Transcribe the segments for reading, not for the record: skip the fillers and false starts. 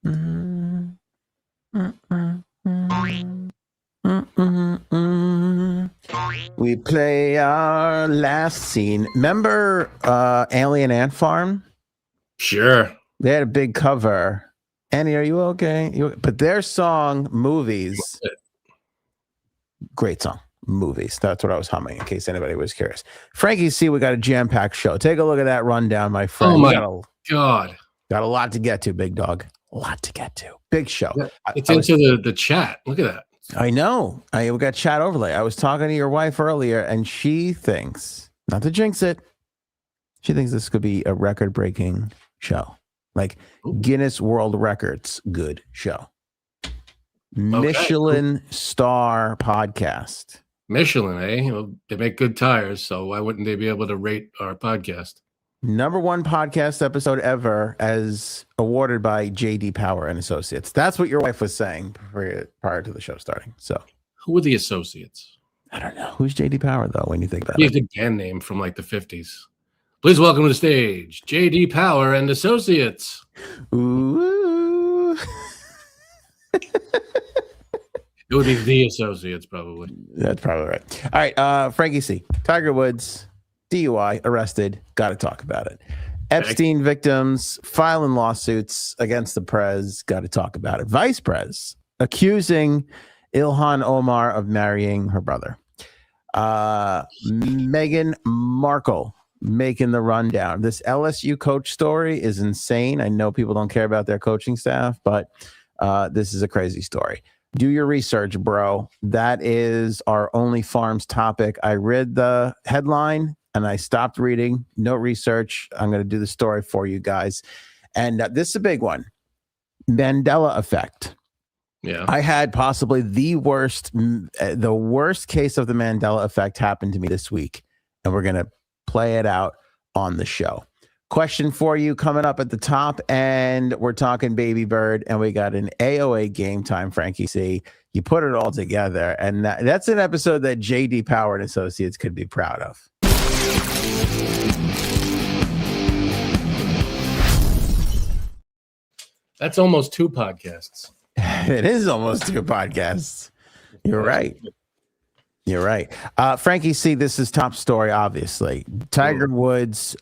Mm, mm, mm, mm. We play our last scene. Remember Alien Ant Farm? Sure. They had a big cover. Annie, are you okay? But their song, Movies, great song. Movies. That's what I was humming in case anybody was curious. Frankie C, we got a jam-packed show. Take a look at that rundown, my friend. Oh, my God. Got a lot to get to, big dog. A lot to get to. Big show. Yeah, it's into the chat. Look at that. I know. We got chat overlay. I was talking to your wife earlier, and she thinks, not to jinx it, she thinks this could be a record-breaking show. Like Guinness World Records, good show. Okay. Michelin star podcast. Michelin, eh? Well, they make good tires, so why wouldn't they be able to rate our podcast? #1 podcast episode ever, as awarded by JD Power and Associates. That's what your wife was saying prior to the show starting. So, who are the associates? I don't know. Who's JD Power though? When you think about it, he's a band name from like the 50s. Please welcome to the stage, JD Power and Associates. Ooh. It would be the Associates, probably. That's probably right. All right, Frankie C. Tiger Woods, DUI, arrested. Got to talk about it. Epstein victims filing lawsuits against the Prez. Got to talk about it. Vice Prez accusing Ilhan Omar of marrying her brother. Meghan Markle making the rundown. This LSU coach story is insane. I know people don't care about their coaching staff, but this is a crazy story. Do your research, bro. That is our OnlyFarms topic. I read the headline and I stopped reading. No research. I'm going to do the story for you guys. And this is a big one. Mandela Effect. Yeah. I had possibly the worst case of the Mandela Effect happen to me this week. And we're going to play it out on the show. Question for you coming up at the top, and we're talking Baby Byrd, and we got an AOA game time, Frankie C. You put it all together, and that's an episode that JD Power and Associates could be proud of. That's almost 2 podcasts. It is almost 2 podcasts. You're right. You're right. Frankie C, this is top story, obviously. Tiger Woods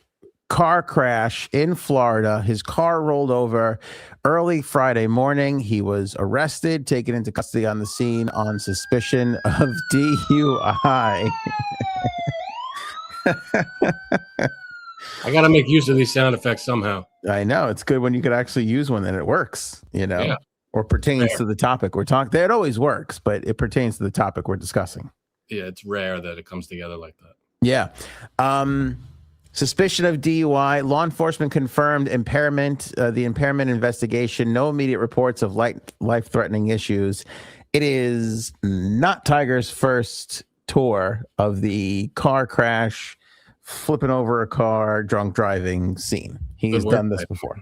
car crash in Florida. His car rolled over early Friday morning. He was arrested, taken into custody on the scene on suspicion of DUI. I got to make use of these sound effects somehow. I know. It's good when you could actually use one and it works, yeah. or pertains to the topic we're talking. It always works, but it pertains to the topic we're discussing. Yeah, it's rare that it comes together like that. Yeah. Suspicion of DUI. Law enforcement confirmed impairment. The impairment investigation. No immediate reports of life-threatening issues. It is not Tiger's first tour of the car crash, flipping over a car, drunk driving scene. He's done this before.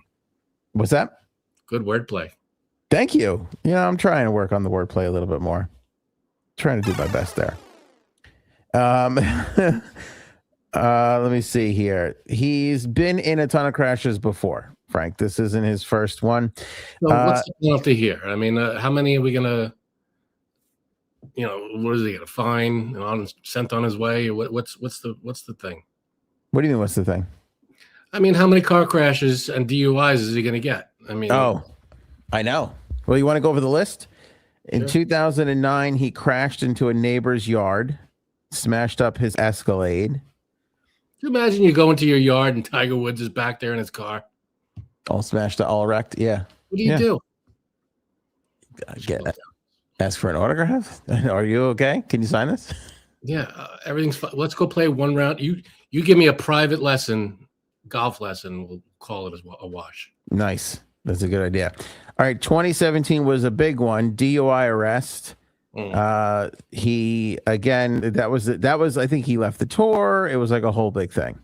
What's that? Good wordplay. Thank you. I'm trying to work on the wordplay a little bit more. Trying to do my best there. Let me see here. He's been in a ton of crashes before, Frank. This isn't his first one. So what's the penalty here? I mean, how many are we gonna? What is he gonna fine and sent on his way? What's the thing? What do you mean? What's the thing? I mean, how many car crashes and DUIs is he gonna get? I mean, I know. Well, you want to go over the list? In 2009, he crashed into a neighbor's yard, smashed up his Escalade. Can you imagine you go into your yard and Tiger Woods is back there in his car? All smashed, all wrecked. Yeah. What do you do? Ask for an autograph? Are you okay? Can you sign this? Yeah, everything's fine. Let's go play one round. You give me a private golf lesson. We'll call it a wash. Nice. That's a good idea. All right. 2017 was a big one. DUI arrest. He that was I think he left the tour. It was like a whole big thing.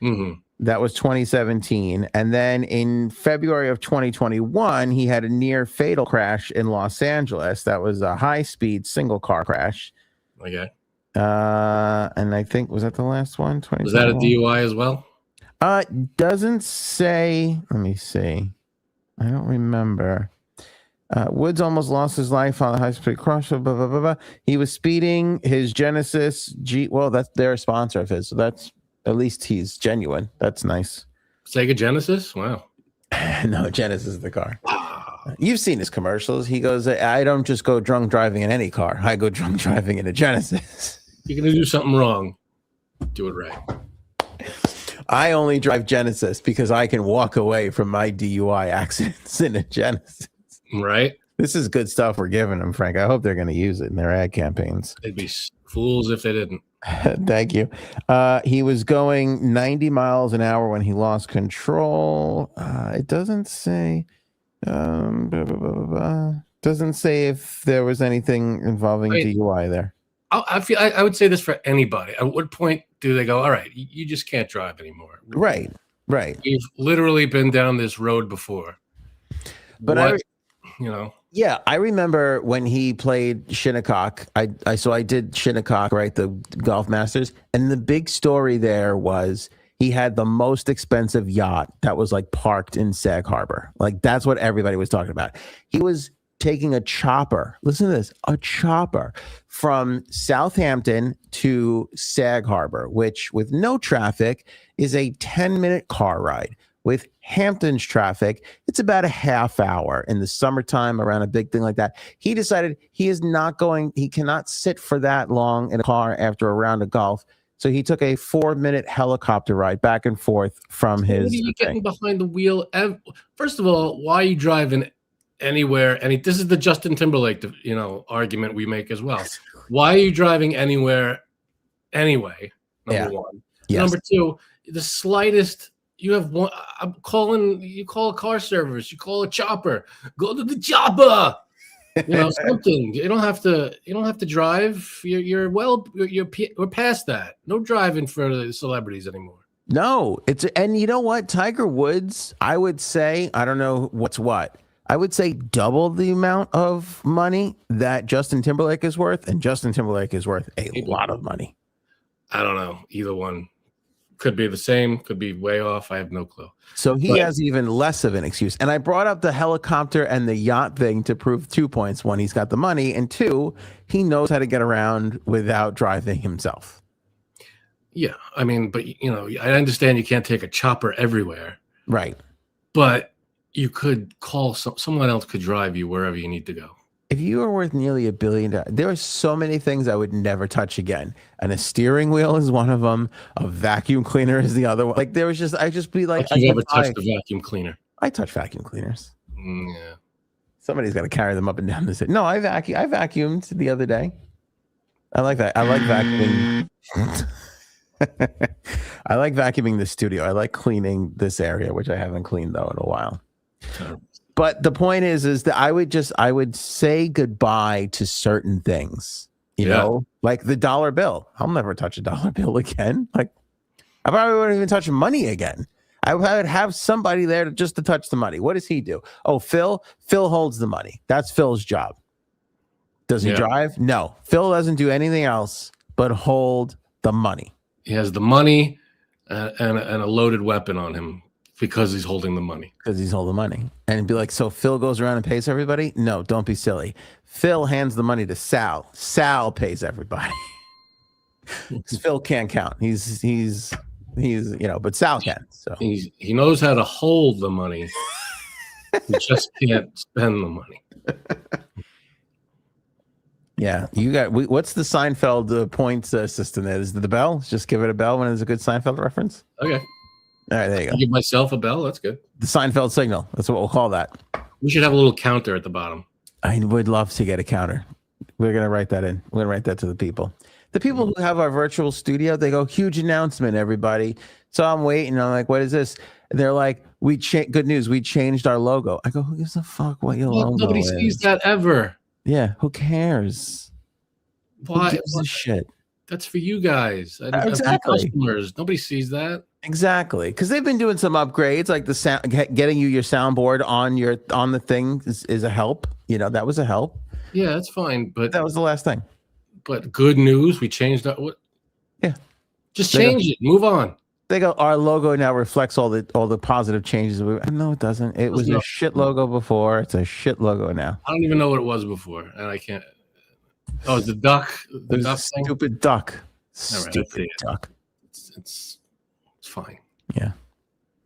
Mm-hmm. That was 2017, and then in February of 2021 he had a near fatal crash in Los Angeles. That was a high-speed single car crash. Okay. And I think, was that the last one? Was that a DUI as well? Doesn't say. Let me see. I don't remember. Woods almost lost his life on the high-speed crush. Blah, blah, blah, blah. He was speeding his Genesis G. Well, that's their sponsor of his, so that's at least he's genuine. That's nice. Sega Genesis? Wow. No, Genesis is the car. You've seen his commercials. He goes, I don't just go drunk driving in any car. I go drunk driving in a Genesis. You're going to do something wrong. Do it right. I only drive Genesis because I can walk away from my DUI accidents in a Genesis. Right? This is good stuff we're giving them, Frank. I hope they're going to use it in their ad campaigns. They'd be fools if they didn't. Thank you. He was going 90 miles an hour when he lost control. It doesn't say. Doesn't say if there was anything involving DUI there. I would say this for anybody. At what point do they go, all right, you just can't drive anymore? Right. We've literally been down this road before. But yeah, I remember when he played Shinnecock. I did Shinnecock, right? The Golf Masters. And the big story there was he had the most expensive yacht that was like parked in Sag Harbor. Like that's what everybody was talking about. He was taking a chopper. Listen to this, a chopper from Southampton to Sag Harbor, which with no traffic is a 10-minute car ride. With Hampton's traffic, it's about a half hour in the summertime around a big thing like that. He decided he cannot sit for that long in a car after a round of golf. So he took a 4-minute helicopter ride back and forth from his. What are you getting behind the wheel? First of all, why are you driving anywhere? This is the Justin Timberlake, argument we make as well. Why are you driving anywhere anyway? Number one. Yes. Number two, the slightest. You have one. You call a car service. You call a chopper. Go to the chopper. Something. You don't have to drive. We're past that. No driving for the celebrities anymore. No, and you know what? Tiger Woods, I would say, I don't know what's what. I would say double the amount of money that Justin Timberlake is worth, and Justin Timberlake is worth a lot of money. I don't know. Either one. Could be the same, could be way off. I have no clue. So he has even less of an excuse. And I brought up the helicopter and the yacht thing to prove 2 points. One, he's got the money. And two, he knows how to get around without driving himself. Yeah. I mean, but, I understand you can't take a chopper everywhere. Right. But you could call someone else could drive you wherever you need to go. If you are worth nearly $1 billion, there are so many things I would never touch again. And a steering wheel is one of them. A vacuum cleaner is the other one. Like I just be like, you never touched the vacuum cleaner. I touch vacuum cleaners. Yeah. Somebody's got to carry them up and down the city. No, I vacuumed the other day. I like that. I like vacuuming. I like vacuuming the studio. I like cleaning this area, which I haven't cleaned though in a while. But the point is that I would say goodbye to certain things, you know, like the dollar bill. I'll never touch a dollar bill again. Like I probably wouldn't even touch money again. I would have somebody there to touch the money. What does he do? Oh, Phil holds the money. That's Phil's job. Does he drive? No. Phil doesn't do anything else but hold the money. He has the money and a loaded weapon on him. Because he's holding the money. Because he's holding money. And be like, so Phil goes around and pays everybody? No, don't be silly. Phil hands the money to Sal. Sal pays everybody. Phil can't count. He's but Sal can. So he knows how to hold the money. He just can't spend the money. Yeah, what's the Seinfeld points system? Is it the bell? Just give it a bell when it's a good Seinfeld reference. Okay. All right, there you go. Give myself a bell. That's good. The Seinfeld signal. That's what we'll call that. We should have a little counter at the bottom. I would love to get a counter. We're going to write that in. We're going to write that to the people. The people who have our virtual studio, they go, huge announcement, everybody. So I'm waiting. I'm like, what is this? And they're like, good news. We changed our logo. I go, who gives a fuck what your logo Nobody is? sees that ever. Yeah, who cares? Why? Who gives a shit? That's for you guys. Exactly. Customers. Nobody sees that. Exactly, because they've been doing some upgrades, like the sound, getting you your soundboard on the thing is a help. That was a help. Yeah, that's fine, but that was the last thing. But good news, we changed that. What? Yeah, just change it. Move on. They go, our logo now reflects all the positive changes. No, it doesn't. It was a shit logo before. It's a shit logo now. I don't even know what it was before, and I can't. Oh, it's the duck. The duck thing. Stupid duck. Stupid duck. It's fine. Yeah.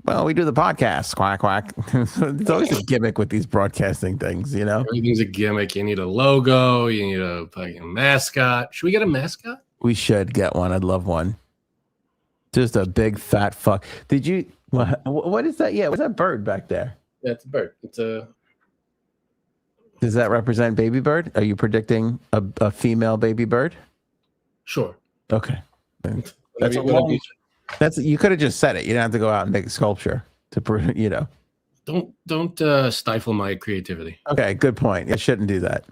Well, we do the podcast. Quack quack. It's always a gimmick with these broadcasting things, you know. Everything's a gimmick. You need a logo. You need a fucking mascot. Should we get a mascot? We should get one. I'd love one. Just a big fat fuck. Did you? What is that? Yeah, what's that bird back there? Yeah, it's a bird. It's a. Does that represent Baby Byrd? Are you predicting a female Baby Byrd? Sure. Okay. That's you could have just said it. You don't have to go out and make a sculpture to prove. You know. Don't stifle my creativity. Okay, good point. I shouldn't do that.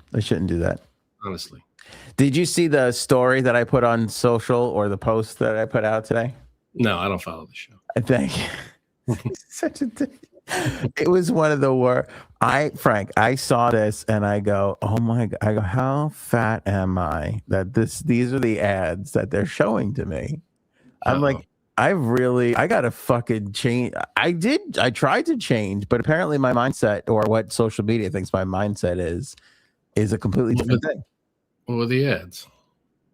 Honestly. Did you see the story that I put on social or the post that I put out today? No, I don't follow the show. I think such a thing. It was one of the worst. Frank, I saw this and I go, oh my God. I go, how fat am I that these are the ads that they're showing to me? I'm like, I got to fucking change. I tried to change, but apparently my mindset or what social media thinks my mindset is a completely different thing. What were the ads?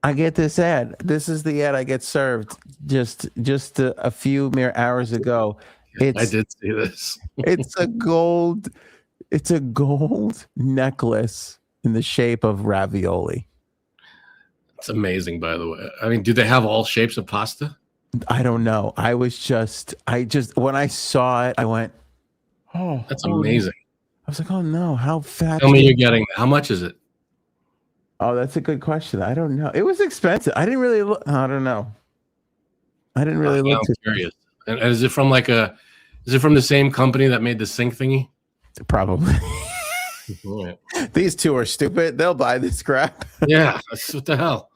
I get this ad. This is the ad I get served just a few mere hours ago. I did see this. It's a gold necklace in the shape of ravioli. It's amazing, by the way. I mean, do they have all shapes of pasta? I don't know. I just when I saw it, I went, oh, that's amazing. I was like, oh no, how fat? Tell me you're getting. How much is it? Oh, that's a good question. I don't know. It was expensive. I didn't really look. I don't know. I didn't really look. I'm curious. And is it from is it from the same company that made the sink thingy? Probably. Right. These two are stupid. They'll buy this crap. Yeah. What the hell?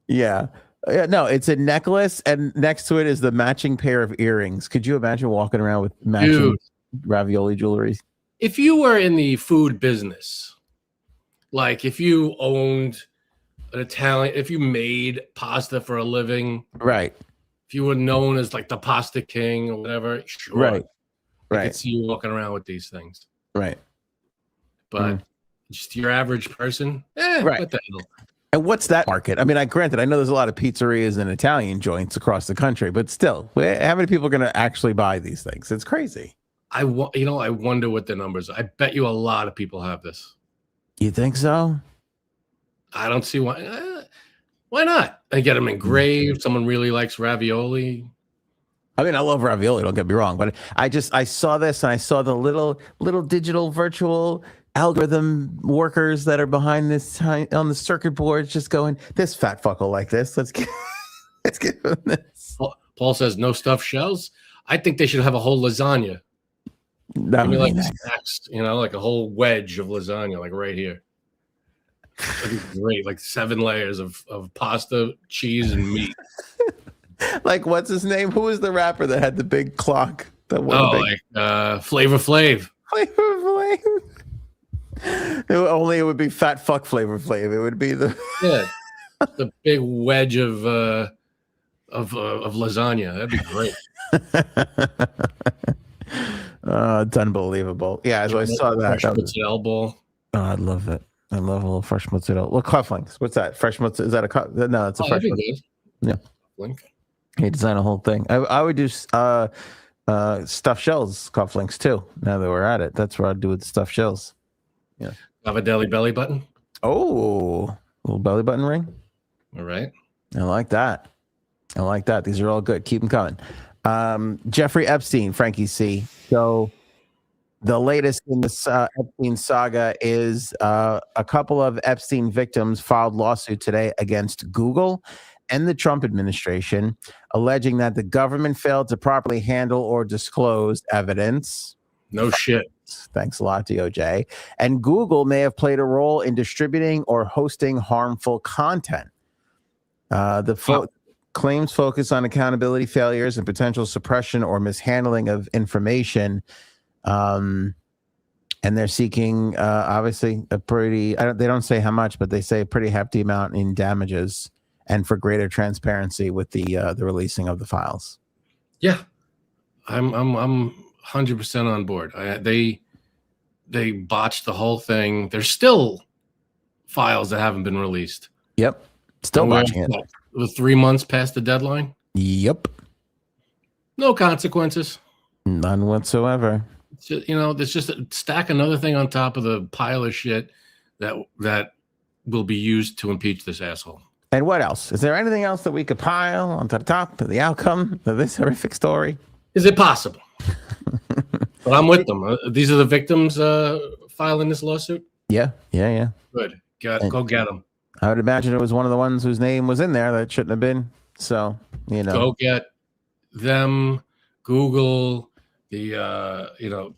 Yeah. No, it's a necklace, and next to it is the matching pair of earrings. Could you imagine walking around with matching ravioli jewelry? If you were in the food business, like if you owned an Italian, if you made pasta for a living, right? If you were known as like the pasta king or whatever, sure. Right. I could see you walking around with these things. Right. But just your average person, right. What the hell? And what's that market? I mean, I know there's a lot of pizzerias and Italian joints across the country, but still, how many people are going to actually buy these things? It's crazy. I wonder what the numbers are. I bet you a lot of people have this. You think so? I don't see why. Why not? I get them engraved. Someone really likes ravioli. I mean, I love ravioli. Don't get me wrong, but I saw this and I saw the little digital virtual algorithm workers that are behind this on the circuit boards, just going, this fat fuck will like this. Let's give him this. Paul says no stuffed shells. I think they should have a whole lasagna. That would be nice. Snacks, like a whole wedge of lasagna, like right here. That'd be great, like 7 layers of pasta, cheese, and meat. Like, what's his name? Who was the rapper that had the big clock? Flavor Flav. Flavor Flav. It would be fat fuck Flavor Flav. It would be the the big wedge of lasagna. That'd be great. It's unbelievable. Yeah, as I saw that. Mozzarella ball. Oh, I love it. I love a little fresh mozzarella. Look, cufflinks. What's that? Fresh mozzarella? Is that a cuff? No, it's a fresh mozzarella. Yeah. Link. He designed a whole thing. I would do stuffed shells cufflinks too. Now that we're at it, that's what I'd do with the stuffed shells. Yeah. Cavadelli belly button. Oh, little belly button ring. All right. I like that. These are all good. Keep them coming. Jeffrey Epstein, Frankie C. So the latest in this Epstein saga is a couple of Epstein victims filed lawsuit today against Google and the Trump administration, alleging that the government failed to properly handle or disclose evidence. No shit. Thanks a lot, DOJ. And Google may have played a role in distributing or hosting harmful content. Claims focus on accountability failures and potential suppression or mishandling of information. And they're seeking, obviously, they don't say how much, but they say a pretty hefty amount in damages and for greater transparency with the releasing of the files. Yeah, I'm 100% on board. They botched the whole thing. There's still files that haven't been released. Yep, still watching it. With 3 months past the deadline. Yep, no consequences, none whatsoever. It's just, there's just stack another thing on top of the pile of shit that will be used to impeach this asshole. And what else? Is there anything else that we could pile onto the top of the outcome of this horrific story? Is it possible? But I'm with them. These are the victims filing this lawsuit? Yeah. Good. Go get them. I would imagine it was one of the ones whose name was in there that shouldn't have been. So, Go get them. Google the,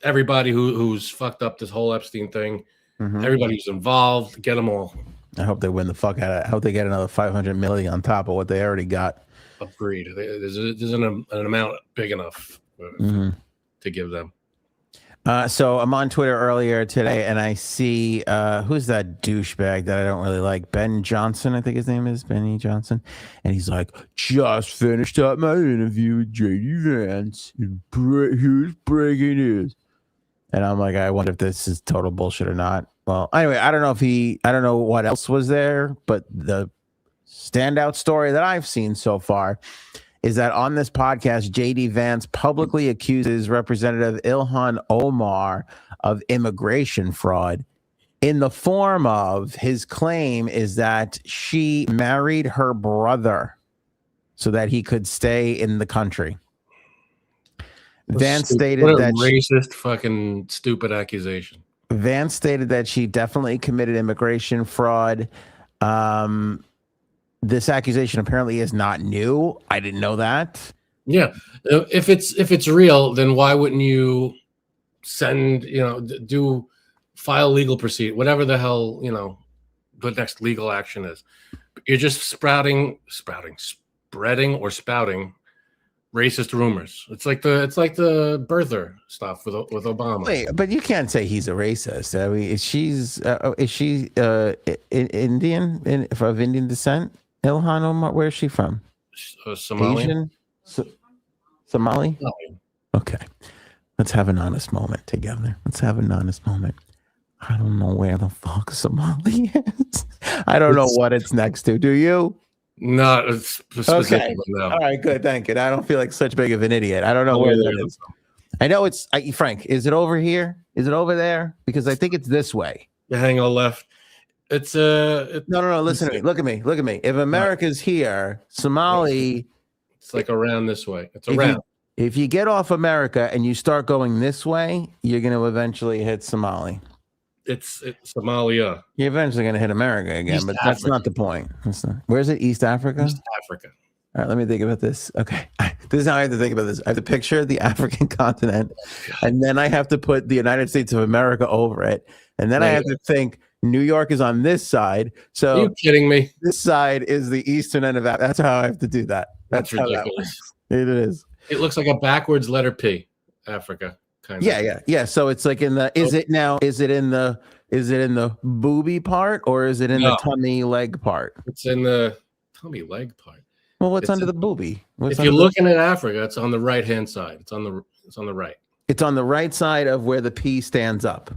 everybody who's fucked up this whole Epstein thing. Mm-hmm. Everybody who's involved. Get them all. I hope they win the fuck out of it. I hope they get another $500 million on top of what they already got. Agreed. There's an amount big enough to give them. So I'm on Twitter earlier today, and I see who's that douchebag that I don't really like? Ben Johnson, I think his name is Benny Johnson, and he's like, just finished up my interview with JD Vance. Here's breaking news, and I'm like, I wonder if this is total bullshit or not. Well, anyway, I don't know what else was there, but the standout story that I've seen so far is that on this podcast, JD Vance publicly accuses Representative Ilhan Omar of immigration fraud in the form of his claim is that she married her brother so that he could stay in the country. Vance stated that racist, fucking stupid accusation. Vance stated that she definitely committed immigration fraud. This accusation apparently is not new. I didn't know that. Yeah, if it's real, then why wouldn't you send file legal proceed, whatever the hell the next legal action is? You're just spreading racist rumors. It's like the birther stuff with Obama. Wait, but you can't say he's a racist. I mean, is she Indian of Indian descent? Ilhan Omar, where is she from? Somali. Asian? Somali? No. Okay. Let's have an honest moment together. I don't know where the fuck Somali is. I don't know what it's next to. Do you? No, it's specifically. Okay. No. All right, good. Thank you. I don't feel like such big of an idiot. I don't know where that is. I know it's Frank. Is it over here? Is it over there? Because I think it's this way. You hang on left. It's no. Listen to me. Look at me. If America's here, Somali. It's like around this way. It's around. If you get off America and you start going this way, you're going to eventually hit Somali. It's Somalia. You're eventually going to hit America again, East but Africa. That's not the point. Where's it? East Africa? East Africa. All right, let me think about this. Okay. This is how I have to think about this. I have to picture the African continent, and then I have to put the United States of America over it. And then I have to think New York is on this side. So are you kidding me? This side is the eastern end of Africa. That's how I have to do that. That's ridiculous. It is. It looks like a backwards letter P, Africa. Kind of. Yeah. So it's like in the, is it in the booby part or is it in the tummy leg part? It's in the tummy leg part. Well, what's under the booby? If you're looking at Africa, it's on the right-hand side. It's on the right. It's on the right side of where the P stands up.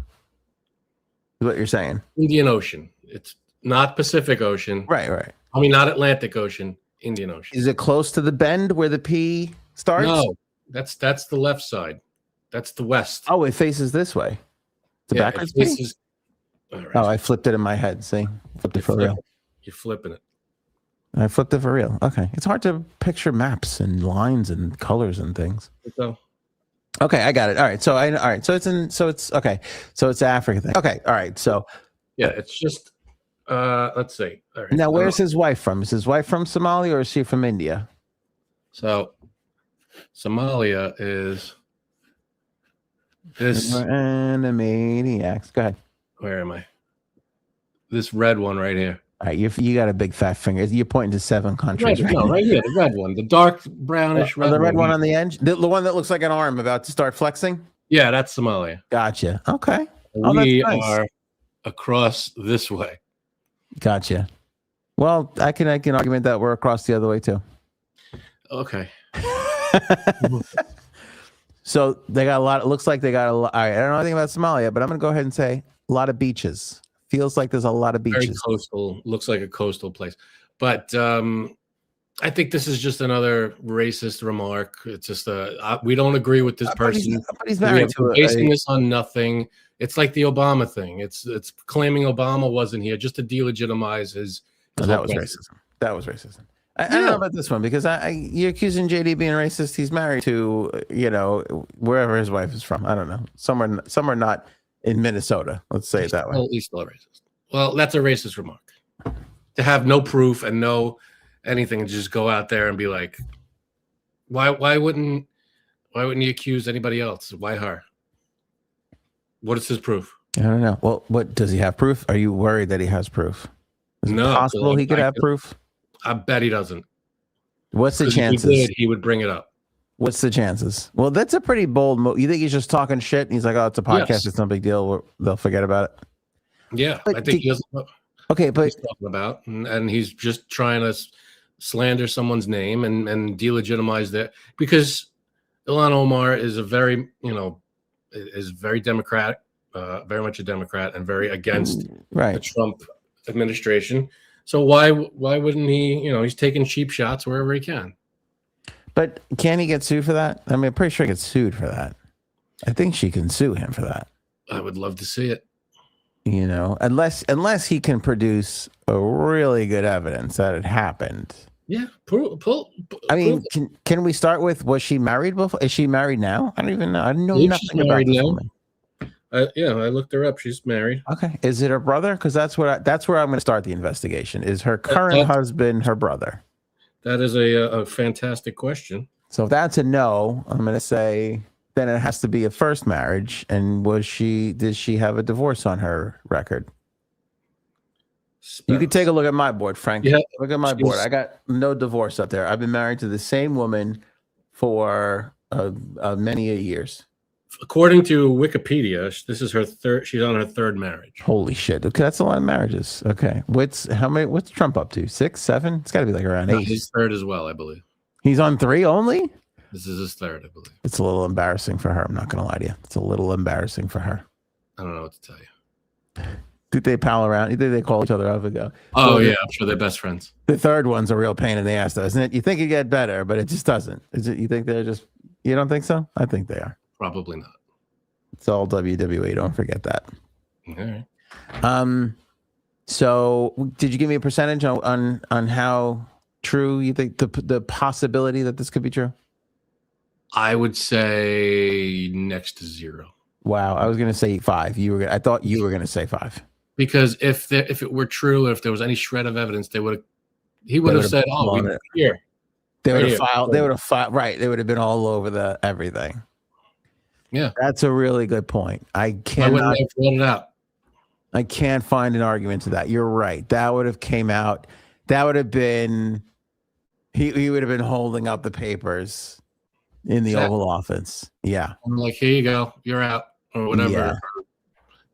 Is what you're saying? Indian Ocean. It's not Pacific Ocean. Right. I mean, not Atlantic Ocean. Indian Ocean. Is it close to the bend where the P starts? No, that's the left side. That's the west. Oh, it faces this way. The backwards P? Right. Oh, I flipped it in my head. See? Flipped it for real. You're flipping it. I flipped it for real. Okay. It's hard to picture maps and lines and colors and things. Okay, I got it. All right. So it's okay. So it's Africa thing. Okay. All right. So yeah, it's just let's see. All right. Now where's his wife from? Is his wife from Somalia or is she from India? So Somalia is this Animaniacs. Go ahead. Where am I? This red one right here. All right, you got a big fat finger. You're pointing to 7 countries. Right here, the red one, the dark brownish red. The red one on the edge, the one that looks like an arm about to start flexing. Yeah, that's Somalia. Gotcha. Okay. We are across this way. Gotcha. Well, I can argument that we're across the other way too. Okay. So they got a lot. It looks like they got a lot. All right, I don't know anything about Somalia, but I'm going to go ahead and say a lot of beaches. Feels like there's a lot of beaches. Very coastal. Looks like a coastal place. But I think this is just another racist remark. It's just we don't agree with this person. But he's married to basing this on nothing. It's like the Obama thing. It's claiming Obama wasn't here just to delegitimize his that was racism. That was racism. I don't know about this one because you're accusing JD being racist. He's married to, wherever his wife is from. I don't know. Somewhere not in Minnesota. Let's say it that way. He's still a racist. Well, that's a racist remark. To have no proof and no anything and just go out there and be like, why wouldn't he accuse anybody else? Why her? What is his proof? I don't know. Well, what does he have proof? Are you worried that he has proof? Is it possible he could have proof? I bet he doesn't. What's the chances? If he did, he would bring it up. What's the chances? Well, that's a pretty bold move. You think he's just talking shit? And he's like, "Oh, it's a podcast. Yes. It's no big deal. They'll forget about it." Yeah, but I think he doesn't. Okay, but he's talking about, and he's just trying to slander someone's name and delegitimize that, because Ilhan Omar is is very Democratic, very much a Democrat, and very against the Trump administration. So why wouldn't he? He's taking cheap shots wherever he can. But can he get sued for that? I mean, I'm pretty sure he gets sued for that. I think she can sue him for that. I would love to see it. Unless he can produce a really good evidence that it happened. Yeah, I mean, can we start with, was she married before? Is she married now? I don't even know. I know nothing about this woman. Yeah, I looked her up. She's married. Okay, is it her brother? Because that's where I'm going to start the investigation. Is her current husband her brother? That is a fantastic question. So if that's a no, I'm going to say then it has to be a first marriage. And did she have a divorce on her record? You can take a look at my board, Frank. Yeah, look at my board. I got no divorce up there. I've been married to the same woman for many years. According to Wikipedia, this is her third. She's on her third marriage. Holy shit! Okay, that's a lot of marriages. Okay, what's Trump up to? 6, 7? It's got to be like around 8. He's third as well, I believe. He's on 3 only. This is his third, I believe. It's a little embarrassing for her. I'm not going to lie to you. It's a little embarrassing for her. I don't know what to tell you. Did they pal around? Did they call each other up and go? Oh yeah, I'm sure they're best friends. The third one's a real pain in the ass, though, isn't it? You think you get better, but it just doesn't. Is it? You think they're just? You don't think so? I think they are. Probably not. It's all WWE. Don't forget that. All right. So did you give me a percentage on how true you think the possibility that this could be true? I would say next to 0. Wow, I was going to say 5. I thought you were going to say 5. Because if it were true, if there was any shred of evidence, he would have said, "Oh, here." They would have filed. They would have filed. Right. They would have been all over everything. Yeah, that's a really good point. I can't find an argument to that. You're right. That would have came out. That would have been. He would have been holding up the papers in the Oval Office. Yeah. I'm like, here you go. You're out, or whatever. Yeah.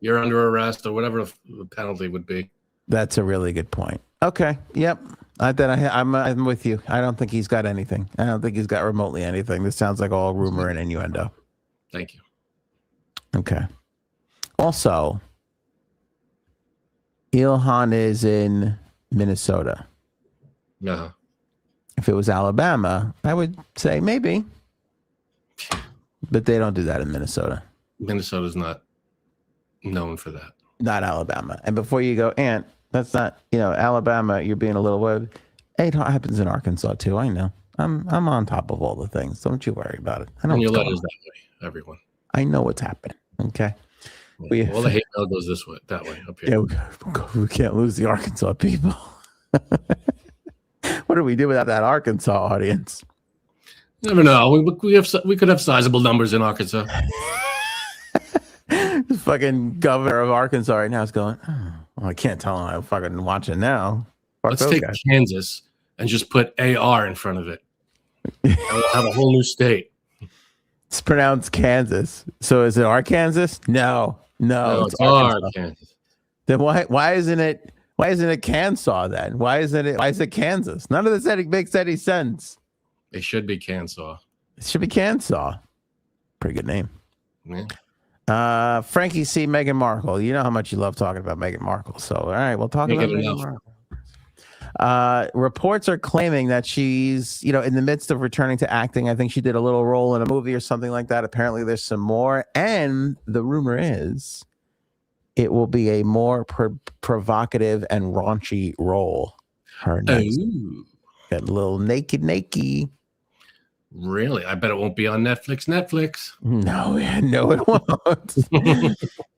You're under arrest, or whatever the penalty would be. That's a really good point. Okay. Yep. I'm with you. I don't think he's got anything. I don't think he's got remotely anything. This sounds like all rumor and innuendo. Thank you. Okay. Also, Ilhan is in Minnesota. No. If it was Alabama, I would say maybe. But they don't do that in Minnesota. Minnesota's not known for that. Not Alabama. And before you go, Aunt, that's not, Alabama, you're being a little weird. It happens in Arkansas too. I know. I'm on top of all the things. Don't you worry about it. I know. And your letters that way, everyone. I know what's happening. Okay. Yeah. Well, the hate mail goes that way up here. Yeah, we can't lose the Arkansas people. What do we do without that Arkansas audience? Never know. We could have sizable numbers in Arkansas. The fucking governor of Arkansas right now is going, I can't tell him I'm fucking watching now. Let's take Kansas and just put AR in front of it. And we'll have a whole new state. It's pronounced Kansas. So is it Arkansas? No, it's Arkansas. Kansas. Then why isn't it Why isn't it Kansas then? Why is it Kansas? None of this makes any sense. It should be Kansas. It should be Kansas. Pretty good name. Yeah. Frankie C. Meghan Markle. You know how much you love talking about Meghan Markle. So, all right, we'll talk about Meghan Markle. Reports are claiming that she's, in the midst of returning to acting. I think she did a little role in a movie or something like that. Apparently, there's some more. And the rumor is it will be a more provocative and raunchy role. Her next. That little naked. Really? I bet it won't be on Netflix. No, it won't.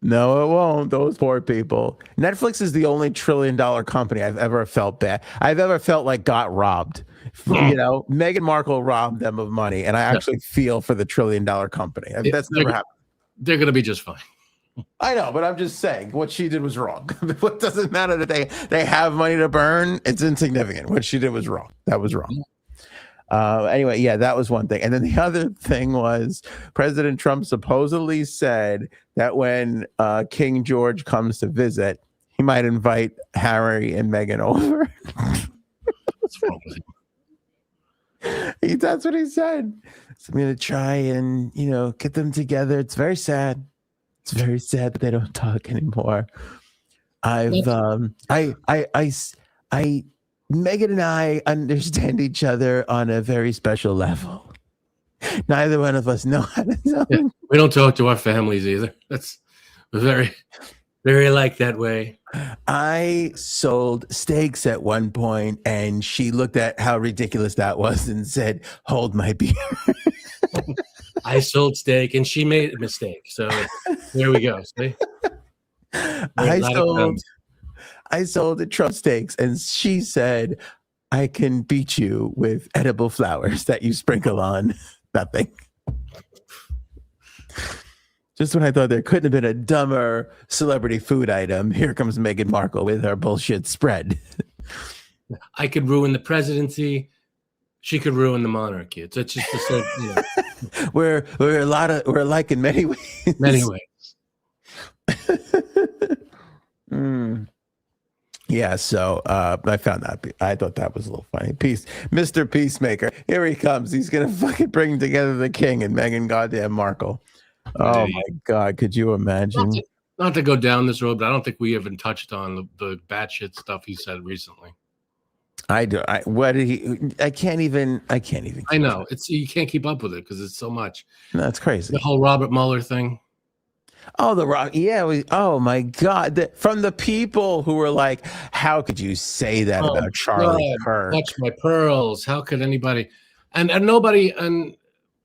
No, it won't. Those poor people. Netflix is the only $1 trillion company I've ever felt bad. I've ever felt like got robbed. Meghan Markle robbed them of money, and I actually feel for the $1 trillion company. That's never happened. They're going to be just fine. I know, but I'm just saying what she did was wrong. What doesn't matter that they have money to burn? It's insignificant. What she did was wrong. That was wrong. Anyway, yeah, that was one thing. And then the other thing was President Trump supposedly said that when King George comes to visit, he might invite Harry and Meghan over. What's wrong with him? That's what he said. So I'm going to try and, get them together. It's very sad. It's very sad that they don't talk anymore. Meghan and I understand each other on a very special level. Neither one of us know how to talk. Yeah, we don't talk to our families either. That's very, very like that way. I sold steaks at one point, and she looked at how ridiculous that was and said, "Hold my beer." I sold steak, and she made a mistake. So there we go. See? I sold the Trump steaks, and she said, "I can beat you with edible flowers that you sprinkle on nothing." Just when I thought there couldn't have been a dumber celebrity food item, here comes Meghan Markle with her bullshit spread. I could ruin the presidency. She could ruin the monarchy. It's just the same. We're alike in many ways. Many ways. Yeah, so I found that. I thought that was a little funny. Mr. Peacemaker. Here he comes. He's gonna fucking bring together the king and Meghan goddamn Markle. Oh my God, could you imagine? Not to go down this road, but I don't think we even touched on the batshit stuff he said recently. I do. What did he? I can't even. I know you can't keep up with it because it's so much. That's crazy. The whole Robert Mueller thing. Oh, yeah. Oh my God! From the people who were like, "How could you say that about Charlie Kirk? Touch my pearls. How could anybody?" And nobody. And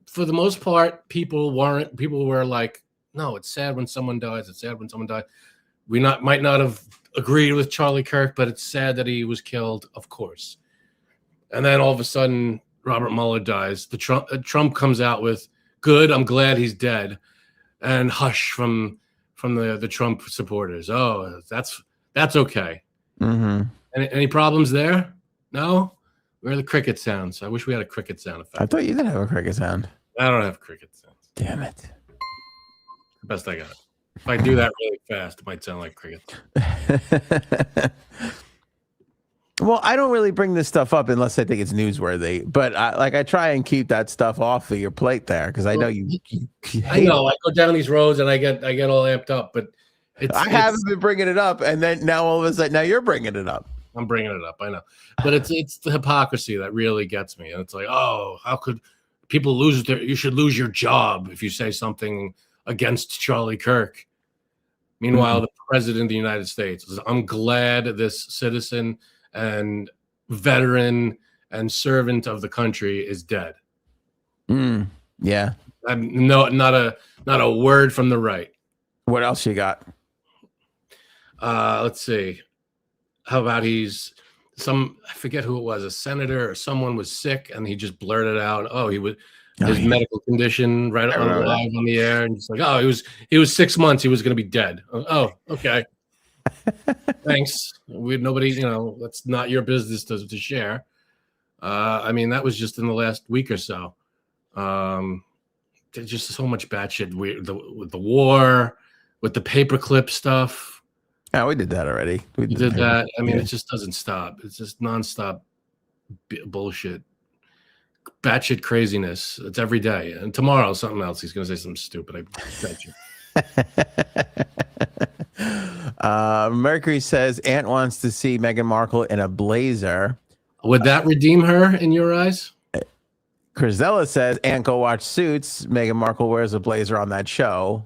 for the most part, people were like, "No, it's sad when someone dies. It's sad when someone dies." We might not have agreed with Charlie Kirk, but it's sad that he was killed, of course. And then all of a sudden, Robert Mueller dies. Trump comes out with, "Good, I'm glad he's dead," and hush from the Trump supporters. Oh, that's okay. Mm-hmm. Any problems there? No. Where are the cricket sounds? I wish we had a cricket sound effect. I thought you did have a cricket sound. I don't have cricket sounds. Damn it. The best I got. If I do that really fast, it might sound like cricket. Well, I don't really bring this stuff up unless I think it's newsworthy. But I try and keep that stuff off of your plate there because I know you I know. I go down these roads and I get all amped up, but I haven't been bringing it up, and then now all of a sudden, now you're bringing it up. I'm bringing it up. I know, but it's the hypocrisy that really gets me, and it's like, oh, how could people lose you should lose your job if you say something against Charlie Kirk. Meanwhile, the president of the United States says, "I'm glad this citizen and veteran and servant of the country is dead." Yeah. No, not a word from the right. What else you got? Let's see. How about I forget who it was, a senator or someone was sick and he just blurted out, his medical condition right on live on the air, and just like, oh, he was 6 months, he was going to be dead. Oh, okay. Thanks. Nobody, that's not your business to share. I mean, that was just in the last week or so. There's just so much bad shit with the war, with the paperclip stuff. Yeah, we did that already. We did that. I mean, yeah. it just doesn't stop. It's just nonstop bullshit, batshit craziness. It's every day. And tomorrow, something else. He's going to say something stupid. I bet you. Mercury says Aunt wants to see Meghan Markle in a blazer. Would that redeem her in your eyes? Crizella says Aunt go watch Suits. Meghan Markle wears a blazer on that show.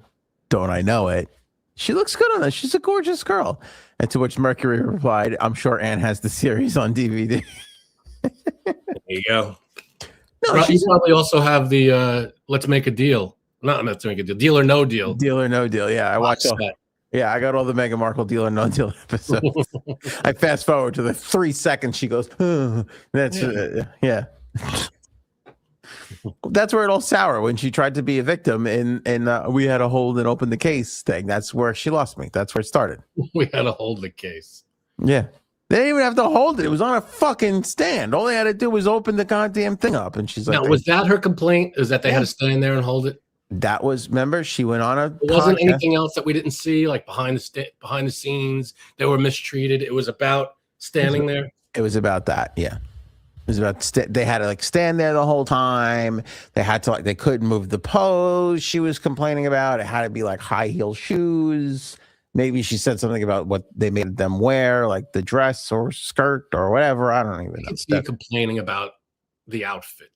Don't I know it? She looks good on that. She's a gorgeous girl. And to which Mercury replied, I'm sure Anne has the series on DVD. There you go. No, you probably also have the Let's Make a Deal. Not Let's Make a Deal. Deal or No Deal. Deal or No Deal. Yeah, I watched that. Yeah, I got all the Meghan Markle Deal or No Deal episodes. I fast forward to the 3 seconds she goes, that's, yeah. That's where it all sour when she tried to be a victim and we had to hold and open the case thing. That's where she lost me. That's where it started. We had to hold the case. Yeah. They didn't even have to hold it. It was on a fucking stand. All they had to do was open the goddamn thing up. And she's like, now, was that her complaint? Is that they had to stand there and hold it? That was, remember, she went on a It wasn't anything else that we didn't see, like behind the scenes. They were mistreated. It was about standing there. It was about that. Yeah. It was about they had to like stand there the whole time. They had to they couldn't move the pose she was complaining about. It had to be like high heel shoes. Maybe she said something about what they made them wear, like the dress or skirt or whatever. I don't even know. See you complaining about the outfit.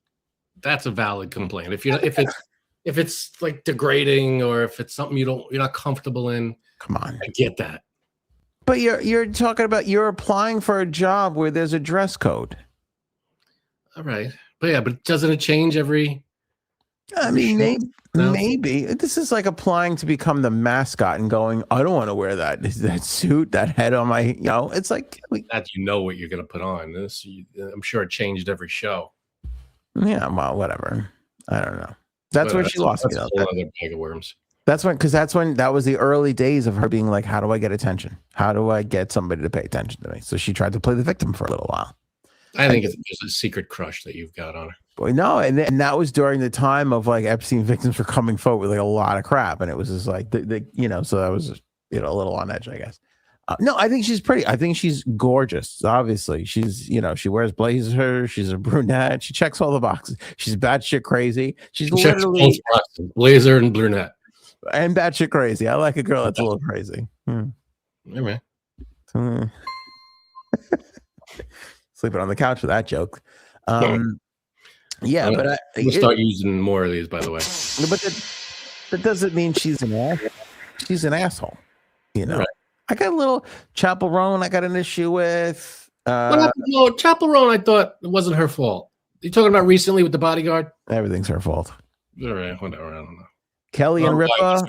That's a valid complaint. If it's like degrading or if it's something you're not comfortable in, come on, I get that. But you're talking about you're applying for a job where there's a dress code. All right. But doesn't it change every? I mean, maybe this is like applying to become the mascot and going, I don't want to wear that suit, that head on my, it's like that what you're going to put on. I'm sure it changed every show. Yeah, well, whatever. I don't know. That's where she lost me. That's a whole other bag of worms. That's when that was the early days of her being like, how do I get attention? How do I get somebody to pay attention to me? So she tried to play the victim for a little while. I think it's just a secret crush that you've got on her. Boy, no, and that was during the time of like Epstein victims were coming forward with like a lot of crap, and it was just like so that was a little on edge, I guess. No, I think she's pretty. I think she's gorgeous. Obviously, she's she wears blazers. She's a brunette. She checks all the boxes. She's batshit crazy. She's literally blazer and brunette and batshit crazy. I like a girl that's a little crazy. Yeah, man. Sleeping on the couch with that joke. Yeah, but we'll start using more of these, by the way. But that doesn't mean she's an asshole. She's an asshole. Right. I got a little Chapel Roan I got an issue with. No, Chapel Roan, I thought it wasn't her fault. You talking about recently with the bodyguard? Everything's her fault. All right, whatever. I don't know. Kelly and Ripa. I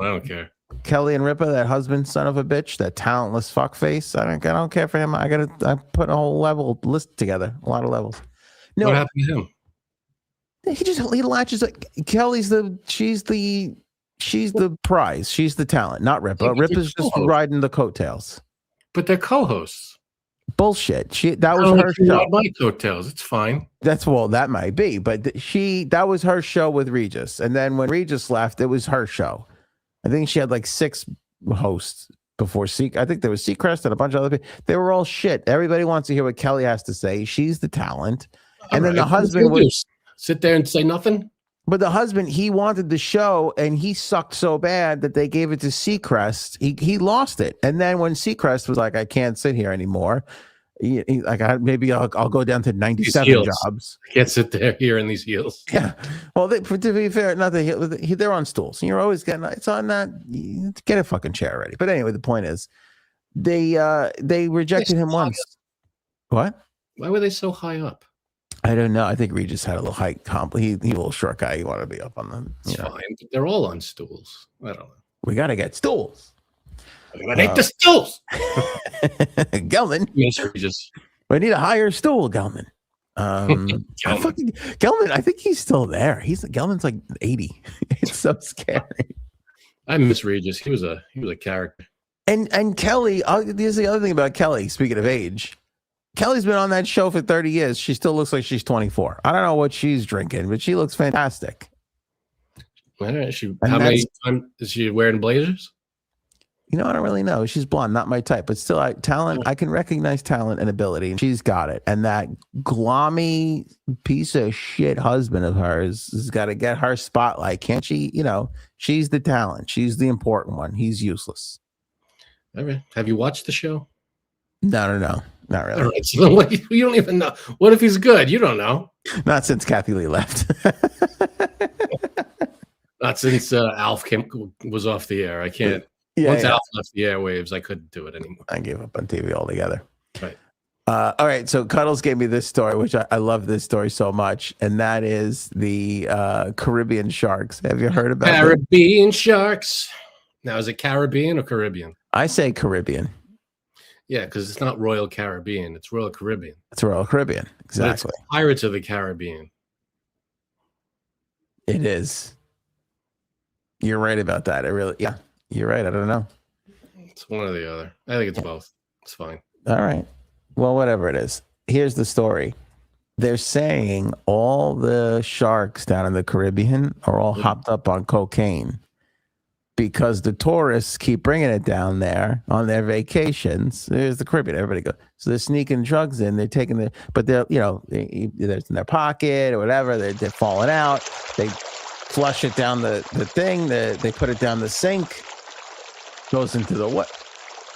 don't care. Kelly and Ripa, that husband, son of a bitch, that talentless fuckface. I don't care for him. I put a whole list together, a lot of levels. No, what happened to him? He latches like she's the prize. She's the talent, not Ripa. Ripa's just riding the coattails. But they're co-hosts. Bullshit. That was her show. My coattails. It's fine. That might be, but that was her show with Regis, and then when Regis left, it was her show. I think she had like 6 hosts before I think there was Seacrest and a bunch of other people. They were all shit. Everybody wants to hear what Kelly has to say. She's the talent. And then the husband would sit there and say nothing. But the husband, he wanted the show and he sucked so bad that they gave it to Seacrest. He lost it. And then when Seacrest was like, I can't sit here anymore. Maybe I'll go down to 97 jobs. I can't sit there here in these heels. Yeah. Well, to be fair, they're on stools. And you're always getting it's on that. Get a fucking chair already. But anyway, the point is, they rejected him once. What? Why were they so high up? I don't know. I think Regis had a little height comp. He's a little short guy. He wanted to be up on them. It's fine. They're all on stools. I don't know. We got to get stools. I gotta take the stools. Gelman. Yes, Regis. We need a higher stool, Gelman. Gelman, I think he's still there. Gelman's like 80. It's so scary. I miss Regis. He was a character. And Kelly, here's the other thing about Kelly, speaking of age. Kelly's been on that show for 30 years. She still looks like she's 24. I don't know what she's drinking, but she looks fantastic. How many times is she wearing blazers? You know, I don't really know. She's blonde, not my type, but still, talent. I can recognize talent and ability, and she's got it. And that glommy piece of shit husband of hers has got to get her spotlight, can't she? You know, she's the talent. She's the important one. He's useless. All right. Have you watched the show? No, not really. All right. So what, you don't even know. What if he's good? You don't know. Not since Kathy Lee left. Not since Alf was off the air. I can't. Once Alf left the airwaves, I couldn't do it anymore. I gave up on TV altogether. Right. All right. So Cuddles gave me this story, which I love this story so much. And that is the Caribbean sharks. Have you heard about Caribbean sharks? Now, is it Caribbean or Caribbean? I say Caribbean. Yeah, because it's not Royal Caribbean. It's Royal Caribbean. It's Royal Caribbean. Exactly. Pirates of the Caribbean. It is. You're right about that. Yeah, you're right. I don't know. It's one or the other. I think it's both. It's fine. All right. Well, whatever it is. Here's the story. They're saying all the sharks down in the Caribbean are all hopped up on cocaine because the tourists keep bringing it down there on their vacations. There's the Caribbean. Everybody goes. So they're sneaking drugs in. They're taking but they're, they're in their pocket or whatever. They're falling out. They flush it down the thing. They put it down the sink. Goes into the what?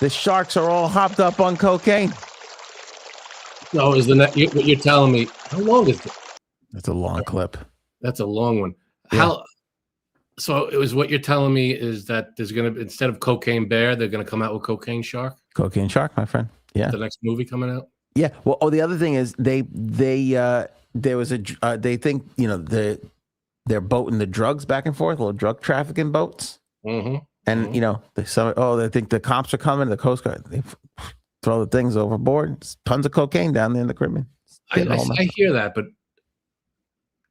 The sharks are all hopped up on cocaine. No, is what you're telling me? How long is it? That's a long clip. That's a long one. Yeah. So it was what you're telling me is that there's gonna, instead of Cocaine Bear, they're gonna come out with Cocaine Shark. Cocaine Shark, my friend. Yeah. The next movie coming out. Yeah. Well, the other thing is they think they're boating the drugs back and forth, little drug trafficking boats. Mm-hmm. And they think the cops are coming, the Coast Guard. They throw the things overboard. There's tons of cocaine down there in the Caribbean. I hear that, but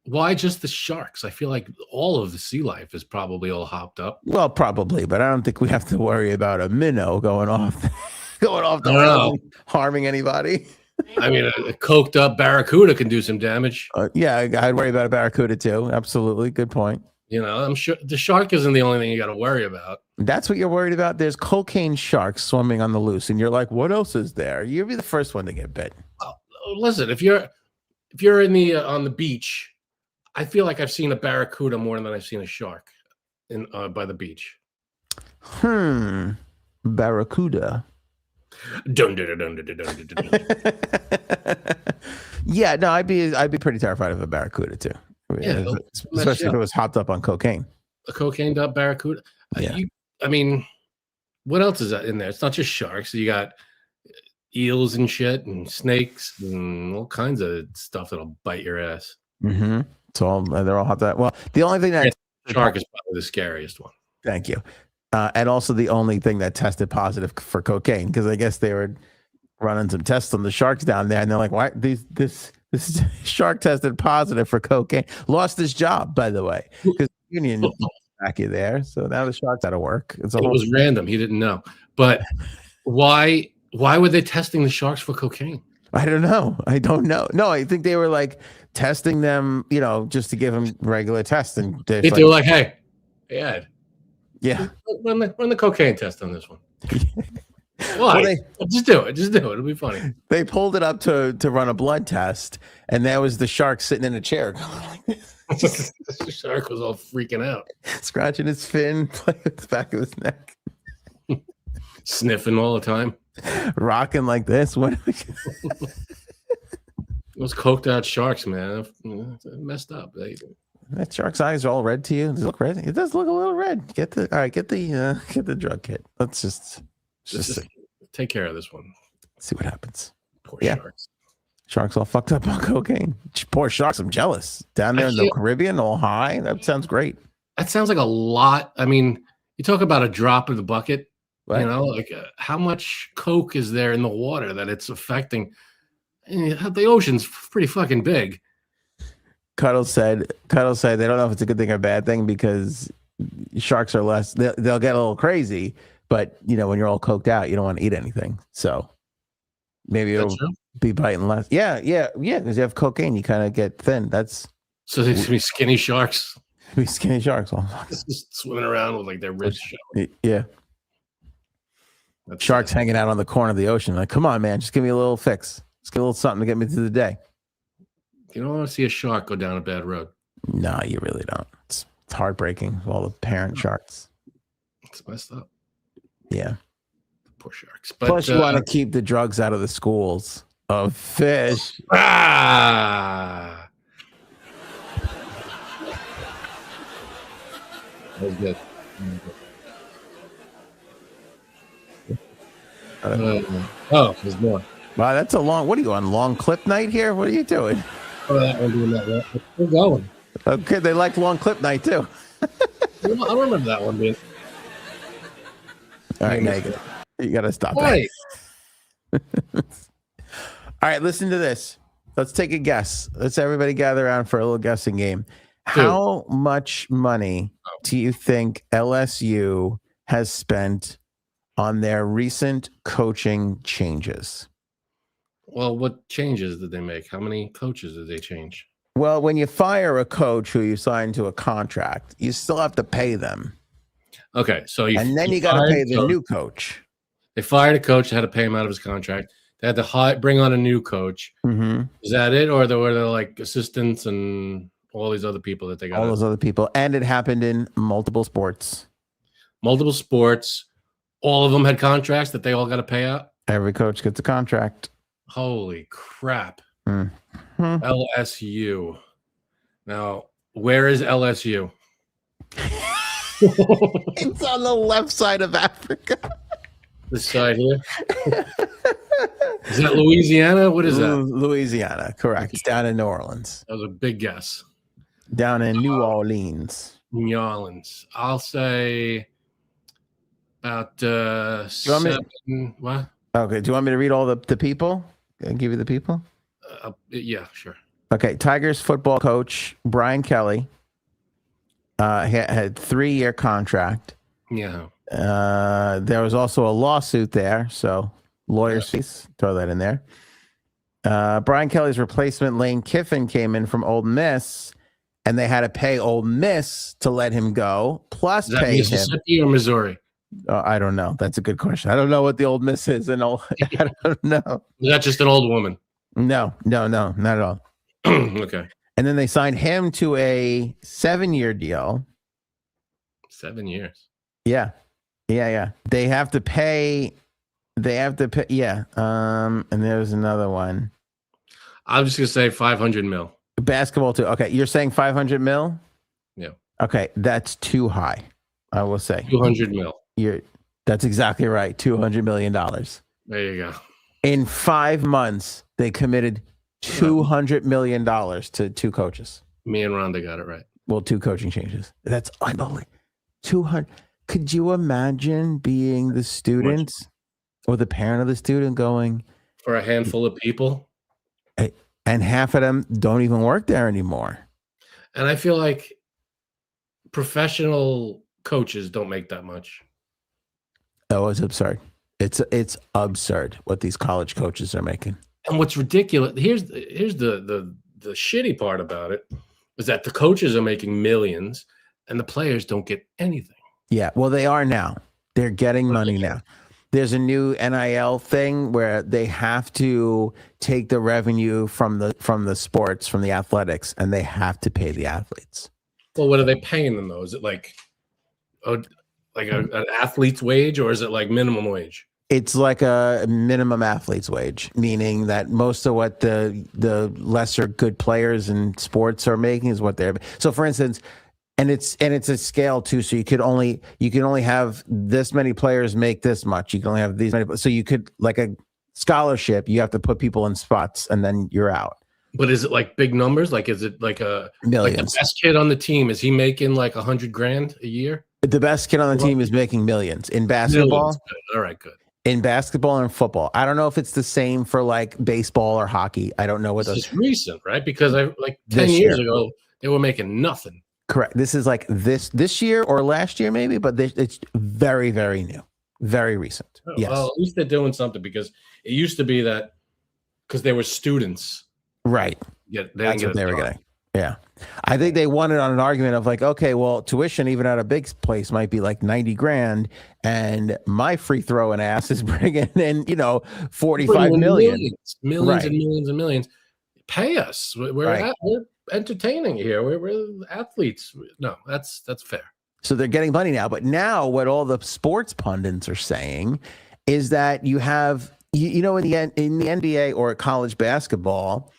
why just the sharks? I feel like all of the sea life is probably all hopped up. Well, probably, but I don't think we have to worry about a minnow going off the island, harming anybody. I mean, a coked up barracuda can do some damage. Yeah, I'd worry about a barracuda too. Absolutely, good point. I'm sure the shark isn't the only thing you got to worry about. That's what you're worried about. There's cocaine sharks swimming on the loose, and you're like, "What else is there?" You'll be the first one to get bit. Well, listen, if you're in the on the beach, I feel like I've seen a barracuda more than I've seen a shark by the beach. Barracuda. Yeah, no, I'd be pretty terrified of a barracuda too. Yeah, especially if it was hopped up on cocaine. A cocaine up barracuda. Yeah. I mean, what else is that in there? It's not just sharks. You got eels and shit, and snakes, and all kinds of stuff that'll bite your ass. Mm-hmm. They're all hopped up. Well, the only thing that shark is probably the scariest one. Thank you. And also the only thing that tested positive for cocaine, because I guess they were running some tests on the sharks down there, and they're like, "Why this shark tested positive for cocaine? Lost his job, by the way, because the union back you there. So now the shark's out of work. It was random. He didn't know, but why were they testing the sharks for cocaine? I don't know. No, I think they were like testing them, just to give them regular tests, and they were like, "Hey, Ed, yeah, run the cocaine test on this one." Why? Well, just do it. It'll be funny. They pulled it up to run a blood test, and there was the shark sitting in a chair going like this. The shark was all freaking out, scratching his fin, playing with the back of his neck, sniffing all the time, rocking like this. What? Those coked out sharks, man, messed up. That shark's eyes are all red to you. Does it look red? It does look a little red. Get the drug kit. Let's just take care of this one. See what happens. Poor sharks. Sharks all fucked up on cocaine. Poor sharks. I'm jealous. Down there in the Caribbean, all high. That sounds great. That sounds like a lot. I mean, you talk about a drop in the bucket. Right. How much coke is there in the water that it's affecting? The ocean's pretty fucking big. Cuddle said they don't know if it's a good thing or a bad thing because sharks are less. They'll get a little crazy, but when you're all coked out, you don't want to eat anything. So maybe it'll be biting less. Yeah. Because you have cocaine, you kind of get thin. So there's be skinny sharks. Be skinny sharks, all just swimming around with like their ribs showing. Yeah. Sharks hanging out on the corner of the ocean. Like, come on, man, just give me a little fix. Just give me a little something to get me through the day. You don't want to see a shark go down a bad road. No, you really don't. It's heartbreaking. All the parent sharks. It's messed up. Yeah. Poor sharks. But, plus, you want to keep the drugs out of the schools of fish. That was good. There's more. Wow, that's a long. What are you on? Long clip night here? What are you doing? We're going. Okay, they like long clip night too. I don't remember that one being. All right, now you got to stop that. All right, listen to this. Let's take a guess. Let's everybody gather around for a little guessing game. How much money do you think LSU has spent on their recent coaching changes? Well, what changes did they make? How many coaches did they change? Well, when you fire a coach who you sign to a contract, you still have to pay them. Okay, so then you got to pay the new coach. They fired a coach, they had to pay him out of his contract. They had to bring on a new coach. Mm-hmm. Is that it, or were there like assistants and all these other people that they got? All those other people, and it happened in multiple sports. Multiple sports. All of them had contracts that they all got to pay out. Every coach gets a contract. Holy crap! Mm-hmm. LSU. Now, where is LSU? It's on the left side of Africa. This side here. Is that Louisiana? What is that? Louisiana, correct. It's down in New Orleans. That was a big guess. Down in New Orleans. New Orleans. I'll say about 7. What? Okay. Do you want me to read all the people? Can I give you the people? Yeah, sure. Okay. Tigers football coach Brian Kelly had 3-year contract. Yeah. There was also a lawsuit there, so lawyers' fees, throw that in there. Brian Kelly's replacement, Lane Kiffin, came in from Ole Miss, and they had to pay Ole Miss to let him go, plus is that pay Mississippi him. or Missouri? I don't know. That's a good question. I don't know what the Ole Miss is, and I don't know. Is that just an old woman? No, not at all. Okay. And then they signed him to a 7-year deal. 7 years. Yeah. They have to pay. Yeah. And there's another one. I'm just gonna say 500 mil. Basketball too. Okay, you're saying 500 mil? Yeah. Okay, that's too high. I will say 200 mil. That's exactly right. $200 million. There you go. In 5 months, they committed $200 million to 2 coaches. Me and Rhonda got it right. Well, 2 coaching changes. That's unbelievable. 200. Could you imagine being the student or the parent of the student going for a handful of people? And half of them don't even work there anymore. And I feel like professional coaches don't make that much. Oh, it's absurd. It's absurd what these college coaches are making. And what's ridiculous, here's the shitty part about it, is that the coaches are making millions and the players don't get anything. Yeah, well, they are now. They're getting money now. There's a new NIL thing where they have to take the revenue from the sports, from the athletics, and they have to pay the athletes. Well, what are they paying them though? Is it like an athlete's wage, or is it like minimum wage? It's like a minimum athlete's wage, meaning that most of what the lesser good players in sports are making is what they're. So, for instance. And it's a scale too, so you can only have this many players make this much. You can only have these many, so you could, like a scholarship, you have to put people in spots, and then you're out. But is it like big numbers? Like, is it like millions? Like the best kid on the team, is he making like $100,000 a year? The best kid on the team is making millions in basketball. Millions. All right, good. In basketball and football, I don't know if it's the same for like baseball or hockey. I don't know what this those. Is recent, right? Because 10 years ago they were making nothing. Correct. This is like this year or last year, maybe, but it's very, very new, very recent. Oh, yes. Well, at least they're doing something, because it used to be that because they were students. Right. Yeah, that's what they were getting. Yeah. I think they won it on an argument of like, okay, well, tuition even at a big place might be like 90 grand. And my free throwing ass is bringing in, 45 million. Millions and millions and millions. Pay us. We're entertaining here. We're athletes. No, that's fair. So they're getting money now. But now what all the sports pundits are saying is that you have, in the NBA or college basketball,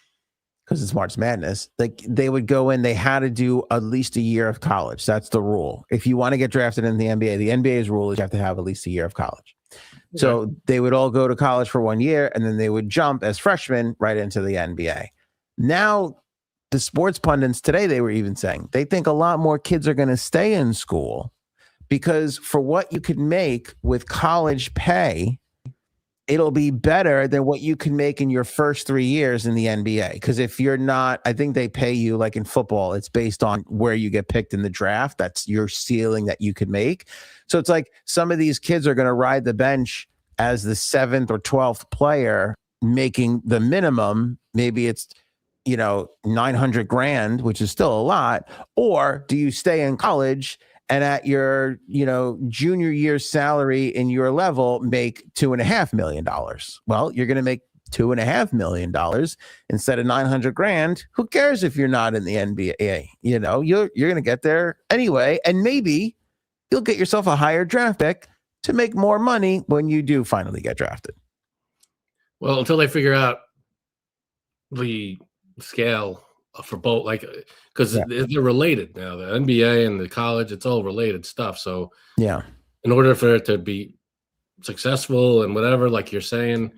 because it's March Madness, like they would go in, they had to do at least a year of college. That's the rule. If you want to get drafted in the NBA's rule is you have to have at least a year of college. Okay. So they would all go to college for 1 year and then they would jump as freshmen right into the NBA. Now, the sports pundits today, they were even saying they think a lot more kids are going to stay in school because for what you could make with college pay, it'll be better than what you can make in your first 3 years in the NBA. Because if you're not, I think they pay you like in football, it's based on where you get picked in the draft. That's your ceiling that you could make. So it's like some of these kids are going to ride the bench as the 7th or 12th player making the minimum. Maybe it's, 900 grand, which is still a lot. Or do you stay in college and at your, junior year salary in your level, make $2.5 million? Well, you're going to make $2.5 million instead of 900 grand. Who cares if you're not in the NBA? You're going to get there anyway. And maybe you'll get yourself a higher draft pick to make more money when you do finally get drafted. Well, until they figure out the scale for both, like, because they're related now, the NBA and the college, it's all related stuff. So in order for it to be successful and whatever, like you're saying,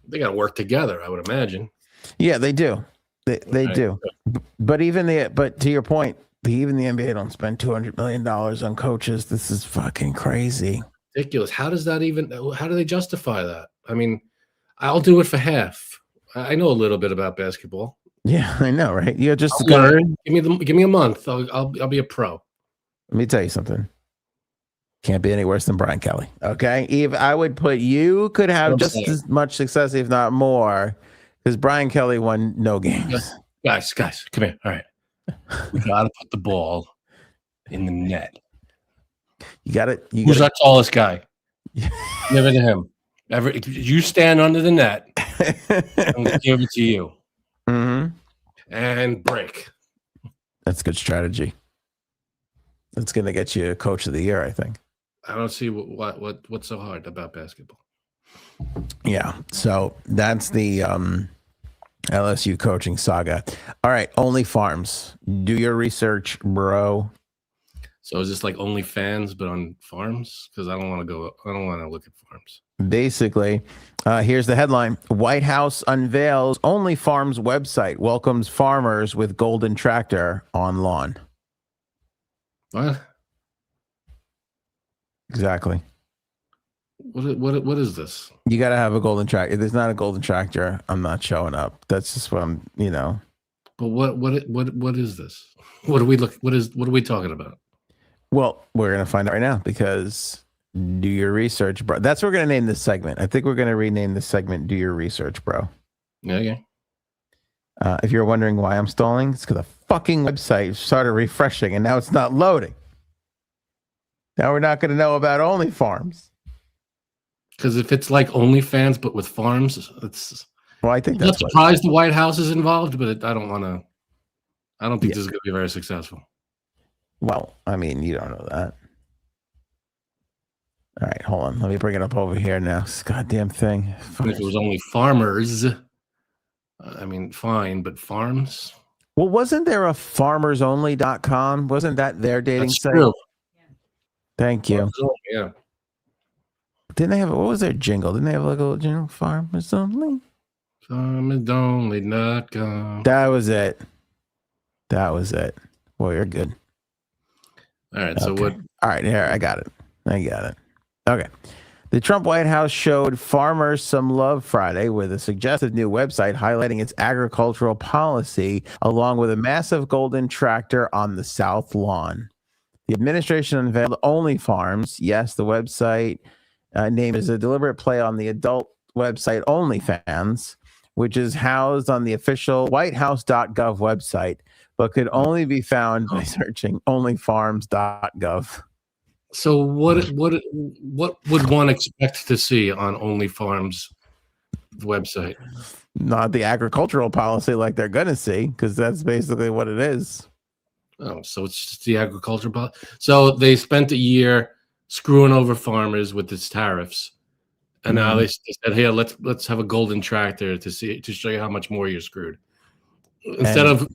they got to work together, I would imagine. Yeah, they do. They do. But to your point, even the NBA don't spend $200 million on coaches. This is fucking crazy. Ridiculous. How do they justify that? I mean, I'll do it for half. I know a little bit about basketball. Yeah, I know, right? You just learn. Give me a month. I'll be a pro. Let me tell you something. Can't be any worse than Brian Kelly. Okay, Eve, I would put you could have just as much success, if not more, because Brian Kelly won no games. Guys, come here. All right, we gotta put the ball in the net. You got it. Who's our tallest guy? Give it to him. You stand under the net. I'm gonna give it to you. Mm-hmm. And break. That's good strategy. That's gonna get you Coach of the Year, I think. I don't see what's so hard about basketball. Yeah, so that's the LSU coaching saga. All right, OnlyFarms. Do your research, bro. So is this like OnlyFans but on farms? Because I don't want to look at farms. Basically, here's the headline. White House unveils OnlyFarms website, welcomes farmers with golden tractor on lawn. What? Exactly. What is this? You got to have a golden tractor. If there's not a golden tractor, I'm not showing up. That's just what I'm, But what is this? What are we talking about? Well, we're going to find out right now because do your research, bro. That's what we're going to name this segment. I think we're going to rename this segment Do Your Research, Bro. Okay. If you're wondering why I'm stalling, it's because the fucking website started refreshing and now it's not loading. Now we're not going to know about OnlyFarms. Because if it's like OnlyFans but with farms, it's. Well, I think I'm not surprised the White House is involved, but I don't think this is going to be very successful. Well, I mean, you don't know that. All right, hold on. Let me bring it up over here now. This goddamn thing. If it was only farmers, I mean, fine, but farms? Well, wasn't there a farmersonly.com? Wasn't that their dating site? True. Thank you. Yeah. Didn't they have, what was their jingle? Didn't they have like a little jingle? Farmers Only? Farmersonly.com. That was it. Boy, you're good. All right, so okay. what? All right, here, I got it. Okay. The Trump White House showed farmers some love Friday with a suggestive new website highlighting its agricultural policy, along with a massive golden tractor on the South Lawn. The administration unveiled OnlyFarms. Yes, the website name is a deliberate play on the adult website OnlyFans, which is housed on the official whitehouse.gov website. but could only be found by searching onlyfarms.gov. So what would one expect to see on OnlyFarms website? Not the agricultural policy like they're going to see, because that's basically what it is. Oh, so it's just the agriculture policy. So they spent a year screwing over farmers with its tariffs, and now they said, "Hey, let's have a golden tractor to show you how much more you're screwed." Instead of,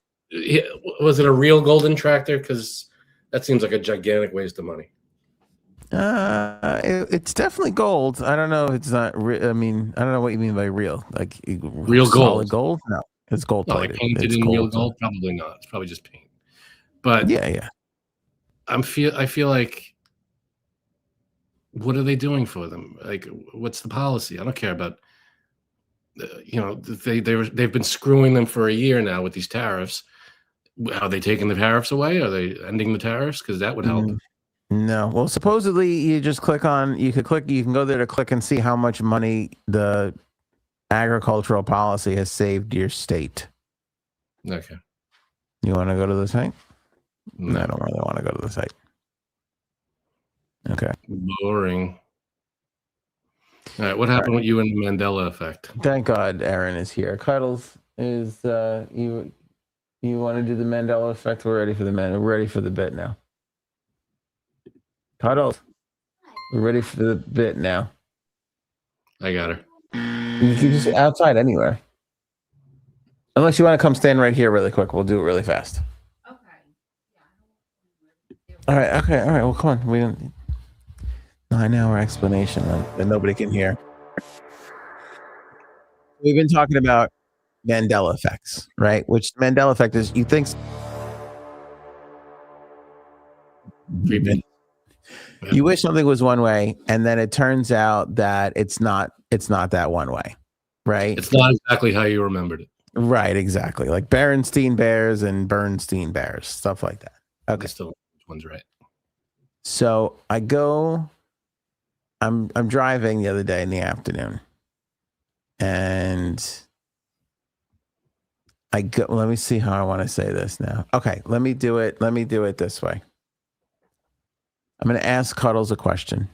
was it a real golden tractor? Because that seems like a gigantic waste of money. It's definitely gold. I don't know if it's not. I mean, I don't know what you mean by real. Like real solid gold? No, it's gold No, plated. like painted it's in gold. real gold? Probably not. It's probably just paint. But yeah. I feel like, what are they doing for them? Like, what's the policy? I don't care about. They've been screwing them for a year now with these tariffs. Are they taking the tariffs away? Are they ending the tariffs? Because that would help. No. Well, supposedly you just you can go there to click and see how much money the agricultural policy has saved your state. Okay. You want to go to the site? No. I don't really want to go to the site. Okay. Boring. All right. What happened with you and the Mandela Effect? Thank God Aaron is here. Cuddles is you want to do the Mandela Effect? We're ready for We're ready for the bit now. Cuddles. We're ready for the bit now. I got her. You can just outside anywhere. Unless you want to come stand right here really quick. We'll do it really fast. Okay. All right. Okay. All right. Well, come on. We don't. 9-hour explanation that nobody can hear. We've been talking about Mandela effects, right? Which Mandela effect is you think you wish something was one way, and then it turns out that it's not that one way, right? It's not exactly how you remembered it. Right, exactly. Like Berenstein Bears and Bernstein Bears, stuff like that. Okay. Still, which one's right? So I'm driving the other day in the afternoon, and let me see how I want to say this now. Okay, let me do it this way. I'm going to ask Cuddles a question,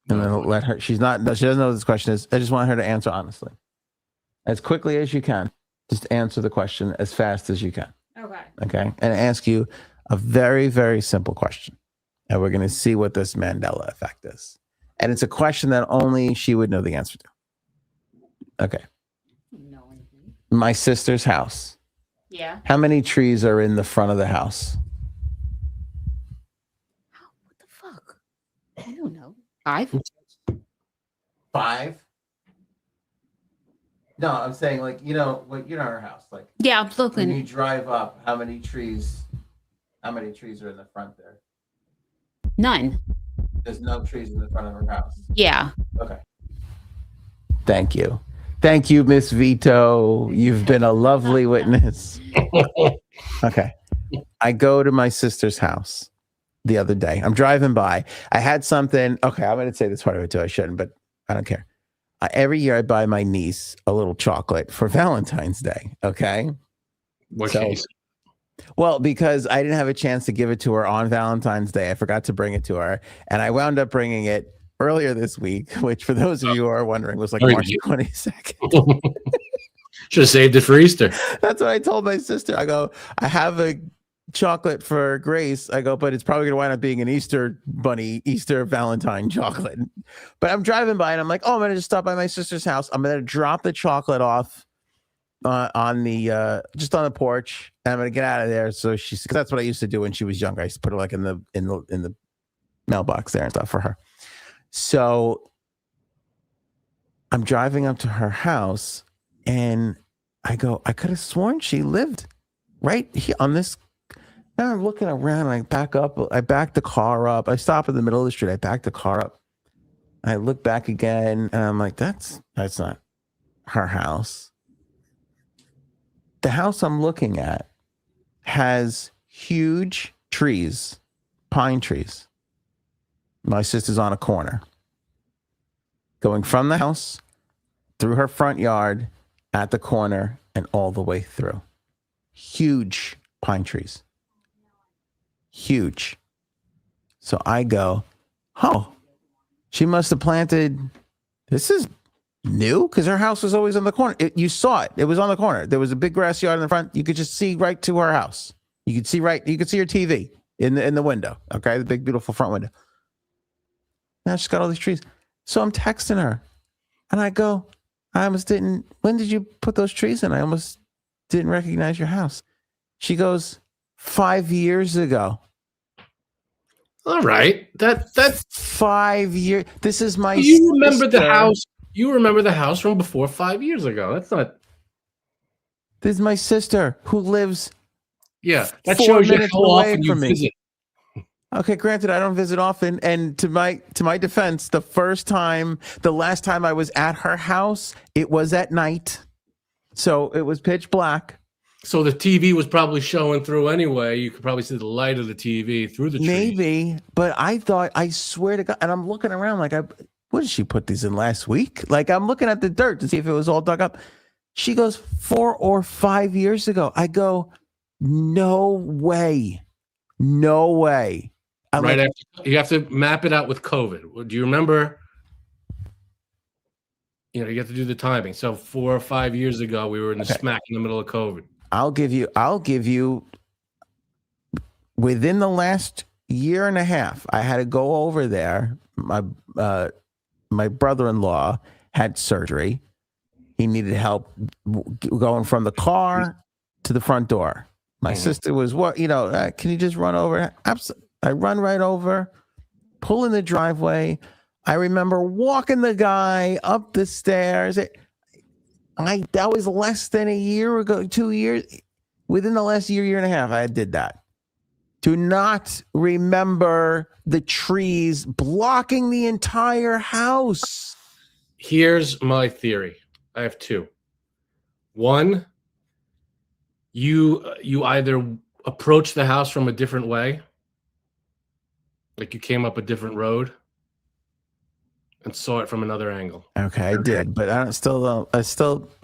and then let her. She doesn't know what this question is. I just want her to answer honestly, as quickly as you can. Just answer the question as fast as you can. Okay, and ask you a very, very simple question, and we're going to see what this Mandela effect is. And it's a question that only she would know the answer to. Okay. My sister's house. Yeah. How many trees are in the front of the house? What the fuck? I don't know. 5? 5? No, I'm saying her house. Like, yeah, I'm looking. When you drive up, how many trees are in the front there? None. There's no trees in the front of her house. Yeah. Okay. Thank you, Miss Vito. You've been a lovely witness. Okay. I go to my sister's house the other day. I'm driving by. I had something. Okay, I'm going to say this part of it too. I shouldn't, but I don't care. Every year I buy my niece a little chocolate for Valentine's Day. Okay. What case? Well, because I didn't have a chance to give it to her on Valentine's Day. I forgot to bring it to her. And I wound up bringing it earlier this week, which for those of you who are wondering was like March 22nd. Should have saved it for Easter. That's what I told my sister. I go, I have a chocolate for Grace. I go, but it's probably going to wind up being an Easter Valentine chocolate. But I'm driving by and I'm like, oh, I'm going to just stop by my sister's house. I'm going to drop the chocolate off on the just on the porch, and I'm gonna get out of there. So cause that's what I used to do when she was younger. I used to put her like in the mailbox there and stuff for her. So I'm driving up to her house, and I go, I could have sworn she lived right here on this. Now I'm looking around, and I back up. I back the car up. I stop in the middle of the street. I back the car up. I look back again, and I'm like, that's not her house. The house I'm looking at has huge trees, pine trees. My sister's on a corner. Going from the house, through her front yard, at the corner, and all the way through. Huge pine trees. Huge. So I go, oh, she must have planted, this is new, because her house was always on the corner. You saw it. It was on the corner. There was a big grass yard in the front. You could just see right to her house. You could see her TV in the window. Okay, the big, beautiful front window. Now she's got all these trees. So I'm texting her, and I go, I almost didn't. When did you put those trees in? I almost didn't recognize your house. She goes, 5 years ago. All right, that's 5 years. This is my. You remember sister. the house? You remember the house from before 5 years ago? That's not. This is my sister who lives. Yeah, that 4 shows you minutes how away often you from me. visit. Okay, granted, I don't visit often, and to my defense, the last time I was at her house, it was at night, so it was pitch black. So the TV was probably showing through anyway. You could probably see the light of the TV through the trees. Maybe, but I swear to God, and I'm looking around like, what did she put these in last week? Like, I'm looking at the dirt to see if it was all dug up. She goes, 4 or 5 years ago. I go, no way. No way. Right after, you have to map it out with COVID. Do you remember? You have to do the timing. So 4 or 5 years ago, we were in the smack in the middle of COVID. I'll give you within the last year and a half, I had to go over there. My brother-in-law had surgery. He needed help going from the car to the front door. My sister was, can you just run over? Absolutely. I run right over, pull in the driveway. I remember walking the guy up the stairs. That was less than a year ago, 2 years. Within the last year and a half, I did that. Do not remember the trees blocking the entire house. Here's my theory. I have two. One, you either approach the house from a different way, like you came up a different road and saw it from another angle. Okay, I did, but I still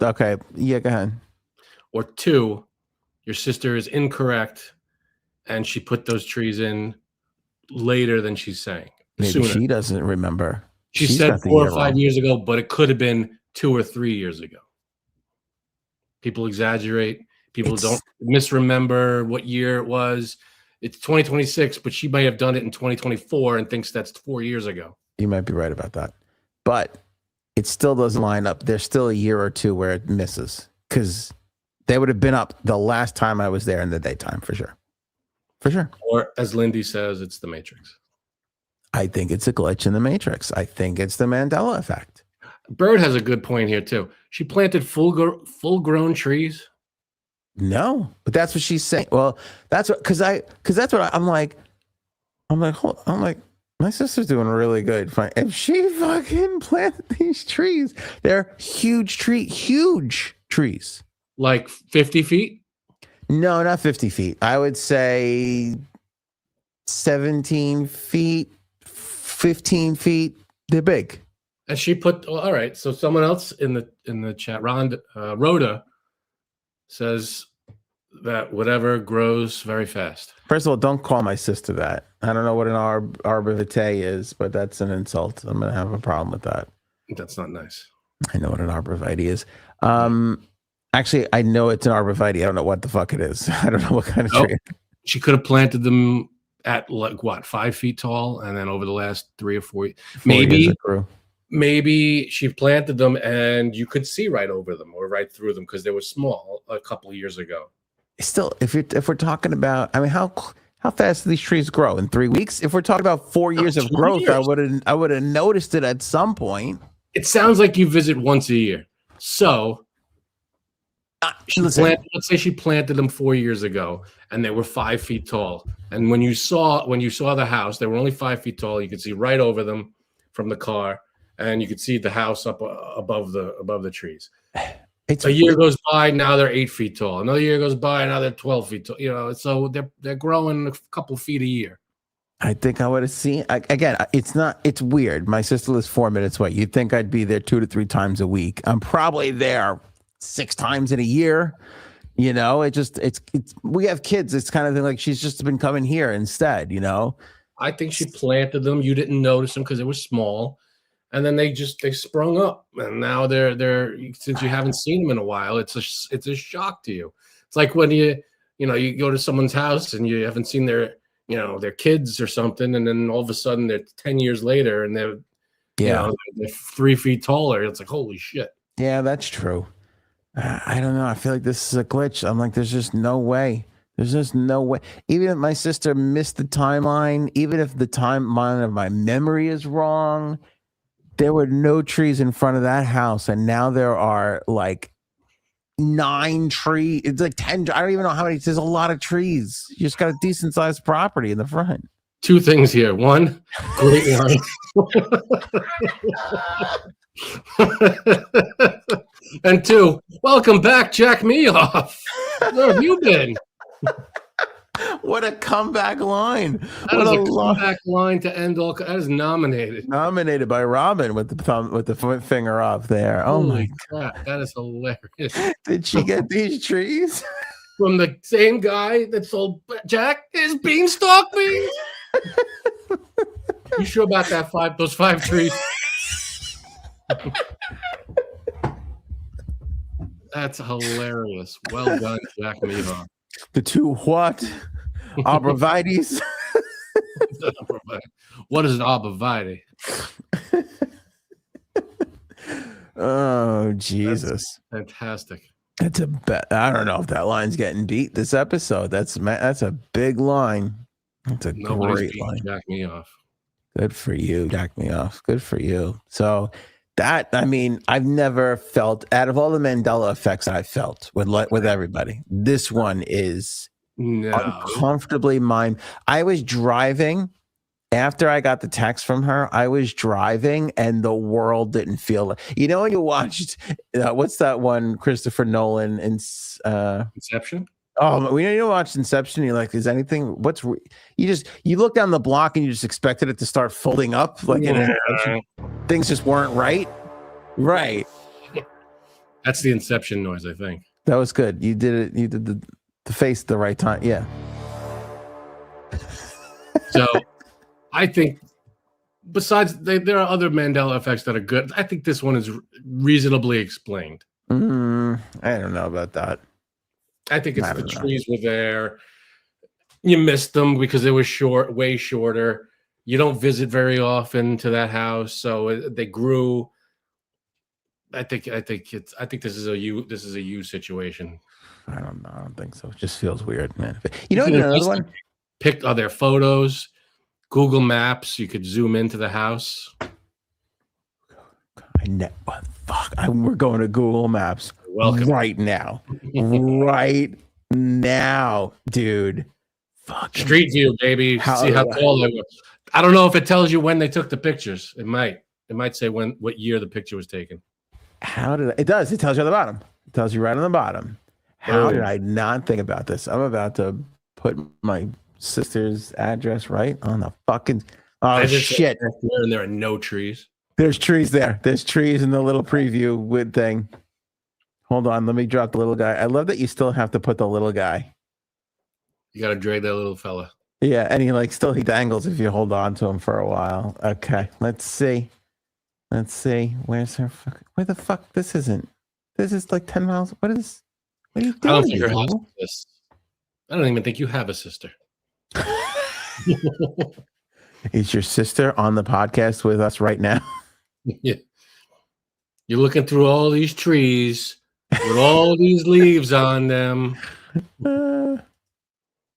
okay. Yeah, go ahead. Or two, your sister is incorrect and she put those trees in later than she's saying. Maybe Sooner. she doesn't remember. She She's said got the 4 or year 5 wrong. years ago, but it could have been 2 or 3 years ago. People exaggerate. People don't misremember what year it was. It's 2026, but she may have done it in 2024 and thinks that's 4 years ago. You might be right about that, but it still doesn't line up. There's still a year or two where it misses because they would have been up the last time I was there in the daytime for sure. For sure. Or as Lindy says, it's the Matrix. I think it's a glitch in the Matrix. I think it's the Mandela Effect. Bird has a good point here too. She planted full-grown trees. No, but that's what she's saying. Well, that's what I'm like, my sister's doing really good. Fine. If she fucking planted these trees, they're huge trees. Like 50 feet? No, not 50 feet. I would say 17 feet, 15 feet. They're big. And she put, all right. So someone else in the chat, Rhoda, says that whatever grows very fast. First of all, don't call my sister that. I don't know what an arbor vitae is, but that's an insult. I'm going to have a problem with that. That's not nice. I know what an arborvitae is. Actually, I know it's an arborvitae. I don't know what the fuck it is. I don't know what kind of tree. She could have planted them at 5 feet tall, and then over the last 3 or 4 years, maybe she planted them and you could see right over them or right through them because they were small a couple of years ago. Still, if we're talking about, I mean, how fast do these trees grow in 3 weeks? If we're talking about 4 years of growth, I would have noticed it at some point. It sounds like you visit once a year. So let's say she planted them 4 years ago and they were 5 feet tall. And when you saw the house, they were only 5 feet tall. You could see right over them from the car, and you could see the house up above the trees. A year goes by, now they're 8 feet tall. Another year goes by, now they're 12 feet tall. So they're growing a couple feet a year. I think I would have seen, again, it's weird. My sister lives 4 minutes away. You'd think I'd be there 2 to 3 times a week. I'm probably there 6 times in a year. You know, it's we have kids. It's kind of thing like she's just been coming here instead, you know? I think she planted them. You didn't notice them because they were small. And then they sprung up. And now they're since you haven't seen them in a while, it's a shock to you. It's like when you go to someone's house and you haven't seen their kids or something, and then all of a sudden they're 10 years later and they're 3 feet taller. It's like, holy shit. Yeah, that's true. I don't know. I feel like this is a glitch. I'm like, there's just no way. There's just no way. Even if my sister missed the timeline, even if the timeline of my memory is wrong, there were no trees in front of that house. And now there are like 9 trees. It's like 10. I don't even know how many. There's a lot of trees. You just got a decent sized property in the front. 2 things here. One, great line. And 2, welcome back, Jack Me Off. Where have you been? What a comeback line. That is a comeback line to end all. That is nominated. Nominated by Robin with the finger up there. Oh my crap. That is hilarious. Did she get these trees? From the same guy that sold Jack his beanstalk beans? You sure about those 5 trees? That's hilarious. Well done, Jack Meehan. The 2 what? Arborvitaes? What is an arborvitae? Oh, Jesus. That's fantastic. That's a bet. I don't know if that line's getting beat this episode. That's a big line. That's a great line. Jack Me Off. Good for you, Jack Me Off. Good for you. So I've never felt, out of all the Mandela effects I've felt with everybody, this one is uncomfortably mine. I was driving after I got the text from her. I was driving and the world didn't feel like, when you watched, what's that one, Christopher Nolan Inception? Oh, when you watch Inception, you're like, is anything, you look down the block and you just expected it to start folding up. Like things just weren't right. Right. That's the Inception noise, I think. That was good. You did it. You did the face at the right time. Yeah. So I think besides, there are other Mandela effects that are good. I think this one is reasonably explained. I don't know about that. I think it's the trees were there. You missed them because they were way shorter. You don't visit very often to that house, so they grew. I think this is a you situation. I don't know. I don't think so. It just feels weird, man. Another one. Picked other photos, Google Maps. You could zoom into the house. We're going to Google Maps. Welcome. Right now. Right now, dude. Fucking Street view, baby. See how tall they were. I don't know if it tells you when they took the pictures. It might say what year the picture was taken. It does. It tells you on the bottom. It tells you right on the bottom. How did I not think about this? I'm about to put my sister's address right on the fucking shit. And there are no trees. There's trees there. There's trees in the little preview with thing. Hold on, let me drop the little guy. I love that you still have to put the little guy. You got to drag that little fella. Yeah, and he dangles if you hold on to him for a while. Okay, let's see. Where the fuck? This is like 10 miles. What are you doing? I don't even think you have a sister. Is your sister on the podcast with us right now? Yeah. You're looking through all these trees with all these leaves on them.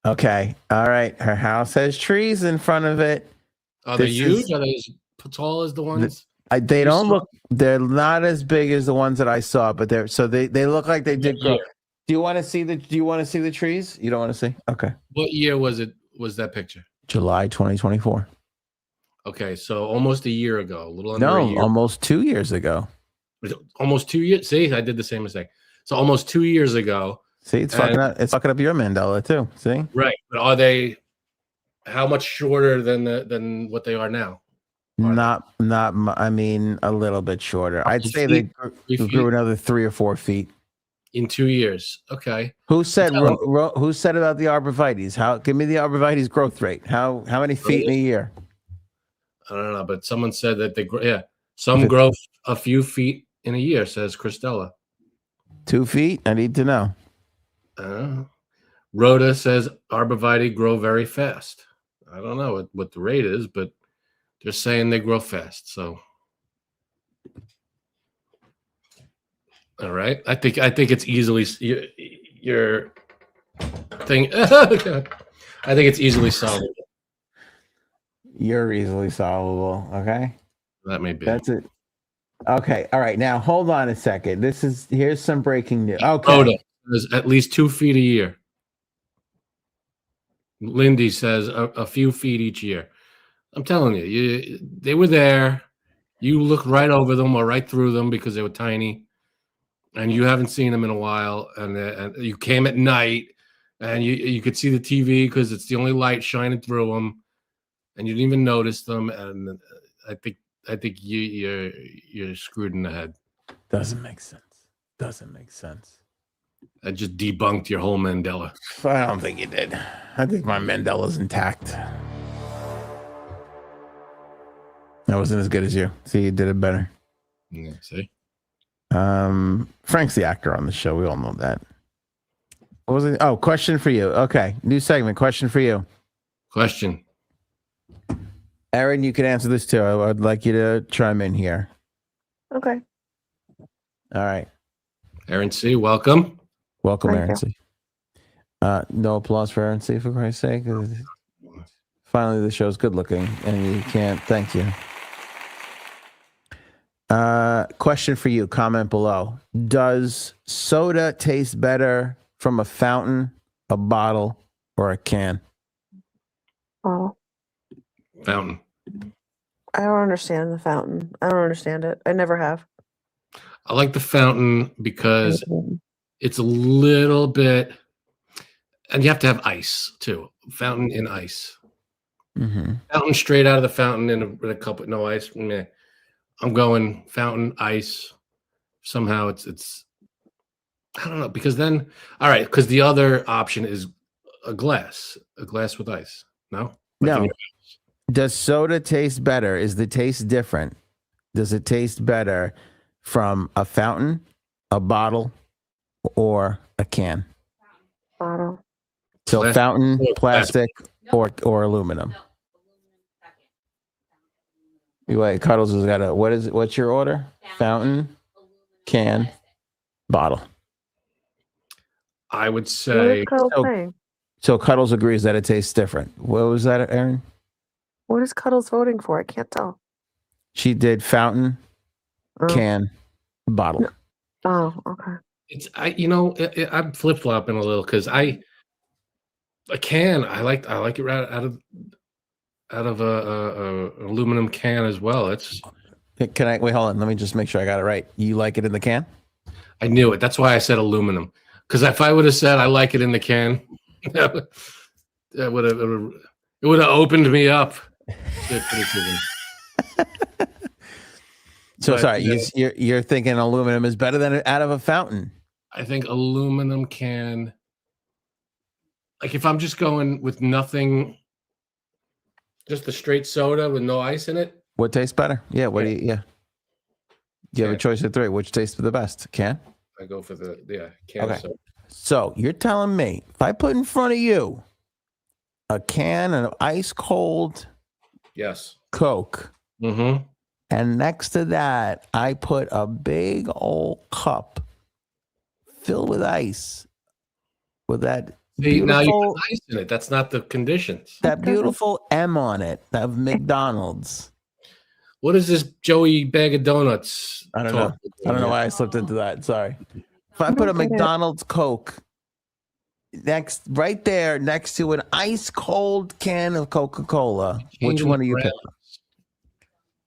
Okay. All right. Her house has trees in front of it. Are they huge? Are they as tall as the ones? They don't look. They're not as big as the ones that I saw, but they look like they did grow. Do you want to see the trees? You don't want to see? Okay. What year was that picture? July 2024. Okay, so almost a year ago, a little under a year. Almost 2 years ago. Almost 2 years. See, I did the same mistake. So almost 2 years ago. See, it's fucking up your Mandela too. See, right? But are they? How much shorter than what they are now? Not. I mean, a little bit shorter. I'd say they grew another 3 or 4 feet. In 2 years. Okay. Who said telling who said about the arborvitaes? Give me the arborvitaes growth rate. How many feet in a year? I don't know, but someone said that some grow a few feet in a year, says Christella. 2 feet? I need to know. Rhoda says arborvitae grow very fast. I don't know what the rate is, but they're saying they grow fast. So, all right. I think it's easily your thing. I think it's easily solvable. You're easily solvable. Okay. That may be. That's it. Okay. All right. Now hold on a second. Here's some breaking news. Okay. Rhoda says at least 2 feet a year. Lindy says a few feet each year. I'm telling you, they were there. You looked right over them or right through them because they were tiny, and you haven't seen them in a while. And you came at night, and you could see the TV because it's the only light shining through them, and you didn't even notice them. And I think you're screwed in the head. Doesn't make sense. I just debunked your whole Mandela. I don't think you did. I think my Mandela's intact. I wasn't as good as you. See, you did it better. Yeah, see? Frank's the actor on the show. We all know that. What was it? Oh, question for you. Okay. New segment. Question for you. Question. Erin, you can answer this too. I'd like you to chime in here. Okay. All right. Erin C., welcome. Welcome, Thank Erin you. C. No applause for Erin C., for Christ's sake. Finally, the show's good looking, and you can't. Thank you. Question for you. Comment below. Does soda taste better from a fountain, a bottle, or a can? Oh, Fountain. I don't understand the fountain. I don't understand it. I never have. I like the fountain because it's a little bit, and you have to have ice too. Fountain in ice. Mm-hmm. Fountain straight out of the fountain in a cup with no ice. Meh. I'm going fountain ice. Somehow it's I don't know, because then because the other option is a glass with ice. No. No. Does soda taste better? Is the taste different? Does it taste better from a fountain, a bottle, or a can? Bottle. So Plastic. fountain, plastic, or aluminum. Wait, Cuddles has got a what's your order? Fountain, can, bottle. I would What say is Cuddles saying? So Cuddles agrees that it tastes different. What was that, Erin? What is Cuddles voting for? I can't tell. She did fountain, can, bottle. Oh, okay. I'm flip flopping a little because I like it right out of a aluminum can as well. It's Can I wait? Hold on. Let me just make sure I got it right. You like it in the can? I knew it. That's why I said aluminum. Because if I would have said I like it in the can, it would have opened me up. So But, sorry, you're thinking aluminum is better than out of a fountain. I think aluminum can. Like if I'm just going with nothing, just a straight soda with no ice in it. What tastes better? Yeah. What do you? Yeah. You have a Can. choice of three. Which tastes the best? Can. I go for the can. Okay. Soda. So you're telling me if I put in front of you a can of ice cold Yes. Coke, Mm-hmm. and next to that I put a big old cup filled with ice with that See, now you beautiful, put ice in it. That's not the conditions. that beautiful M on it of McDonald's. What is this Joey bag of donuts? I don't know. I don't know why I slipped into that. Sorry. If I put a McDonald's Coke right there next to an ice cold can of Coca-Cola, which one are you picking?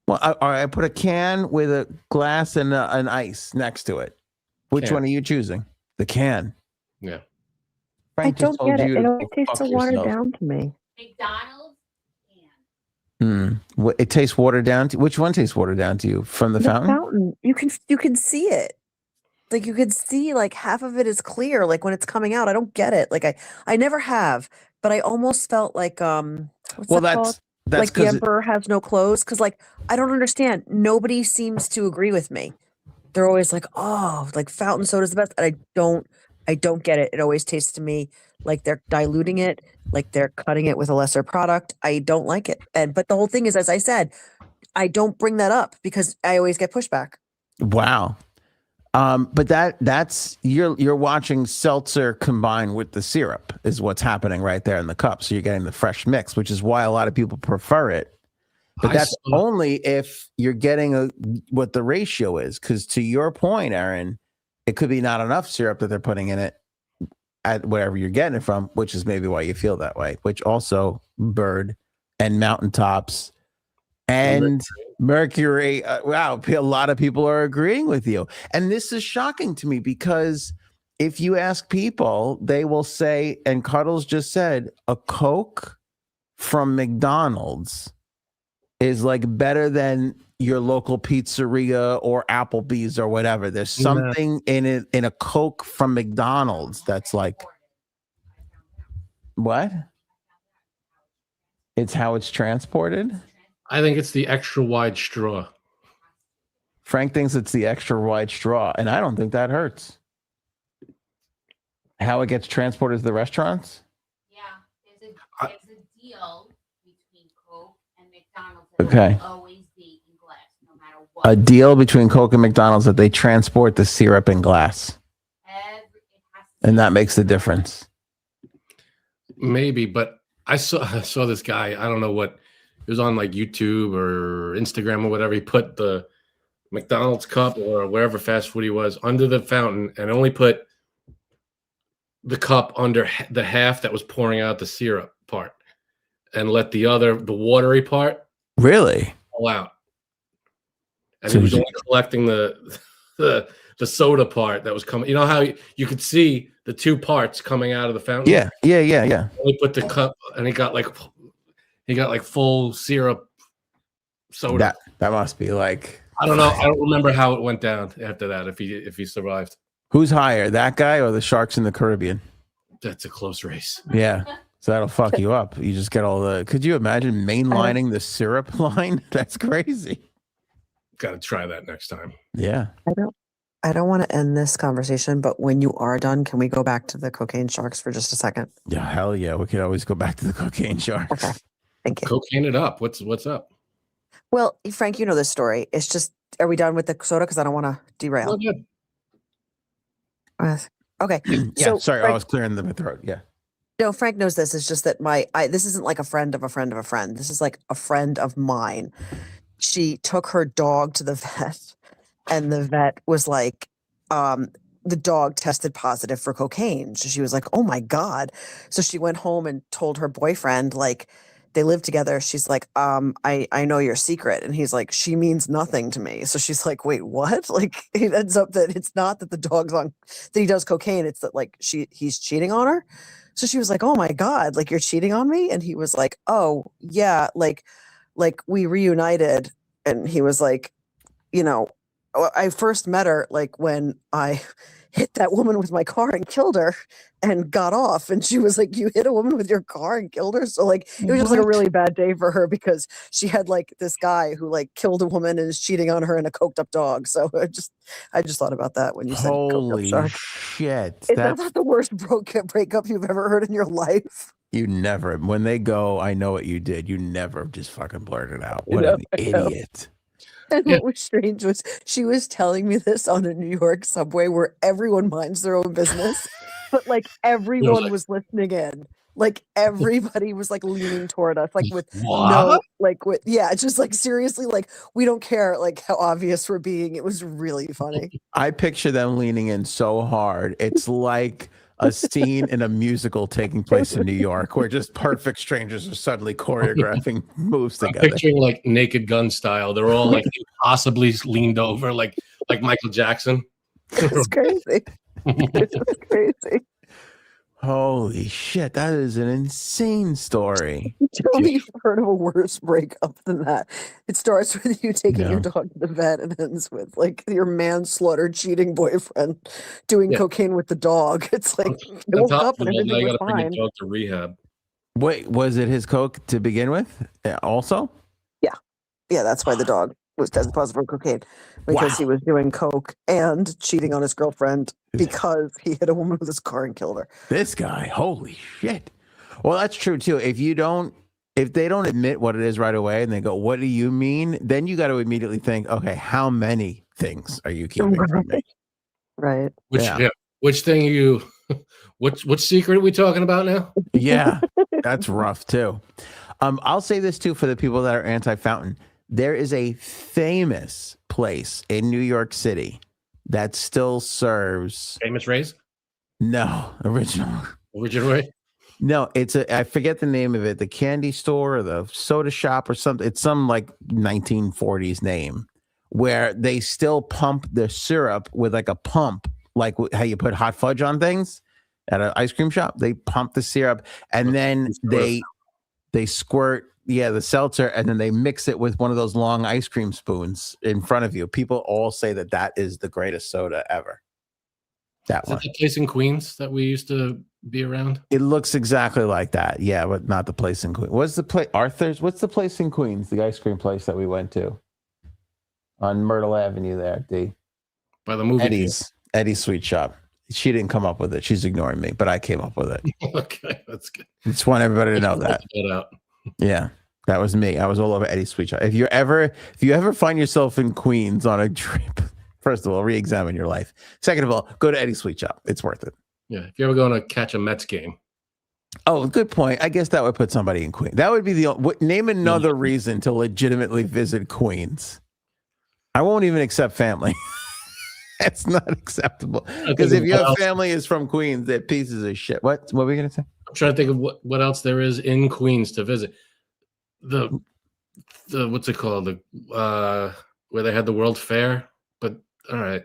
Well, I put a can with a glass and an ice next to it. Which one are you choosing? The can. Yeah. Frank I don't just told get it. you It to always go tastes fuck so watered yourself. down to me. McDonald's can. It tastes watered down. Which one tastes watered down to you? From the fountain? You can see it. like you could see like half of it is clear. Like when it's coming out, I don't get it. Like I never have, but I almost felt like what's Well, that called? that's Like the because emperor has no clothes. Because like I don't understand. Nobody seems to agree with me. They're always like, oh, like fountain soda is the best, and I don't get it. It always tastes to me like they're diluting it, like they're cutting it with a lesser product. I don't like it. And but the whole thing is, as I said, I don't bring that up because I always get pushback. wow. But that's you're watching seltzer combined with the syrup is what's happening right there in the cup. So you're getting the fresh mix, which is why a lot of people prefer it. But that's only if you're getting what the ratio is. Because to your point, Aaron, it could be not enough syrup that they're putting in it at wherever you're getting it from, which is maybe why you feel that way. Which also Bird and Mountaintops and Mercury. Wow, a lot of people are agreeing with you. And this is shocking to me because if you ask people, they will say, and Cuddles just said, a Coke from McDonald's is like better than your local pizzeria or Applebee's or whatever. There's something in it, in a Coke from McDonald's that's like, what? It's how it's transported? I think it's the extra wide straw. Frank thinks it's the extra wide straw, and I don't think that hurts. How it gets transported to the restaurants? Yeah, there's a deal between Coke and McDonald's that Okay. will always be in glass, no matter what. A deal between Coke and McDonald's that they transport the syrup in glass. And that makes the difference. Maybe, but I saw this guy. I don't know what it was on, like YouTube or Instagram or whatever. He put the McDonald's cup or wherever fast food he was under the fountain and only put the cup under the half that was pouring out the syrup part and let the watery part Really? fall out. And So he was only collecting the soda part that was coming. You know how you could see the two parts coming out of the fountain? Yeah. He put the cup and he got like full syrup soda. That must be like, I don't know. I don't remember how it went down after that. If he survived, who's higher, that guy or the sharks in the Caribbean? that's a close race. Yeah. So that'll fuck you up. You just get all could you imagine mainlining the syrup line? That's crazy. Got to try that next time. Yeah. I don't want to end this conversation, but when you are done, can we go back to the cocaine sharks for just a second? Yeah, hell yeah. We could always go back to the cocaine sharks. Okay. Thank you. Cocaine it up. What's up? Well, Frank, you know this story. It's just, are we done with the soda? Because I don't want to derail. Well, good. Okay. Yeah, So, sorry, Frank, I was clearing the throat. Yeah. no, Frank knows this. It's just that this isn't like a friend of a friend of a friend. This is like a friend of mine. She took her dog to the vet, and the vet was like, the dog tested positive for cocaine. So she was like, oh my God. So she went home and told her boyfriend, like, they live together. She's like, I know your secret. And he's like, she means nothing to me. So she's like, wait, what? Like, it ends up that it's not that the dog's that he does cocaine. It's that like he's cheating on her. So she was like, oh my God, like you're cheating on me. And he was like, oh yeah. Like we reunited. And he was like, you know, I first met her like when I hit that woman with my car and killed her and got off. And she was like, you hit a woman with your car and killed her? So like, it was just like a really bad day for her because she had like this guy who like killed a woman and is cheating on her and a coked up dog. So I just thought about that when you said holy coked up shit. Is that not the worst breakup you've ever heard in your life? You never, when they go, I know what you did. You never just fucking blurted out. What an idiot. And what was strange was she was telling me this on a New York subway where everyone minds their own business, but like everyone was listening in. Like everybody was like leaning toward us, like with no, like with, yeah, just like seriously, like we don't care like how obvious we're being. It was really funny. I picture them leaning in so hard. It's like a scene in a musical taking place in New York where just perfect strangers are suddenly choreographing moves together. I'm picturing like Naked Gun style. They're all like impossibly leaned over, like Michael Jackson. It's crazy. It's crazy. Holy shit, that is an insane story. Tell me you've heard of a worse breakup than that. It starts with you taking your No. dog to the vet and ends with like your manslaughter cheating boyfriend doing Yeah. cocaine with the dog. It's like I On woke top up of and that, now everything you was got to bring fine. your dog to rehab. Wait, was it his coke to begin with? Also? Yeah, that's why the dog was tested positive for cocaine because he Wow. was doing coke and cheating on his girlfriend because he hit a woman with his car and killed her. This guy, holy shit. Well, that's true too. If they don't admit what it is right away and they go, "What do you mean?" Then you got to immediately think, "Okay, how many things are you keeping from me?" Right. Which thing you which secret are we talking about now? Yeah, that's rough too. I'll say this too for the people that are anti-fountain. There is a famous place in New York that still serves Famous Rays? original. Original Ray? No, I forget the name of it, the candy store or the soda shop or something. It's some like 1940s name where they still pump the syrup with like a pump, like how you put hot fudge on things at an ice cream shop. They pump the syrup and then they squirt, the seltzer, and then they mix it with one of those long ice cream spoons in front of you. People all say that is the greatest soda ever. That Is one. that the place in Queens that we used to be around? It looks exactly like that. Yeah, but not the place in Queens. What's the place? Arthur's? What's the place in Queens? The ice cream place that we went to on Myrtle Avenue there, D. By the movie Eddie's Sweet Shop. She didn't come up with it. She's ignoring me, but I came up with it. Okay, that's good. Just want everybody to know that. Out. Yeah, that was me. I was all over Eddie's Sweet Shop. If you ever find yourself in Queens on a trip, first of all, re-examine your life. Second of all, go to Eddie's Sweet Shop. It's worth it. Yeah, if you're ever going to catch a Mets game. Oh, good point. I guess that would put somebody in Queens. That would be name another reason to legitimately visit Queens. I won't even accept family. That's not acceptable. Because if your family is from Queens, they're pieces of shit. What were we going to say? I'm trying to think of what else there is in Queens to visit. The what's it called? The where they had the World Fair. But all right.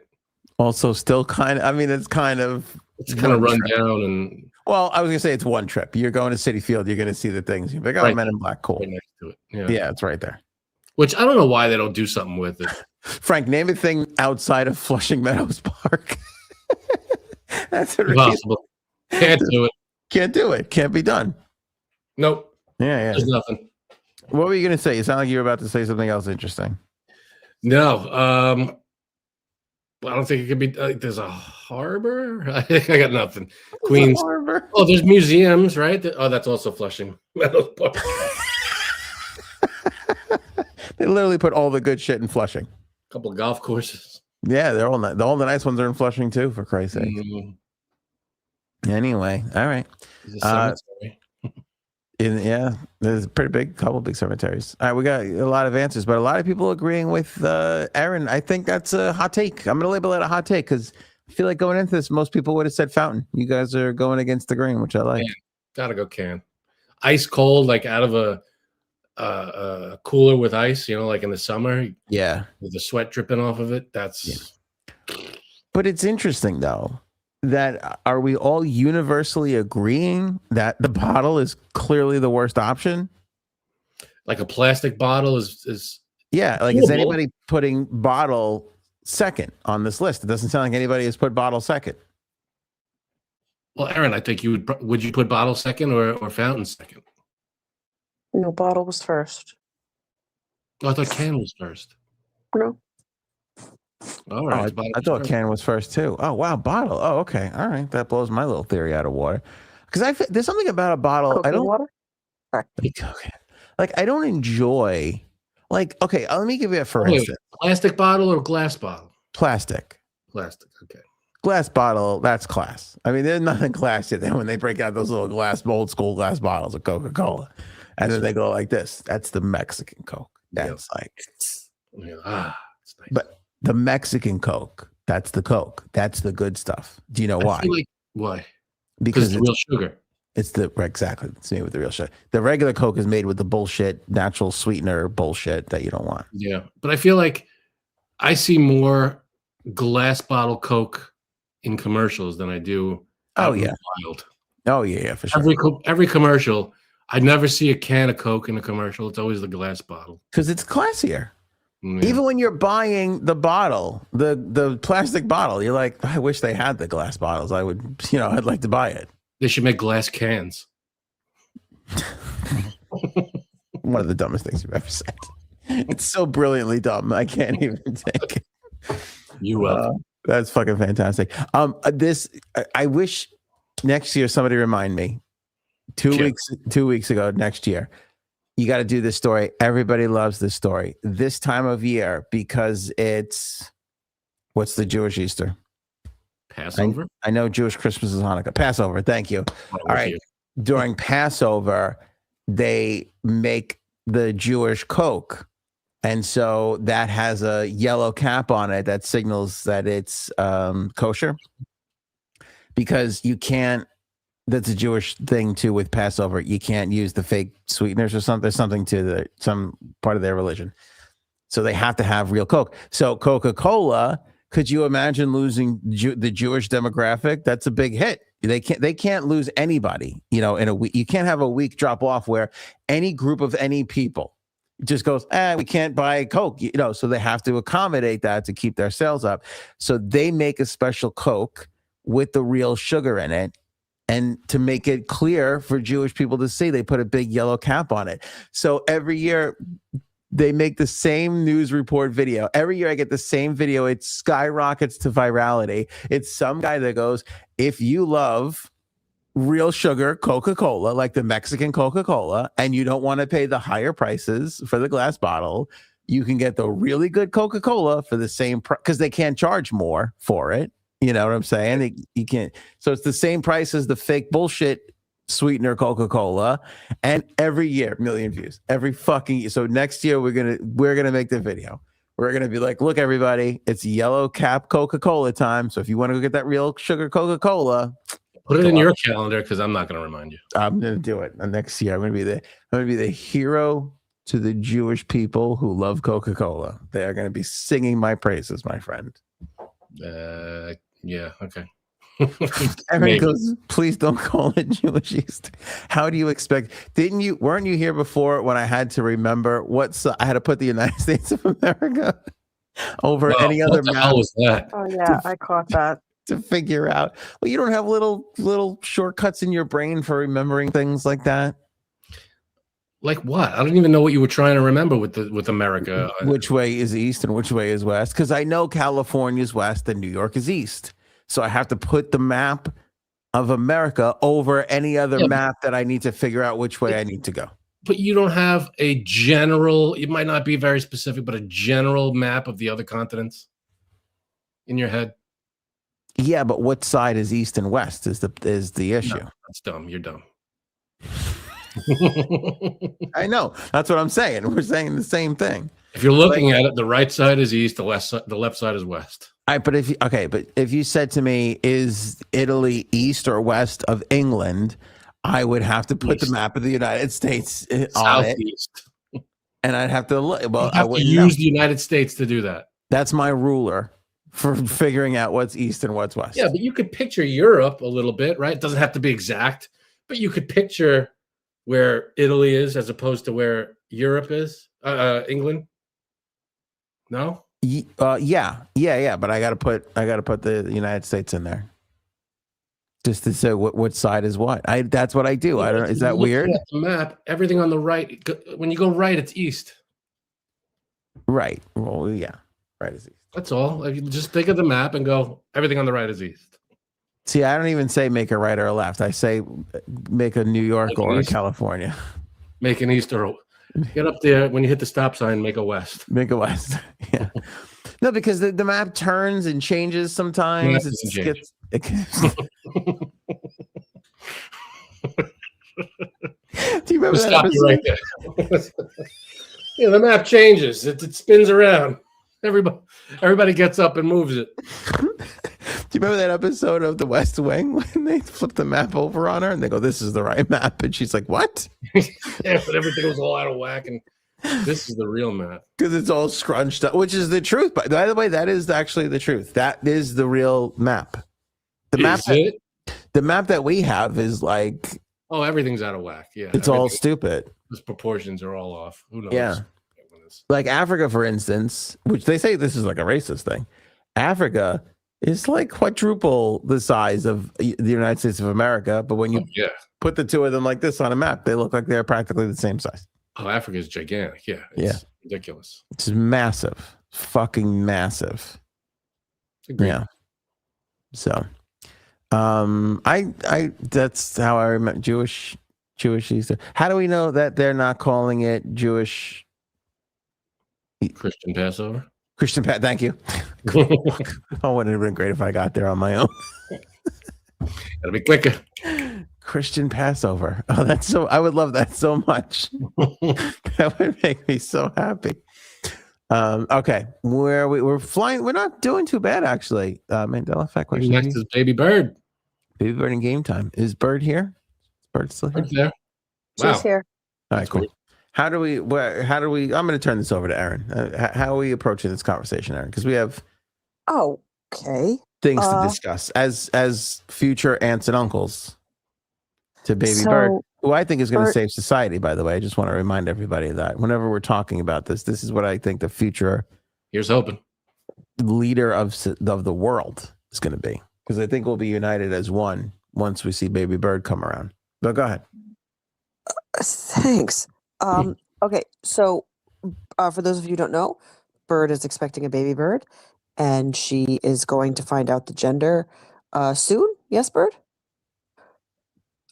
Also, still kind of. I mean, it's kind of run down and. Well, I was gonna say it's one trip. You're going to City Field. You're gonna see the things. You're like, oh, Men in Black, cool. Right next to it. Yeah, it's right there. Which I don't know why they don't do something with it. Frank, name a thing outside of Flushing Meadows Park. That's impossible. Can't do it. Can't do it. Can't be done. Nope. Yeah. There's nothing. What were you going to say? You sound like you were about to say something else interesting. No. I don't think it could be. There's a harbor. I got nothing. Queens. Harbor? Oh, there's museums, right? Oh, that's also Flushing Meadows Park. They literally put all the good shit in Flushing. A couple of golf courses. Yeah, they're all the nice ones are in Flushing too, for Christ's sake. Anyway, all right. There's a pretty big couple big cemeteries. All right, we got a lot of answers, but a lot of people agreeing with Aaron. I think that's a hot take. I'm going to label it a hot take because I feel like going into this, most people would have said fountain. You guys are going against the grain, which I like. Yeah, gotta go can. Ice cold, like out of a cooler with ice, like in the summer. Yeah. With the sweat dripping off of it. But it's interesting though, that are we all universally agreeing that the bottle is clearly the worst option? Like a plastic bottle is yeah. Like doable. Is anybody putting bottle second on this list? It doesn't sound like anybody has put bottle second. Well, Aaron, I think you would you put bottle second or fountain second? No, bottle was first. Oh, I thought can was first. No. All right. I thought can was first too. Oh, wow. Bottle. Oh, okay. All right. That blows my little theory out of water. Because there's something about a bottle. Coconut I don't. Water? Like, I don't enjoy. Like, okay, let me give you a for instance. Plastic bottle or glass bottle? Plastic. Plastic. Okay. Glass bottle, that's class. I mean, there's nothing classy than when they break out those little old school glass bottles of Coca-Cola. And then they go like this. That's the Mexican Coke. That's it's nice. But the Mexican Coke, that's the Coke. That's the good stuff. Do you know why? Why? Because it's real sugar. It's exactly. It's made with the real shit. The regular Coke is made with the bullshit, natural sweetener bullshit that you don't want. Yeah. But I feel like I see more glass bottle Coke in commercials than I do out in the wild. Oh yeah, for sure. Every commercial, I never see a can of Coke in a commercial. It's always the glass bottle. Because it's classier. Yeah. Even when you're buying the bottle, the plastic bottle, you're like, I wish they had the glass bottles. I would, I'd like to buy it. They should make glass cans. One of the dumbest things you've ever said. It's so brilliantly dumb. I can't even take it. You will. That's fucking fantastic. I wish next year somebody remind me. 2 weeks ago, next year, you got to do this story. Everybody loves this story this time of year because it's what's the Jewish Easter? Passover. I know Jewish Christmas is Hanukkah. Passover. Thank you. All right. During Passover, they make the Jewish Coke. And so that has a yellow cap on it that signals that it's kosher. Because you can't, that's a Jewish thing too with Passover. You can't use the fake sweeteners or something. There's something to some part of their religion. So they have to have real Coke. So Coca-Cola, could you imagine losing the Jewish demographic? That's a big hit. They can't lose anybody, in a week. You can't have a week drop off where any group of any people just goes, we can't buy Coke, so they have to accommodate that to keep their sales up. So they make a special Coke with the real sugar in it. And to make it clear for Jewish people to see, they put a big yellow cap on it. So every year they make the same news report video. Every year I get the same video. It skyrockets to virality. It's some guy that goes, if you love real sugar Coca-Cola, like the Mexican Coca-Cola, and you don't want to pay the higher prices for the glass bottle, you can get the really good Coca-Cola for the same price because they can't charge more for it. You know what I'm saying? You can't. So it's the same price as the fake bullshit sweetener Coca-Cola, and every year, million views. Every fucking year. So next year we're gonna make the video. We're gonna be like, look, everybody, it's yellow cap Coca-Cola time. So if you want to go get that real sugar Coca-Cola, put it in your calendar because I'm not gonna remind you. I'm gonna do it next year. I'm gonna be the hero to the Jewish people who love Coca-Cola. They are gonna be singing my praises, my friend. Yeah, okay. Everyone goes, please don't call it Jewish Easter. How do you expect? Weren't you here before when I had to remember I had to put the United States of America over any other map? How was that? Oh yeah, I caught that. To figure out. Well, you don't have little shortcuts in your brain for remembering things like that. Like what? I don't even know what you were trying to remember with America. Which way is east and which way is west? Because I know California is west and New York is east. So I have to put the map of America over any other map that I need to figure out which way I need to go. But you don't have a general, it might not be very specific, but a general map of the other continents in your head. Yeah, but what side is east and west is the issue. No, that's dumb. You're dumb. I know. That's what I'm saying. We're saying the same thing. If you're looking at it, the right side is east, the left side is west. But if you said to me, is Italy east or west of England, I would have to put the map of the United States on Southeast. it. And I'd have to look. Well, I would use the United States to do that. That's my ruler for figuring out what's east and what's west. Yeah, but you could picture Europe a little bit, right? It doesn't have to be exact, but you could picture where Italy is as opposed to where Europe is, England. No. Yeah. But I gotta put the United States in there, just to say what side is what. That's what I do. I don't. Is that weird? At the map, everything on the right. When you go right, it's east. Right. Well, yeah. Right is east. That's all. If you just think of the map and go, everything on the right is east. See, I don't even say make a right or a left. I say make a New York or a California. Make an east or get up there when you hit the stop sign. Make a west. Make a west. Yeah. No, because the map turns and changes sometimes. Do you remember that stop you right there? Yeah, the map changes. It spins around. Everybody gets up and moves it. Do you remember that episode of The West Wing when they flip the map over on her and they go, "This is the right map," and she's like, "What?" Yeah, but everything was all out of whack, and this is the real map because it's all scrunched up, which is the truth. By the way, that is actually the truth. That is the real map. The map. The map that we have is like, Oh, everything's out of whack. Yeah. it's all stupid. Those proportions are all off. Who knows? Yeah. Like Africa, for instance, which they say this is like a racist thing. Africa is like quadruple the size of the United States of America. But when you put the two of them like this on a map, they look like they're practically the same size. Oh, Africa is gigantic. Yeah. It's ridiculous. It's massive. Fucking massive. Agreed. Yeah. So, I that's how I remember Jewish Easter. How do we know that they're not calling it Jewish Christian Passover? Thank you. Oh, wouldn't it have been great if I got there on my own? Gotta be quicker. Christian Passover. Oh, that's so. I would love that so much. That would make me so happy. Okay, we're flying. We're not doing too bad actually. Mandela Effect question. Next is Baby Byrd. Baby Byrd in game time. Is Bird here? Is Bird still here? Right there. She's Wow. here. All right, cool. How do we? I'm going to turn this over to Aaron. How are we approaching this conversation, Aaron? Because we have Okay. things to discuss as future aunts and uncles to Baby Byrd, who I think is going to save society. By the way, I just want to remind everybody of that whenever we're talking about this is what I think the future Here's hoping leader of the world is going to be. Because I think we'll be united as one once we see Baby Byrd come around. But go ahead. Thanks. Okay, so for those of you who don't know, Bird is expecting a baby Bird, and she is going to find out the gender soon. Yes, Bird?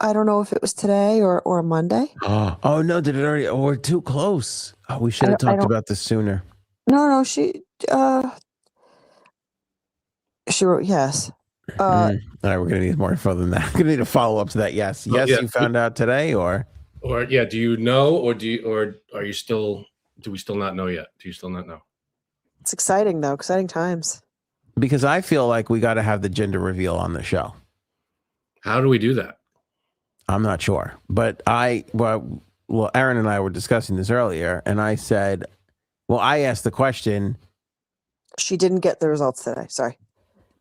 I don't know if it was today or Monday. Oh no, did it already? Oh, we're too close. Oh, we should have talked about this sooner. No, she wrote yes. All right, we're gonna need more info than that. We're gonna need a follow up to that. Yes, you found out today, or do you know, or are you still? Do we still not know yet? Do you still not know? It's exciting though. Exciting times. Because I feel like we got to have the gender reveal on the show. How do we do that? I'm not sure, but well, Aaron and I were discussing this earlier, and I said, well, I asked the question. She didn't get the results today. Sorry.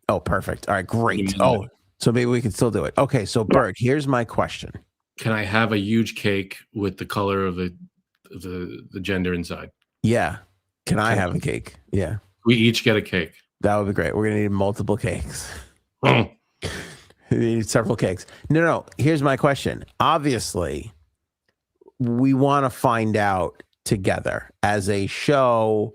Oh, perfect. All right, great. Oh, so maybe we can still do it. Okay, so Bert, here's my question. Can I have a huge cake with the color of the gender inside? Yeah. Can I have a cake? Yeah. We each get a cake. That would be great. We're gonna need multiple cakes. We need several cakes. No. Here's my question. Obviously, we want to find out together as a show.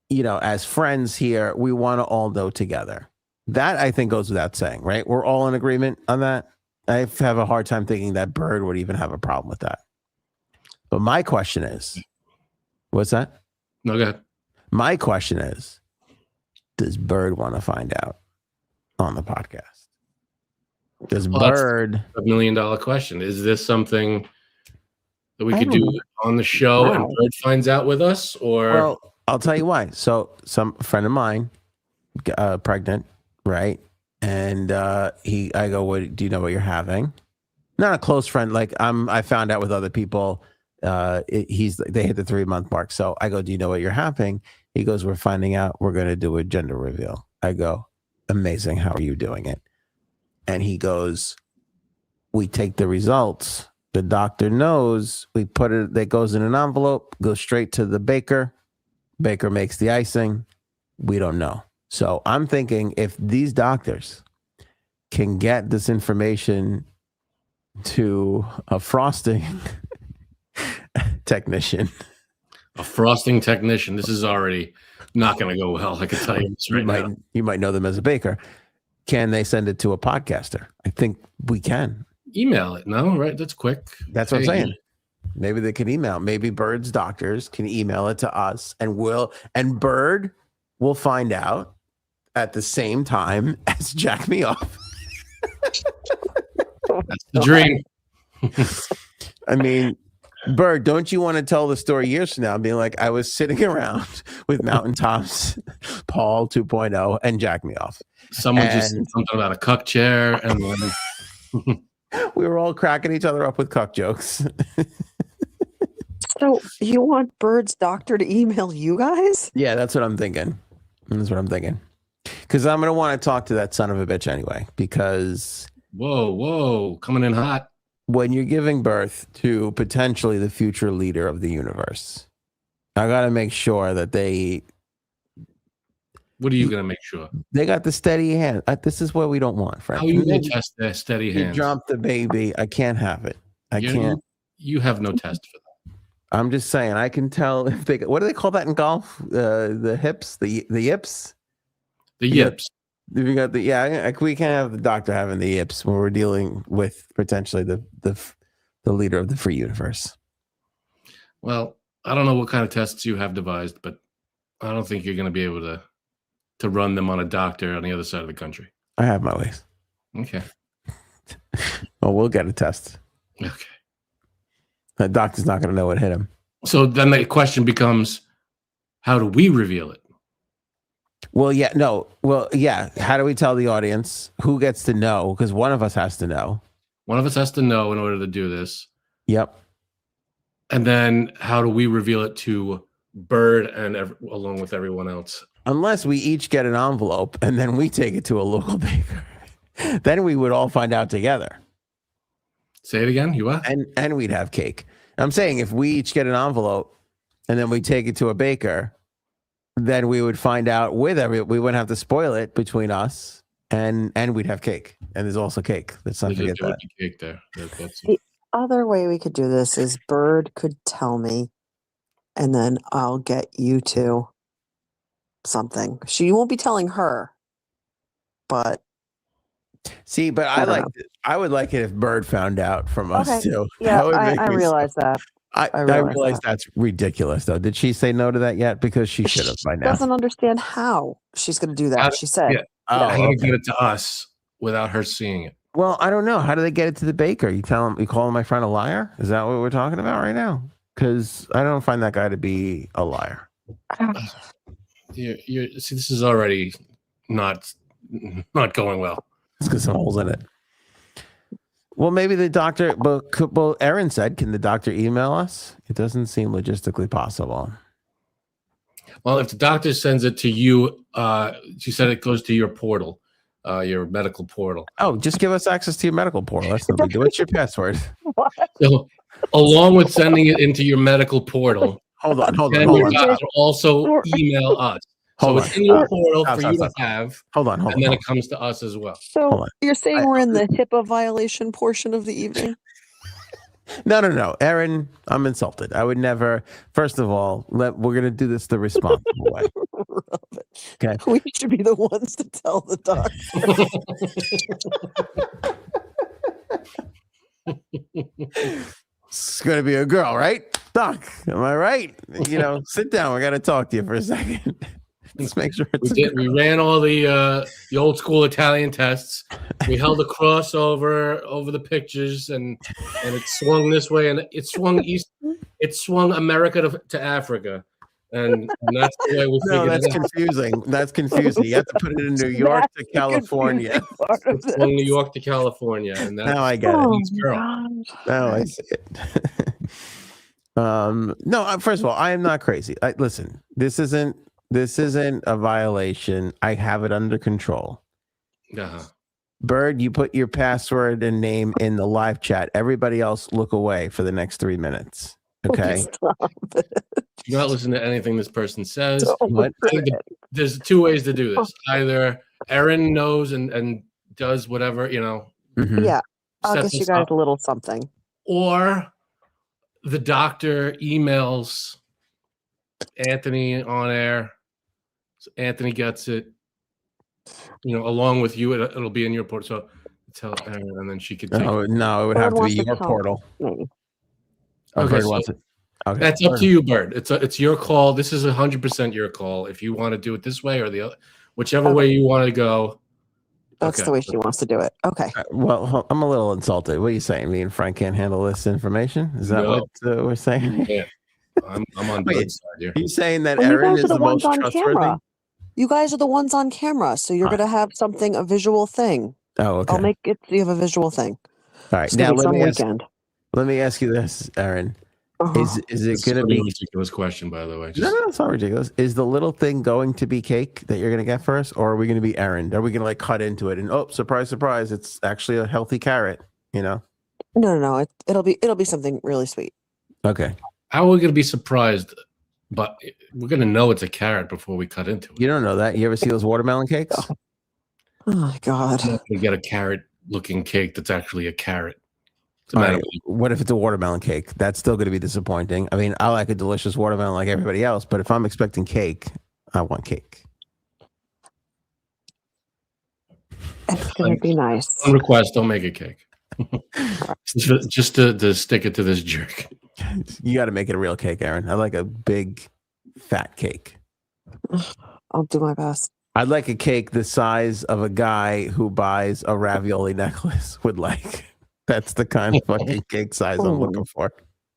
You know, as friends here, we want to all know together. That I think goes without saying, right? We're all in agreement on that. I have a hard time thinking that Bird would even have a problem with that. But my question is, what's that? No, go ahead. My question is, does Bird want to find out on the podcast? Does Bird? $1 million question. Is this something that we could do on the show and Bird finds out with us, or? Well, I'll tell you why. So, some friend of mine, pregnant, right? And I go, "What do you know what you're having?" Not a close friend. Like I found out with other people. They hit the 3-month mark. So I go, "Do you know what you're having?" He goes, "We're finding out. We're going to do a gender reveal." I go, "Amazing. How are you doing it?" And he goes, "We take the results. The doctor knows. We put it. That goes in an envelope. Goes straight to the baker. Baker makes the icing. We don't know." So I'm thinking if these doctors can get this information to a frosting technician. A frosting technician. This is already not going to go well. I can tell you this right now. You might know them as a baker. Can they send it to a podcaster? I think we can. Email it. No, right? That's quick. That's what I'm saying. Maybe they can email. Maybe Bird's doctors can email it to us, and Bird will find out at the same time as Jack Me Off. That's the dream. I mean, Bird, don't you want to tell the story years from now, being like, I was sitting around with Mountaintops, Paul 2.0, and Jack Me Off. Someone just said something about a cuck chair, and then we were all cracking each other up with cuck jokes. So you want Bird's doctor to email you guys? Yeah, that's what I'm thinking. That's what I'm thinking. Because I'm going to want to talk to that son of a bitch anyway. Because Whoa, coming in hot. When you're giving birth to potentially the future leader of the universe, I got to make sure that What are you going to make sure? they got the steady hand. This is what we don't want, Frank. How are you going to test their steady You hands? drop the baby. I can't have it. I can't. You have no test for that. I'm just saying. I can tell if they. What do they call that in golf? The hips, the yips. The yips. We got the we can't have the doctor having the yips when we're dealing with potentially the leader of the free universe. Well, I don't know what kind of tests you have devised, but I don't think you're going to be able to run them on a doctor on the other side of the country. I have my ways. Okay. Well, we'll get a test. Okay. The doctor's not going to know what hit him. So then the question becomes, how do we reveal it? Well, yeah, no. Well, yeah. How do we tell the audience? Who gets to know? Because one of us has to know. One of us has to know in order to do this. Yep. And then how do we reveal it to Byrd and along with everyone else? Unless we each get an envelope and then we take it to a local baker. Then we would all find out together. Say it again. You what? And we'd have cake. I'm saying if we each get an envelope and then we take it to a baker, then we would find out we wouldn't have to spoil it between us and we'd have cake. And there's also cake. Let's not forget that. Cake there. That's The other way we could do this is Byrd could tell me, and then I'll get you to something. She won't be telling her, but see, but I would like it if Byrd found out from us too. Yeah, I realize that. I realize that's ridiculous, though. Did she say no to that yet? Because she should have by now. Doesn't understand how she's going to do that. She said, "How do you get it to us without her seeing it?" Well, I don't know. How do they get it to the baker? You call my friend a liar? Is that what we're talking about right now? Because I don't find that guy to be a liar. See, this is already not going well. It's got some holes in it. Well, maybe the doctor, but Erin said, can the doctor email us? It doesn't seem logistically possible. Well, if the doctor sends it to you, she said it goes to your portal, your medical portal. Oh, just give us access to your medical portal. That's no big deal. What's your password? So, along with sending it into your medical portal, hold on. Your doctor also email us. So it's in your portal for you to have. Hold on. And then it comes to us as well. So you're saying we're in the HIPAA violation portion of the evening? No. Erin, I'm insulted. I would never. First of all, we're going to do this the responsible way. Okay. We should be the ones to tell the doctor. It's going to be a girl, right? Doc, am I right? Sit down. We got to talk to you for a second. Let's make sure we ran all the old school Italian tests. We held a cross over the pictures, and it swung this way, and it swung east. It swung America to Africa, and that's the way we figured it out. That's confusing. That's confusing. You have to put it in New York to California. From New York to California, and that's now I get it. Now I see it. No. First of all, I am not crazy. Listen, this isn't a violation. I have it under control. Byrd, you put your password and name in the live chat. Everybody else look away for the next 3 minutes. Okay. You're not listening to anything this person says. What? There's 2 ways to do this. Either Erin knows and does whatever, Mm-hmm. Yeah. I'll get you guys a little something. Or the doctor emails Anthony on air. So Anthony gets it, along with you. It'll be in your portal. So tell Erin, and then she could take it. No, it would have to be your portal. Okay, so that's up to you, Byrd. It's your call. This is 100% your call. If you want to do it this way or the other, whichever way you want to go. That's the way she wants to do it. Okay. Well, I'm a little insulted. What are you saying? Me and Frank can't handle this information? Is that what we're saying? Yeah. I'm on Byrd's side here. You're saying that Erin is the most trustworthy? You guys are the ones on camera, so you're going to have a visual thing. Oh, okay. I'll make it so you have a visual thing. All right. Now let me ask you this, Erin. Uh-huh. Is it It's going to a really be? ridiculous question, by the way. No, no, it's not ridiculous. Is the little thing going to be cake that you're going to get first, or are we going to be errand? Are we going to like cut into it and surprise, surprise, it's actually a healthy carrot? You know? No. It'll be something really sweet. Okay. How are we going to be surprised? But we're going to know it's a carrot before we cut into it. You don't know that. You ever see those watermelon cakes? Oh my God. We're not going to get a carrot-looking cake that's actually a carrot. It's a All matter right. What if it's a watermelon cake? That's still going to be disappointing. I mean, I like a delicious watermelon like everybody else, but if I'm expecting cake, I want cake. It's gonna be nice. On request, don't make a cake. just to stick it to this jerk. You got to make it a real cake, Aaron. I like a big, fat cake. I'll do my best. I'd like a cake the size of a guy who buys a ravioli necklace would like. That's the kind of fucking cake size I'm looking for.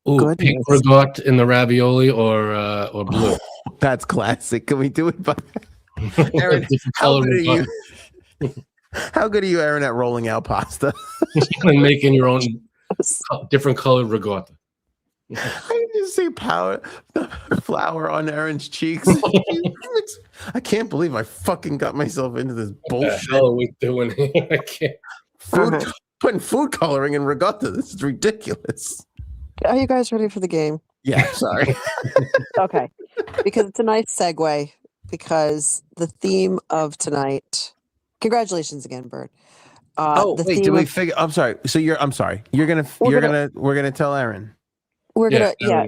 Ooh, pink forgot in the ravioli or blue. That's classic. Can we do it by Aaron? How good are you? How good are you, Aaron, at rolling out pasta? And making your own different colored regatta. I can just see flour on Aaron's cheeks. I can't believe I fucking got myself into this bullshit. What the hell are we doing here? I can't. Putting food coloring in regatta. This is ridiculous. Are you guys ready for the game? Yeah, sorry. Okay, because it's a nice segue. Because the theme of tonight. Congratulations again, Bird. Did we figure? I'm sorry. So I'm sorry. We're gonna tell Aaron.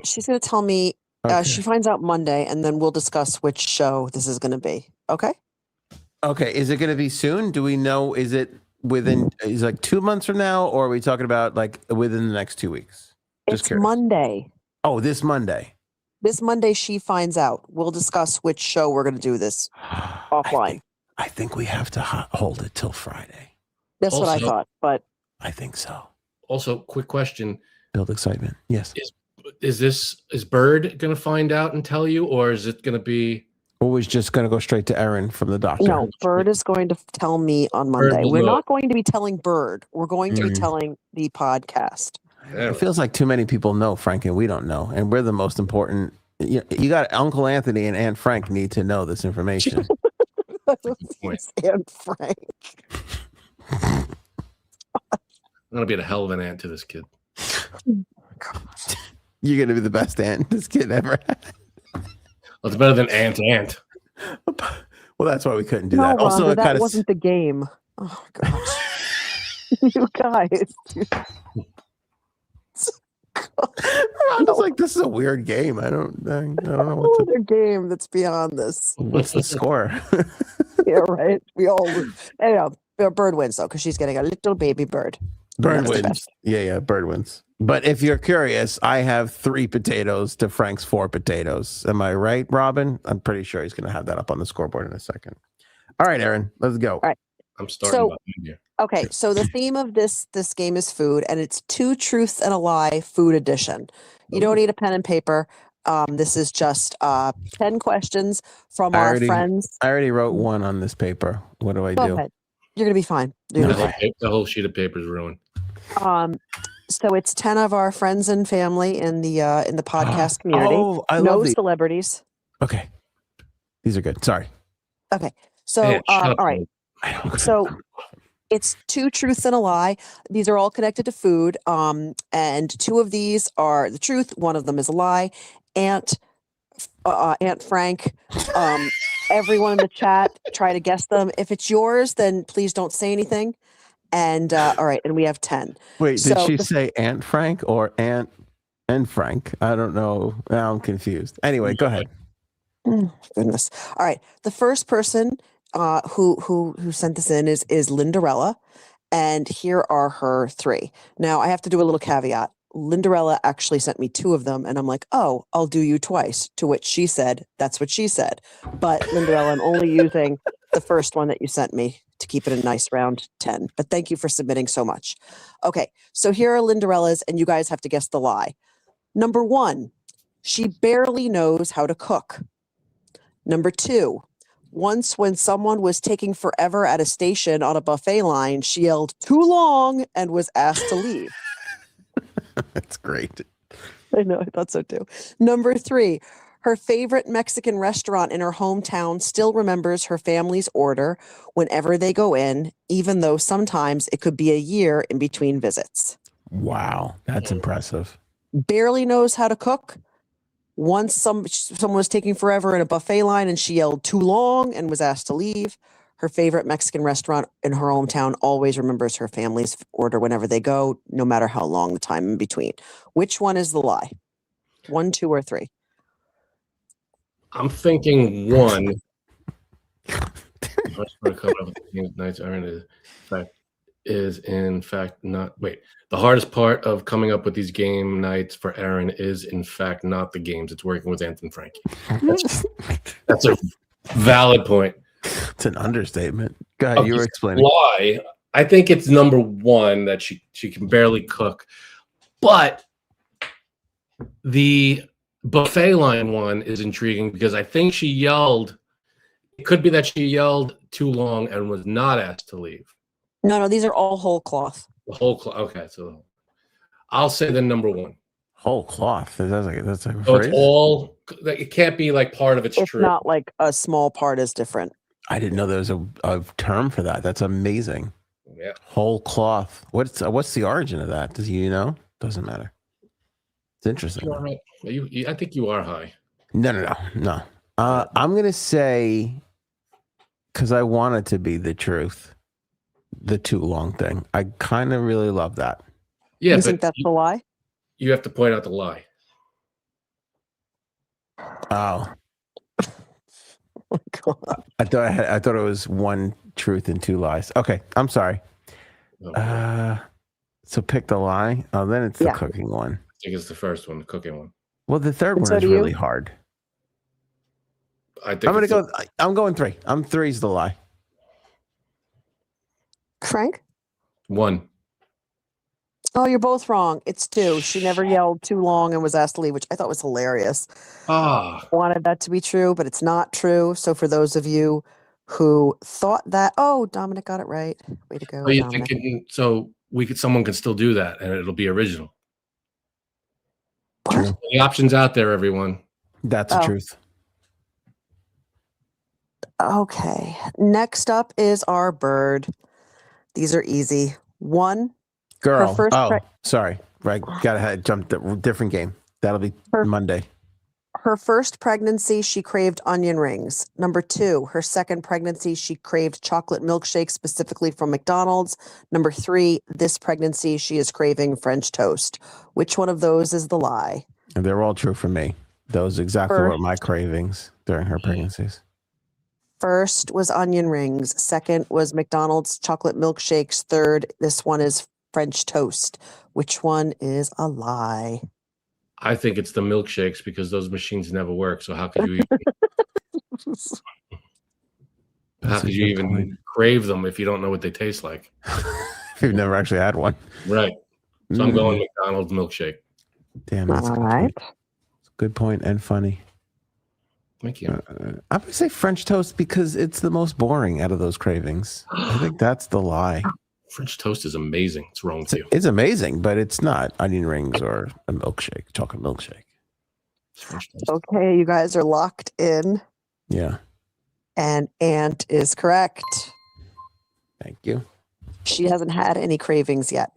She's gonna tell me. Okay. She finds out Monday, and then we'll discuss which show this is gonna be. Okay. Okay. Is it gonna be soon? Do we know? Is it like 2 months from now, or are we talking about like within the next 2 weeks? It's Monday. Oh, this Monday. This Monday, she finds out. We'll discuss which show we're gonna do this offline. I think we have to hold it till Friday. That's what I thought, but I think so. Also, quick question: Build excitement. Yes. Is Bird going to find out and tell you, or is it going to be? Or was just going to go straight to Aaron from the doctor? No, Bird is going to tell me on Monday. We're not going to be telling Bird. We're going to be telling the podcast. It feels like too many people know, Frank, and we don't know, and we're the most important. You got Uncle Anthony and Aunt Frank need to know this information. And Frank. I'm gonna be a hell of an aunt to this kid. You're gonna be the best aunt this kid ever had. Well, it's better than aunt. Well, that's why we couldn't do No, that. Also, that wasn't the game. Oh gosh, you guys. I'm just like, this is a weird game. I don't know what to. Game that's beyond this. What's the score? Yeah, right. We all. Anyhow, Bird wins though because she's getting a little baby bird. Bird wins. Yeah, Bird wins. But if you're curious, I have 3 potatoes to Frank's 4 potatoes. Am I right, Robin? I'm pretty sure he's going to have that up on the scoreboard in a second. All right, Aaron, let's go. All right. I'm starting. Okay, so the theme of this game is food, and it's 2 truths and a lie, food edition. You don't need a pen and paper. This is just 10 questions from our friends. I already wrote one on this paper. What do I do? Ahead. You're gonna be fine. The whole sheet of paper is ruined. So it's 10 of our friends and family in the podcast community. Oh, I love these. Celebrities. Okay, these are good. Sorry. Okay, so all right. So it's 2 truths and a lie. These are all connected to food. And 2 of these are the truth. One of them is a lie. Aunt Frank, everyone in the chat, try to guess them. If it's yours, then please don't say anything. And all right, and we have 10. Wait, did she say Aunt Frank or Aunt and Frank? I don't know. Now I'm confused. Anyway, go ahead. Goodness. All right. The first person who sent this in is Lindarella, and here are her 3. Now I have to do a little caveat. Lindarella actually sent me 2 of them, and I'm like, oh, I'll do you twice. To which she said, that's what she said. But Lindarella, I'm only using the first one that you sent me to keep it a nice round 10. But thank you for submitting so much. Okay, so here are Lindarella's, and you guys have to guess the lie. Number 1, she barely knows how to cook. Number 2, once when someone was taking forever at a station on a buffet line, she yelled, "Too long," and was asked to leave. That's great. I know, I thought so too. Number 3, her favorite Mexican restaurant in her hometown still remembers her family's order whenever they go in, even though sometimes it could be a year in between visits. Wow, that's impressive. Barely knows how to cook. Once someone was taking forever in a buffet line and she yelled too long and was asked to leave. Her favorite Mexican restaurant in her hometown always remembers her family's order whenever they go, no matter how long the time in between. Which one is the lie? 1, 2, or 3? I'm thinking 1. Is in fact not. Wait, the hardest part of coming up with these game nights for Aaron is in fact not the games. It's working with Anthony Frankie. That's a valid point. It's an understatement. Go ahead, you were explaining. Why? I think it's number 1 that she can barely cook, but the buffet line one is intriguing because I think she yelled. It could be that she yelled too long and was not asked to leave. No, these are all whole cloth. The whole cloth. Okay, so I'll say the number 1. Whole cloth. That's like a So phrase? it's all. It can't be like part of it's It's true. not like a small part is different. I didn't know there was a term for that. That's amazing. Yeah. Whole cloth. What's the origin of that? Does you know? Doesn't matter. It's interesting. You are right. I think you are high. No. I'm gonna say, because I want it to be the truth, the too long thing. I kind of really love that. Yeah, You think that's the lie? you have to point out the lie. Oh, Oh my God. I thought it was 1 truth and 2 lies. Okay, I'm sorry. I So pick the lie. Oh, then it's the Yeah. cooking one. think it's the first one, the cooking one. Well, the third And one so is do you? really hard. I think I'm going 3. 3's the lie. Frank? 1. Oh, you're both wrong. It's 2. She never yelled too long and was asked to leave, which I thought was hilarious. Wanted that to be true, but it's not true. So for those of you who thought that, Dominic got it right. Way to go, Are you Dominic. thinking so someone can still do that and it'll be original? True. The options out there, everyone. That's the Oh. truth. Okay. Next up is our bird. These are easy. 1, Girl. first Sorry. Right. Gotta jump the different game. That'll be Her- Monday. her first pregnancy, she craved onion rings. Number 2, her second pregnancy, she craved chocolate milkshake specifically from McDonald's. Number 3, this pregnancy, she is craving French toast. Which one of those is the lie? And they're all true for me. Those exactly were First. my cravings during her pregnancies. First was onion rings. Second was McDonald's chocolate milkshakes. Third, this one is French toast. Which one is a lie? I think it's the milkshakes because those machines never work. So how could you even crave them if you don't know what they taste like? You've never actually had one. Right. So I'm going McDonald's milkshake. Damn, that's a All good right. point. Good point and funny. Thank you. I'm gonna say French toast because it's the most boring out of those cravings. I think that's the lie. French toast is amazing. What's wrong with you? It's amazing, but it's not onion rings or a milkshake, chocolate milkshake. It's French toast. Okay, you guys are locked in, Yeah. and Ant is correct. Thank you. She hasn't had any cravings yet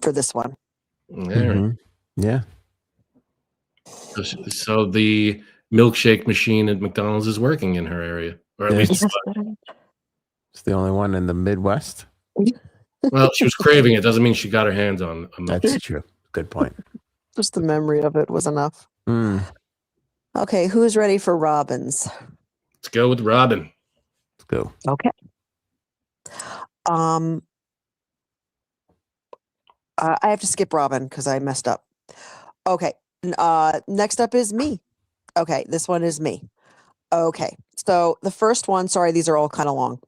for this one. All right. Mhm. Yeah. So the milkshake machine at McDonald's is working in her area, or at Yeah. least It's the only one in the Midwest. well, she was craving it. Doesn't mean she got her hands on a milkshake. That's true. Good point. Just the memory of it was enough. Mm. Okay, who's ready for Robins? Let's go with Robin. Let's go. Okay. I have to skip Robin because I messed up. Okay. Next up is me. Okay, this one is me. Okay. So the first one, sorry, these are all kind of long.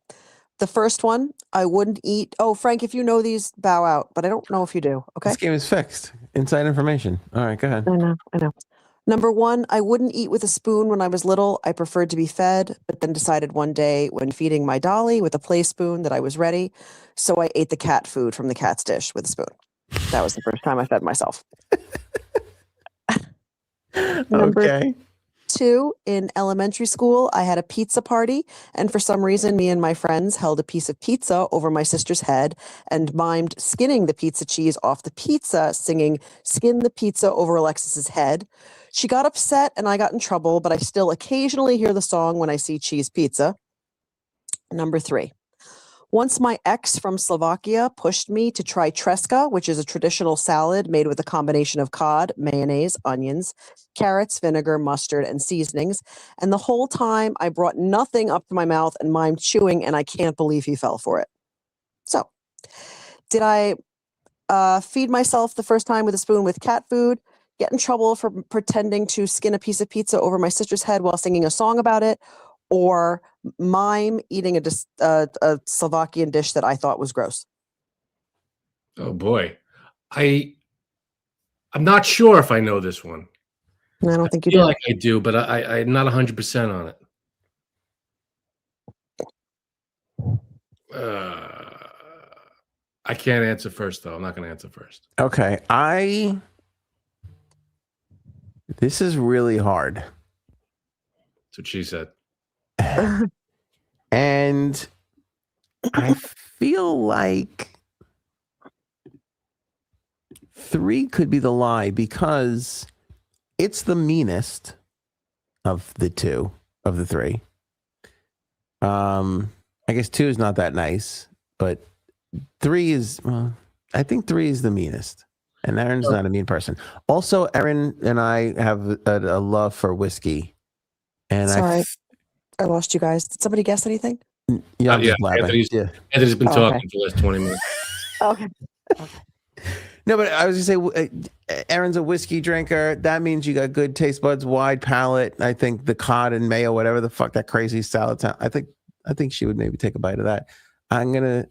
The first one, I wouldn't eat. Oh, Frank, if you know these, bow out, but I don't know if you do. Okay. This game is fixed. Inside information. All right, go ahead. I know. Number 1, I wouldn't eat with a spoon when I was little. I preferred to be fed, but then decided one day when feeding my dolly with a play spoon that I was ready. So I ate the cat food from the cat's dish with a spoon. That was the first time I fed myself. Number Okay. 2, in elementary school, I had a pizza party, and for some reason, me and my friends held a piece of pizza over my sister's head and mimed skinning the pizza cheese off the pizza, singing "Skin the pizza" over Alexis's head. She got upset, and I got in trouble, but I still occasionally hear the song when I see cheese pizza. Number 3. Once my ex from Slovakia pushed me to try treska, which is a traditional salad made with a combination of cod, mayonnaise, onions, carrots, vinegar, mustard, and seasonings. And the whole time I brought nothing up to my mouth and mimed chewing, and I can't believe he fell for it. So, did I feed myself the first time with a spoon with cat food, get in trouble for pretending to skin a piece of pizza over my sister's head while singing a song about it, or mime eating a Slovakian dish that I thought was gross? Oh boy, I'm not sure if I know this one. I don't think you feel do. like I do, but I'm not 100% on it. I can't answer first, though. I'm not going to answer first. Okay. This is really hard. That's what she said. And I feel like 3 could be the lie because it's the meanest of the 3. I guess 2 is not that nice, but 3 is, well, I think 3 is the meanest. And Erin's not a mean person. Also, Erin and I have a love for whiskey. And Sorry, I lost you guys. Did somebody guess anything? Yeah, I'm just blabbing. Anthony's been talking okay. for the last 20 minutes. Okay. No, but I was gonna say, Erin's a whiskey drinker. That means you got good taste buds, wide palate. I think the cod and mayo, whatever the fuck that crazy salad. I think she would maybe take a bite of that. I'm gonna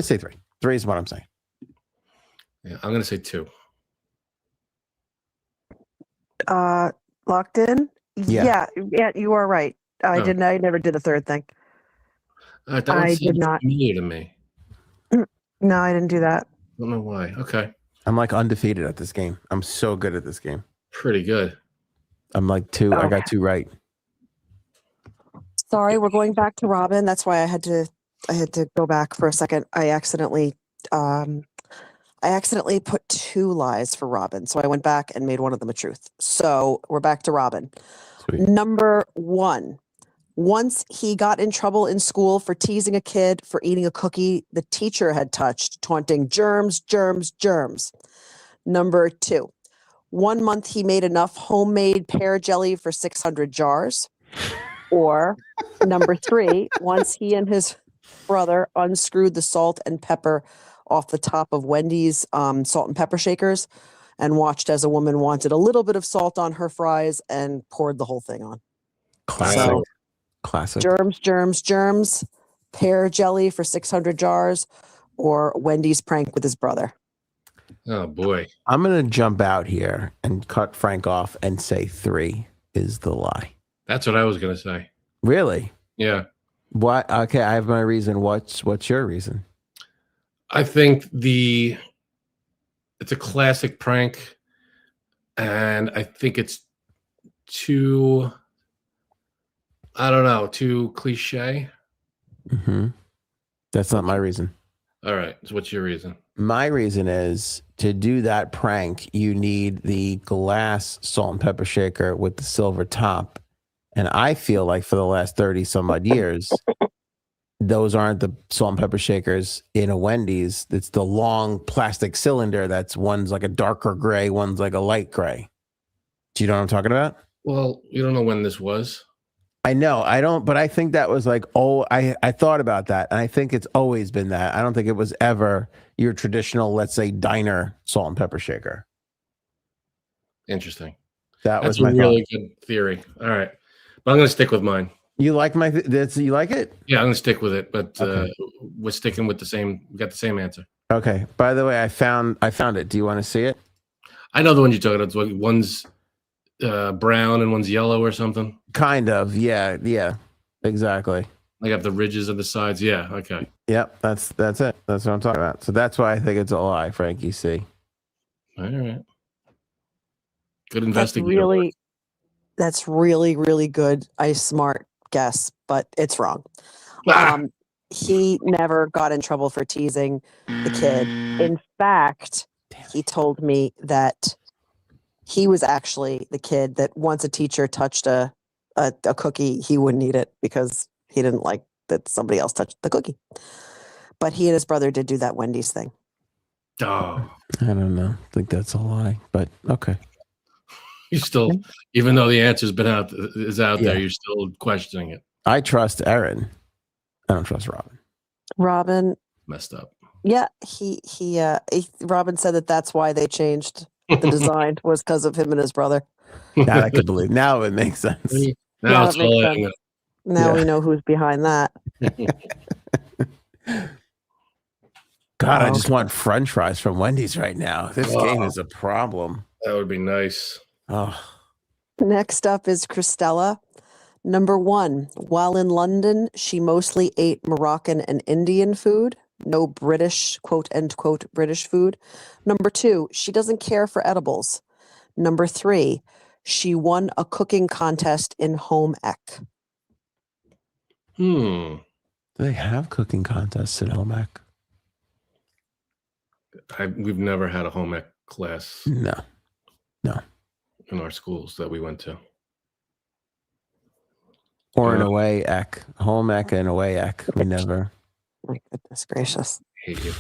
say 3. 3 is what I'm saying. Yeah, I'm gonna say 2. Locked in? Yeah. Yeah, you are right. I never did the third thing. That I one did seems not. familiar to me. No, I didn't do that. I don't know why. Okay. I'm like undefeated at this game. I'm so good at this game. Pretty good. I'm like 2. I Okay. got 2 right. Sorry, we're going back to Robin. That's why I had to go back for a second. I accidentally put 2 lies for Robin. So I went back and made one of them a truth. So we're back to Robin. Sweet. Number 1. Once he got in trouble in school for teasing a kid for eating a cookie the teacher had touched, taunting germs, germs, germs. Number 2. 1 month he made enough homemade pear jelly for 600 jars. Or number 3, once he and his brother unscrewed the salt and pepper off the top of Wendy's salt and pepper shakers and watched as a woman wanted a little bit of salt on her fries and poured the whole thing on. Classic. So, Classic. germs, germs, germs, pear jelly for 600 jars, or Wendy's prank with his brother. Oh boy. I'm going to jump out here and cut Frank off and say 3 is the lie. That's what I was gonna say. Really? Yeah. What? Okay, I have my reason. What's your reason? I think it's a classic prank, and I think it's too cliche. Mm-hmm. That's not my reason. All right. So what's your reason? My reason is to do that prank, you need the glass salt and pepper shaker with the silver top. And I feel like for the last 30 some odd years, those aren't the salt and pepper shakers in a Wendy's. It's the long plastic cylinder that's one's like a darker gray, one's like a light gray. Do you know what I'm talking about? Well, you don't know when this was. I know. I don't, but I think that was like, I thought about that. And I think it's always been that. I don't think it was ever your traditional, let's say, diner salt and pepper shaker. Interesting. That's a really good theory. All right. But I'm going to stick with mine. You like you like it? Yeah, I'm going to stick with it. But okay. We're sticking with we got the same answer. Okay. By the way, I found it. Do you want to see it? I know the one you're talking about. One's brown and one's yellow or something. Kind of. Yeah. Yeah. Exactly. I got the ridges of the sides. Yeah. Okay. Yep. That's it. That's what I'm talking about. So that's why I think it's a lie, Frankie C. All right. Good That's investigator. really, really good. Smart guess, but it's wrong. Ah! He never got in trouble for teasing the kid. In fact, he told me that he was actually the kid that once a teacher touched a cookie, he wouldn't eat it because he didn't like that somebody else touched the cookie. But he and his brother did do that Wendy's thing. Oh, I don't know. I think that's a lie, but okay. you still, even though the answer's been out Yeah. there, you're still questioning it. I trust Erin. I don't trust Robin. Robin Messed up. Yeah, Robin said that's why they changed the design was because of him and his brother. Now I can believe. Now it makes sense. Now it it's makes all sense. adding up. Now we know who's behind that. God, I just want French fries from Wendy's right now. This game is a problem. That would be nice. Oh, Next up is Christella. Number 1, while in London, she mostly ate Moroccan and Indian food. No British, quote, end quote, British food. Number 2, she doesn't care for edibles. Number 3, she won a cooking contest in home ec. Do they have cooking contests at home ec? We've never had a home ec class. No. In our schools that we went to. Or an away ec. Home ec and away ec. We never. My goodness gracious. Hate you.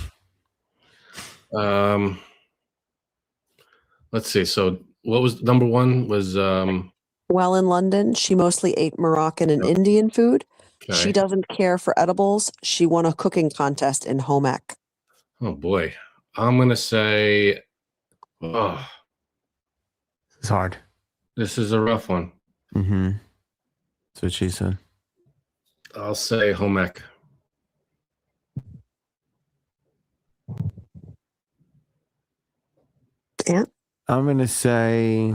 Let's see. So what was number 1 was While in London, she mostly ate Moroccan and Indian food. okay. She doesn't care for edibles. She won a cooking contest in home ec. Oh boy. I'm gonna say It's hard. this is a rough one. Mm-hmm. That's what she said. I'll say home ec. Yeah. I'm going to say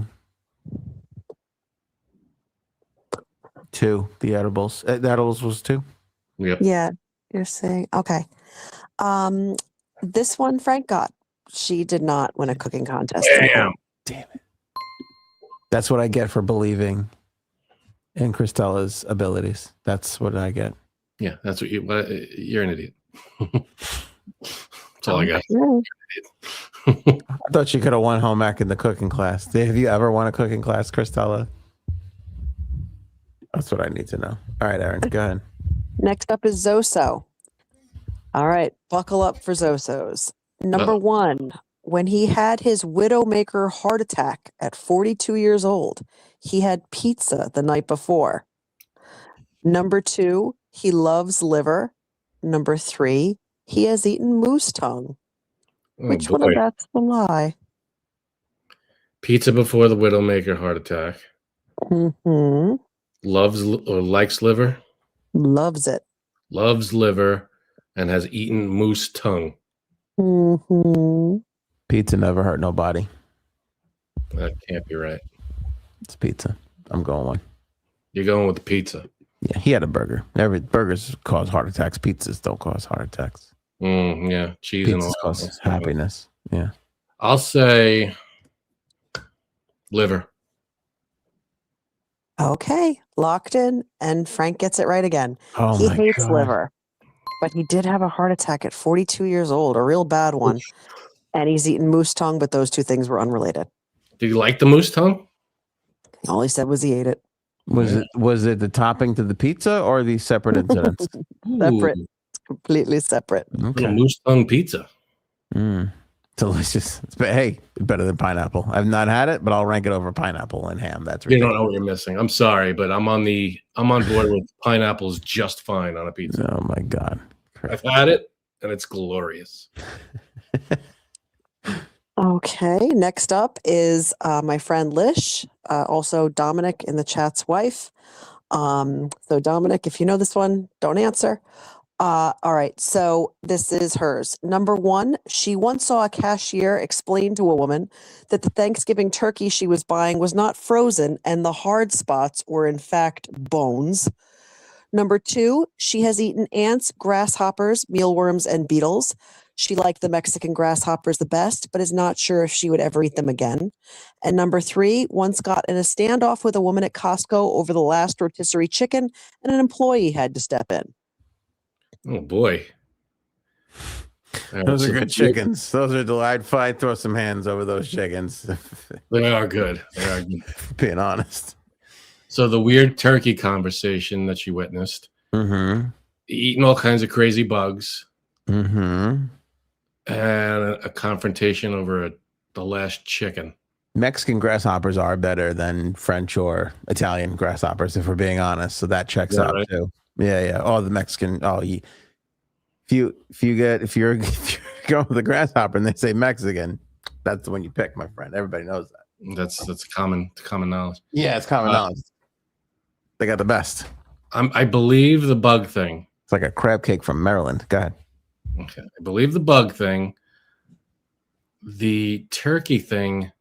2. The edibles. The edibles was 2. Yep. Yeah, you're saying okay. This one Frank got. She did not win a cooking contest. Damn. Damn it. That's what I get for believing in Christella's abilities. That's what I get. Yeah, that's what you're an idiot. That's all I got. I thought she could have won home ec in the cooking class. Have you ever won a cooking class, Christella? That's what I need to know. All right, Erin, go ahead. Next up is Zoso. All right, buckle up for Zosos. Number 1, when he had his widowmaker heart attack at 42 years old, he had pizza the night before. Number 2, he loves liver. Number 3, he has eaten moose tongue. Which one of that's the lie? Pizza before the widowmaker heart attack. Mm-hmm. Loves or likes liver. Loves it. Loves liver and has eaten moose tongue. Mm-hmm. Pizza never hurt nobody. That can't be right. It's pizza. I'm going 1. You're going with the pizza. Yeah, he had a burger. Burgers cause heart attacks. Pizzas don't cause heart attacks. Yeah, cheese and Pizzas all. cause happiness. Yeah. I'll say liver. Okay, locked in, and Frank gets it right again. Oh He my hates God. liver, but he did have a heart attack at 42 years old, a real bad one. And he's eaten moose tongue, but those 2 things were unrelated. Did you like the moose tongue? All he said was he ate it. Was it the topping to the pizza or the separate incidents? Separate. Completely separate. Okay. Moose tongue pizza. Delicious. Hey, better than pineapple. I've not had it, but I'll rank it over pineapple and ham. That's You ridiculous. don't know what you're missing. I'm sorry, but I'm on board with pineapples just fine on a pizza. Oh my God. I've had it and it's glorious. Okay, next up is my friend Lish, also Dominic in the chat's wife. So Dominic, if you know this one, don't answer. All right, so this is hers. Number 1, she once saw a cashier explain to a woman that the Thanksgiving turkey she was buying was not frozen and the hard spots were in fact bones. Number 2, she has eaten ants, grasshoppers, mealworms, and beetles. She liked the Mexican grasshoppers the best, but is not sure if she would ever eat them again. And number 3, once got in a standoff with a woman at Costco over the last rotisserie chicken, and an employee had to step in. Oh boy. All right, Those so are good chickens. Those are I'd fight, throw some hands over those chickens. They are good. They are good. Being honest. So the weird turkey conversation that you witnessed, eating all kinds of crazy bugs, and a confrontation over the last chicken. Mexican grasshoppers are better than French or Italian grasshoppers, if we're being honest. So that checks out right? too. Yeah. Oh, the Mexican. Oh, if you're going with the grasshopper and they say Mexican, that's the one you pick, my friend. Everybody knows that. That's common knowledge. Yeah, it's common knowledge. They got the best. I believe the bug thing. It's like a crab cake from Maryland. Go ahead. Okay, I believe the bug thing. The turkey thing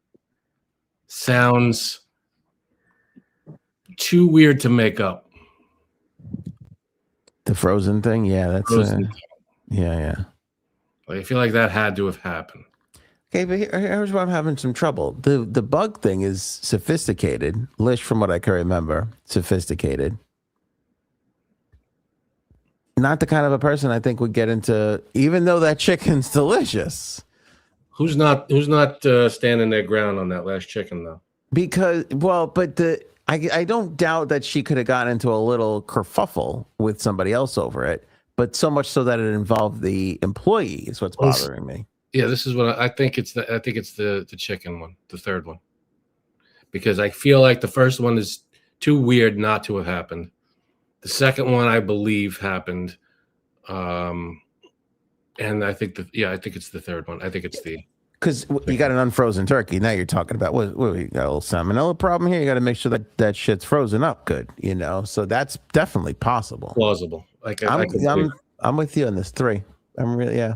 sounds too weird to make up. The frozen thing, yeah, that's yeah. Like, I feel like that had to have happened. Okay, but here's where I'm having some trouble. The bug thing is sophisticated. Lish, from what I can remember, sophisticated. Not the kind of a person I think would get into, even though that chicken's delicious. Who's not standing their ground on that last chicken though? Because, well, but I don't doubt that she could have gotten into a little kerfuffle with somebody else over it, but so much so that it involved the employee is what's bothering me. Yeah, this is what I think. It's the chicken one, the third one, because I feel like the first one is too weird not to have happened. The second one, I believe, happened, and I think it's the third one. I think it's the because you got an unfrozen turkey. Now you're talking about what you got a little salmonella problem here. You got to make sure that shit's frozen up good, so that's definitely possible. Plausible. I'm with you on this 3. I'm really, yeah.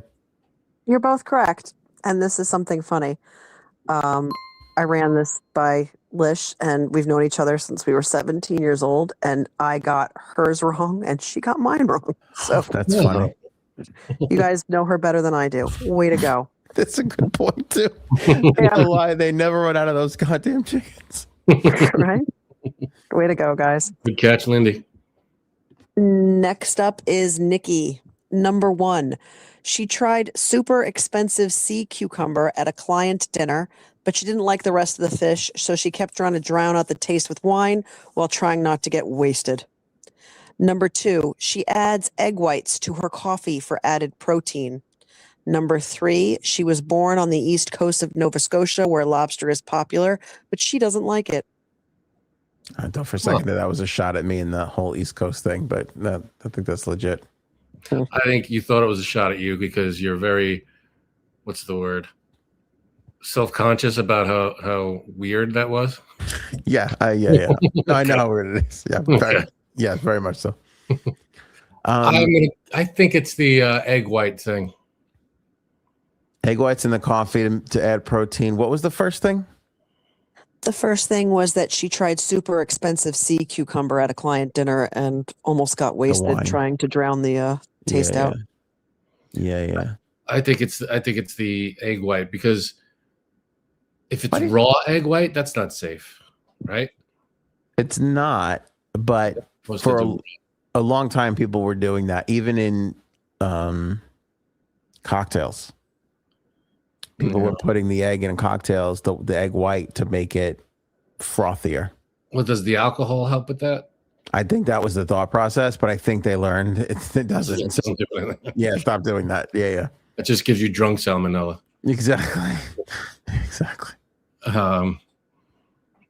You're both correct. And this is something funny. I ran this by Lish, and we've known each other since we were 17 years old, and I got hers wrong and she got mine wrong. So that's funny. You guys know her better than I do. Way to go. That's a good point too. Yeah, why they never run out of those goddamn chickens. Right? Way to go, guys. Good catch, Lindy. Next up is Nikki. Number 1. She tried super expensive sea cucumber at a client dinner, but she didn't like the rest of the fish, so she kept trying to drown out the taste with wine while trying not to get wasted. Number 2, she adds egg whites to her coffee for added protein. Number 3, she was born on the east coast of Nova Scotia where lobster is popular, but she doesn't like it. I thought for a second that was a shot at me and the whole East Coast thing, but I think that's legit. I think you thought it was a shot at you because you're very, what's the word? Self-conscious about how weird that was. Yeah. No, I know how weird it is. Yeah. Very much so. I think it's the egg white thing. Egg whites in the coffee to add protein. What was the first thing? The first thing was that she tried super expensive sea cucumber at a client dinner and almost got wasted trying to drown the taste out. Yeah. I think it's the egg white, because if it's raw egg white, that's not safe, right? It's not, but for a long time people were doing that, even in cocktails. People were putting the egg in cocktails, the egg white, to make it frothier. Well, does the alcohol help with that? I think that was the thought process, but I think they learned it doesn't. So, yeah, stop doing that. Yeah. It just gives you drunk salmonella. Exactly.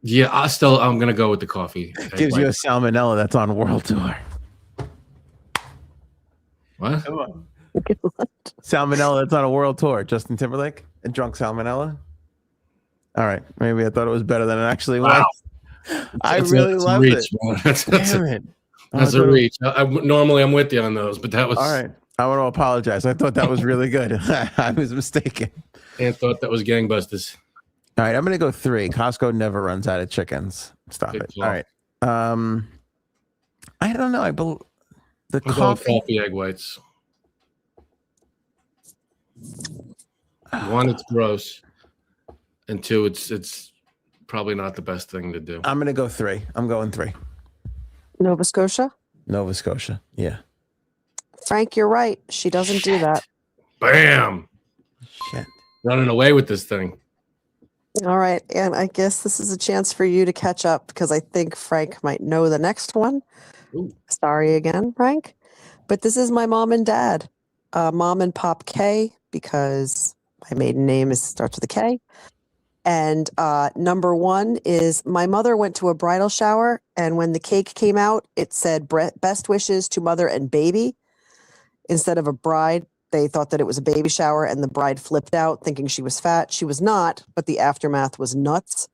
Yeah, I'm gonna go with the coffee. Gives you a salmonella that's on world tour. What? Come on. Salmonella that's on a world tour. Justin Timberlake and drunk salmonella. All right, maybe I thought it was better than it actually was. Wow. I really loved it. Damn it. That's a reach. Normally I'm with you on those, but that was all right. I want to apologize. I thought that was really good. I was mistaken. And thought that was gangbusters. All right, I'm gonna go 3. Costco never runs out of chickens. Stop it. All right. I don't know. The coffee egg whites. One, it's gross, and two, it's probably not the best thing to do. I'm gonna go 3. I'm going 3. Nova Scotia. Nova Scotia. Yeah. Frank, you're right. She doesn't do that. Bam! Shit. Running away with this thing. All right. And I guess this is a chance for you to catch up because I think Frank might know the next one. Ooh. Sorry again, Frank. But this is my mom and dad. Mom and Pop K, because my maiden name starts with a K. And number 1 is my mother went to a bridal shower, and when the cake came out, it said best wishes to mother and baby. Instead of a bride, they thought that it was a baby shower, and the bride flipped out thinking she was fat. She was not, but the aftermath was nuts.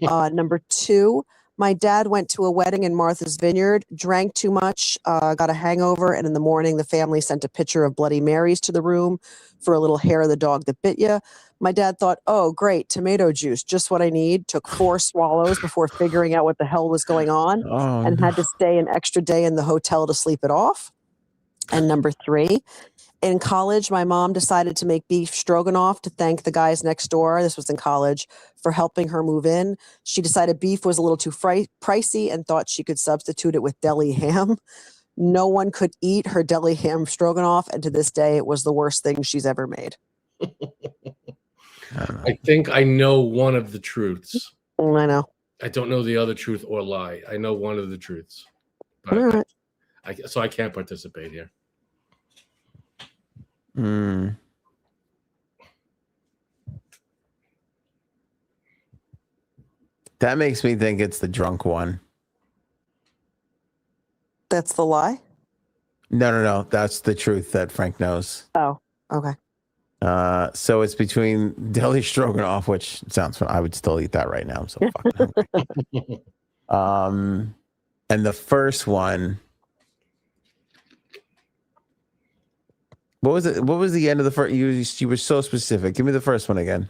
Number 2, my dad went to a wedding in Martha's Vineyard, drank too much, got a hangover, and in the morning, the family sent a picture of Bloody Marys to the room for a little hair of the dog that bit you. My dad thought, oh, great, tomato juice, just what I need. Took 4 swallows before figuring out what the hell was going on and had to stay an extra day in the hotel to sleep it off. And number 3, in college, my mom decided to make beef stroganoff to thank the guys next door. This was in college for helping her move in. She decided beef was a little too pricey and thought she could substitute it with deli ham. No one could eat her deli ham stroganoff. And to this day, it was the worst thing she's ever made. I think I know one of the truths. I know. I don't know the other truth or lie. I know one of the truths. All right. So I can't participate here. That makes me think it's the drunk one. That's the lie? No. That's the truth that Frank knows. Oh, okay. So it's between deli stroganoff, which sounds fun. I would still eat that right now. I'm so fucking hungry. And the first one. What was it? What was the end of the first? You were so specific. Give me the first one again.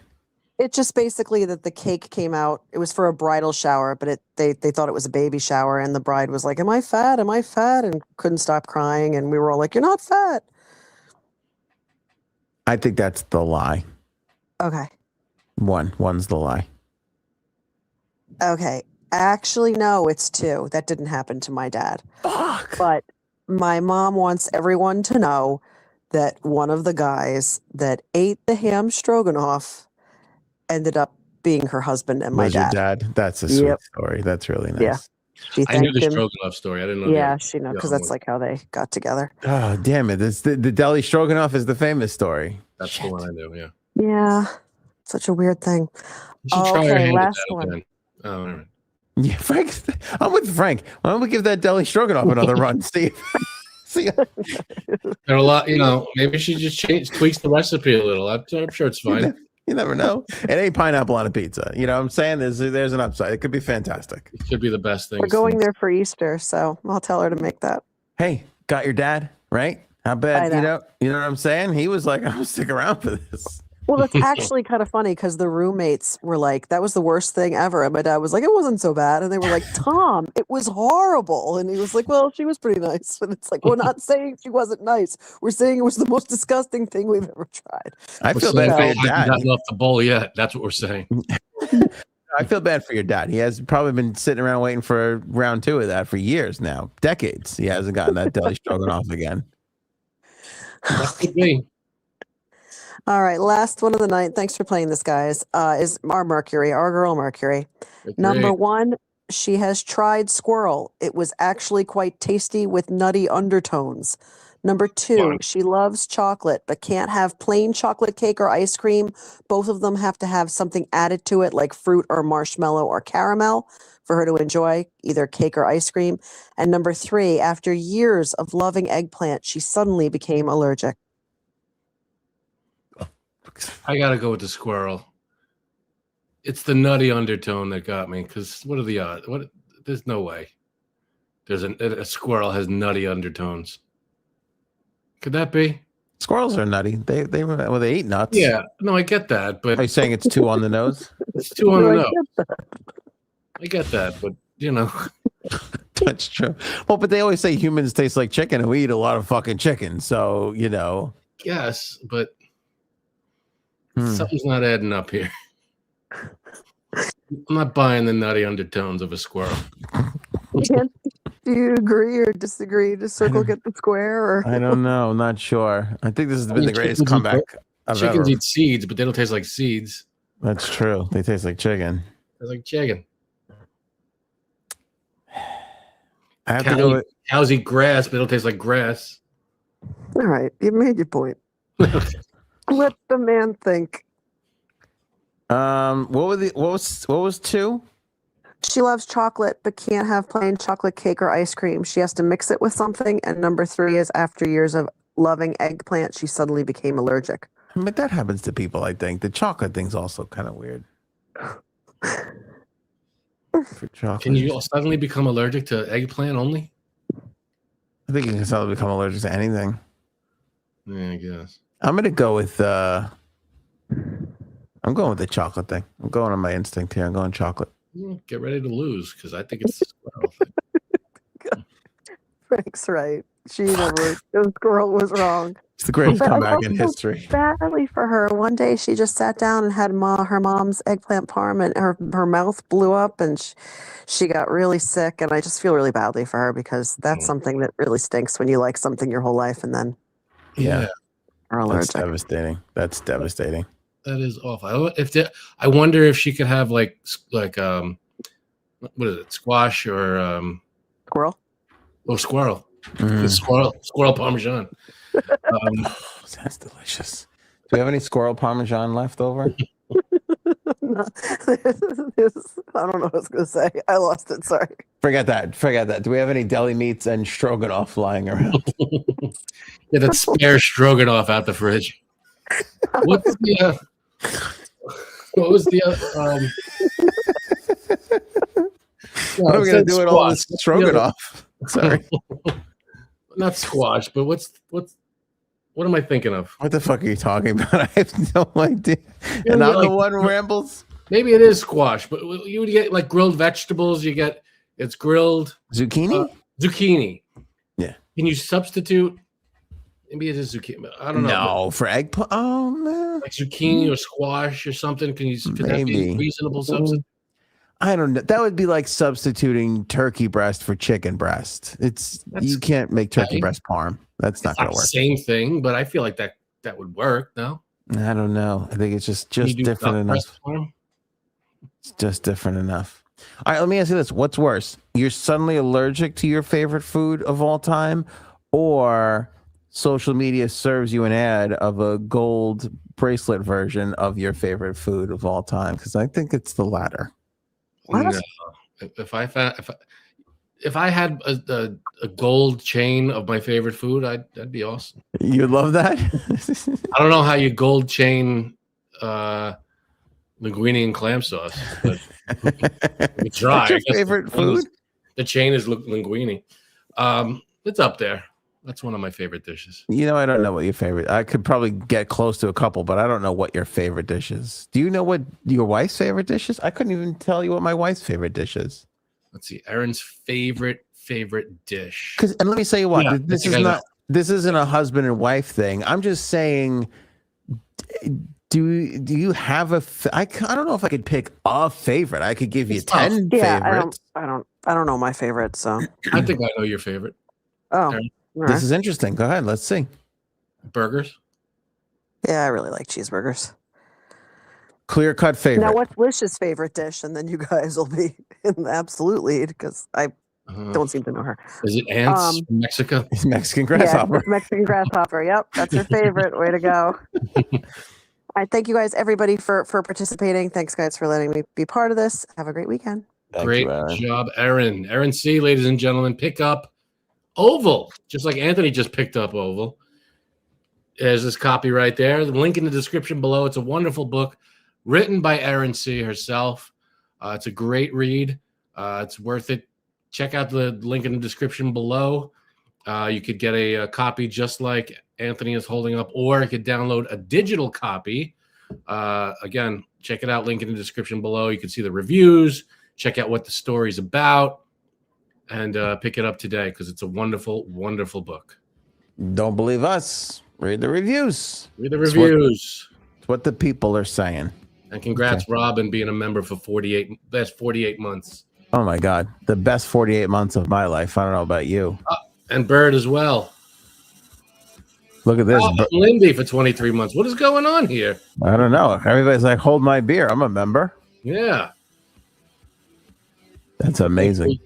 It's just basically that the cake came out. It was for a bridal shower, but they thought it was a baby shower, and the bride was like, "Am I fat? Am I fat?" and couldn't stop crying, and we were all like, "You're not fat." I think that's the lie. Okay. One's the lie. Okay. Actually, no, it's 2. That didn't happen to my dad. Fuck. But my mom wants everyone to know that one of the guys that ate the ham stroganoff ended up being her husband and my Was dad. your dad? That's a sweet story. That's really nice. Yeah. She I knew thanked the him. stroganoff story. I didn't know. Yeah, she knows because that's like how they got together. Oh, damn it. The deli stroganoff is the famous story. That's the one I knew, yeah. Yeah. Such a weird thing. You should try your hand at last that one. again. Oh, all right. Yeah, Frank. I'm with Frank. Why don't we give that deli stroganoff another run? See. There are a lot, maybe she just tweaks the recipe a little. I'm sure it's fine. You never know. It ain't pineapple on a pizza. You know what I'm saying? There's an upside. It could be fantastic. It could be the best thing. We're going there for Easter, so I'll tell her to make that. Hey, got your dad, right? How bad, you know what I'm saying? He was like, I'm gonna stick around for this. Well, that's actually kind of funny because the roommates were like, that was the worst thing ever. And my dad was like, it wasn't so bad. And they were like, Tom, it was horrible. And he was like, well, she was pretty nice. And it's like, we're not saying she wasn't nice. We're saying it was the most disgusting thing we've ever tried. I feel bad for your dad. Gotten off the bowl yet. That's what we're saying. I feel bad for your dad. He has probably been sitting around waiting for round 2 of that for years now, decades. He hasn't gotten that deli stroganoff again. That could be. All right, last one of the night. Thanks for playing this, guys. Is our girl Mercury. Number 1, she has tried squirrel. It was actually quite tasty with nutty undertones. Number 2, she loves chocolate, but can't have plain chocolate cake or ice cream. Both of them have to have something added to it, like fruit or marshmallow or caramel, for her to enjoy either cake or ice cream. And number 3, after years of loving eggplant, she suddenly became allergic. I gotta go with the squirrel. It's the nutty undertone that got me. Because what are the odds? There's no way. There's a squirrel has nutty undertones. Could that be? Squirrels are nutty. They eat nuts. Yeah. No, I get that. But are you saying it's 2 on the nose? It's 2 on the nose. I get that, but That's true. Well, but they always say humans taste like chicken, and we eat a lot of fucking chicken. So Yes, but Something's not adding up here. I'm not buying the nutty undertones of a squirrel. Do you agree or disagree? Does circle get the square? Or I don't know. I'm not sure. I think this has been the greatest chickens comeback I've Chickens ever. eat seeds, but they don't taste like seeds. That's true. They taste like chicken. They're like chicken. I have to go with Cows eat grass, but they don't taste like grass. all right, you made your point. Let the man think. what was 2? She loves chocolate, but can't have plain chocolate cake or ice cream. She has to mix it with something. And number 3 is after years of loving eggplant, she suddenly became allergic. But that happens to people, I think. The chocolate thing's also kind of weird. For chocolate. Can you suddenly become allergic to eggplant only? I think you can suddenly become allergic to anything. Yeah, I guess. I'm gonna go with the chocolate thing. I'm going on my instinct here. I'm going chocolate. Get ready to lose because I think it's the squirrel thing. Frank's right. The squirrel was wrong. It's the greatest But I comeback in felt history. badly for her. One day she just sat down and had her mom's eggplant parm, and her mouth blew up, and she got really sick. And I just feel really badly for her because that's something that really stinks when you like something your whole life and then Yeah, are that's allergic. devastating. That's devastating. That is awful. I wonder if she could have like what is it, squash or Squirrel? squirrel. Mm. Squirrel parmesan. That's delicious. Do we have any squirrel parmesan left over? No, I don't know what I was going to say. I lost it. Sorry. Forget that. Do we have any deli meats and stroganoff lying around? Yeah, that's spare stroganoff out the fridge. What was the What are we gonna do with all this stroganoff? Sorry. Not squash, but what am I thinking of? What the fuck are you talking about? I have no idea. You And know, I'm like- the one who rambles. Maybe it is squash, but you would get like grilled vegetables. It's grilled Zucchini? zucchini. Yeah. Can you substitute? Maybe it is zucchini. But I don't know. No, for eggplant. Oh man. Like zucchini or squash or something. Could that be Maybe. a reasonable substitute? I don't know. That would be like substituting turkey breast for chicken breast. You can't make turkey okay. breast parm. That's not It's gonna not the work. same thing, but I feel like that would work. No, I don't know. I think it's just Can you do different duck enough. breast parm? It's just different enough. All right, let me ask you this. What's worse? You're suddenly allergic to your favorite food of all time, or social media serves you an ad of a gold bracelet version of your favorite food of all time? Because I think it's the latter. What? No. If I had a gold chain of my favorite food, that'd be awesome. You love that? I don't know how you gold chain linguine and clam sauce, but we try. What's your I guess favorite food? The chain is linguine. It's up there. That's one of my favorite dishes. You know, I don't know what your favorite. I could probably get close to a couple, but I don't know what your favorite dish is. Do you know what your wife's favorite dish is? I couldn't even tell you what my wife's favorite dish is. Let's see. Erin's favorite dish. And let me say what Yeah, this you is guys not. This isn't a husband and wife thing. I'm just saying. Do you have I don't know if I could pick a favorite. I could give you It's tough. 10 Yeah, favorites. I don't know my favorite. So I think I know your favorite. oh, Erin? all This right. is interesting. Go ahead. Let's see. Burgers. Yeah, I really like cheeseburgers. Clear cut favorite. Now, what's Lish's favorite dish? And then you guys will be in the absolute lead because I don't seem to know her. Is it ants from Mexico? It's Mexican grasshopper. Yeah, Mexican grasshopper. Yep, that's her favorite. Way to go. All right, thank you guys, everybody, for participating. Thanks, guys, for letting me be part of this. Have a great weekend. Thank Great you, Aaron. job, Erin. Erin C., ladies and gentlemen, pick up Oval, just like Anthony just picked up Oval. There's this copy right there. The link in the description below. It's a wonderful book written by Erin C. herself. It's a great read. It's worth it. Check out the link in the description below. You could get a copy just like Anthony is holding up, or you could download a digital copy. Again, check it out. Link in the description below. You can see the reviews, check out what the story's about, and pick it up today because it's a wonderful, wonderful book. Don't believe us. Read the reviews. Read the reviews. That's what the people are saying. And congrats, Robin, being a member for 48 months. Oh my God, the best 48 months of my life. I don't know about you. And Byrd as well. Look at this. Lindy for 23 months. What is going on here? I don't know. Everybody's like, hold my beer. I'm a member. Yeah. That's amazing.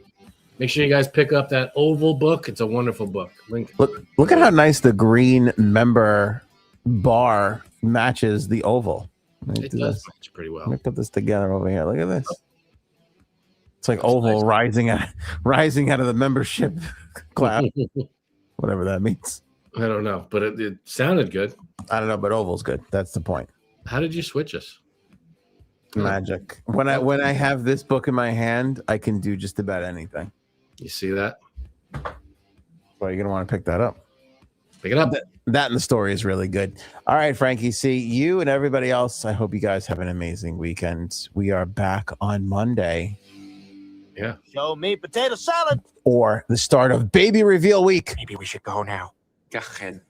Make sure you guys pick up that Oval book. It's a wonderful book. Link. Look at how nice the green member bar matches the Oval. It does match pretty well. Let me put this together over here. Look at this. It's like Oval rising out of the membership cloud. Whatever that means. I don't know, but it sounded good. I don't know, but Oval's good. That's the point. How did you switch us? Magic. When I have this book in my hand, I can do just about anything. You see that? Well, you're gonna want to pick that up. Pick it up. That and the story is really good. All right, Frankie. See you and everybody else. I hope you guys have an amazing weekend. We are back on Monday. Yeah. Show me potato salad. Or the start of baby reveal week. Maybe we should go now. Go ahead.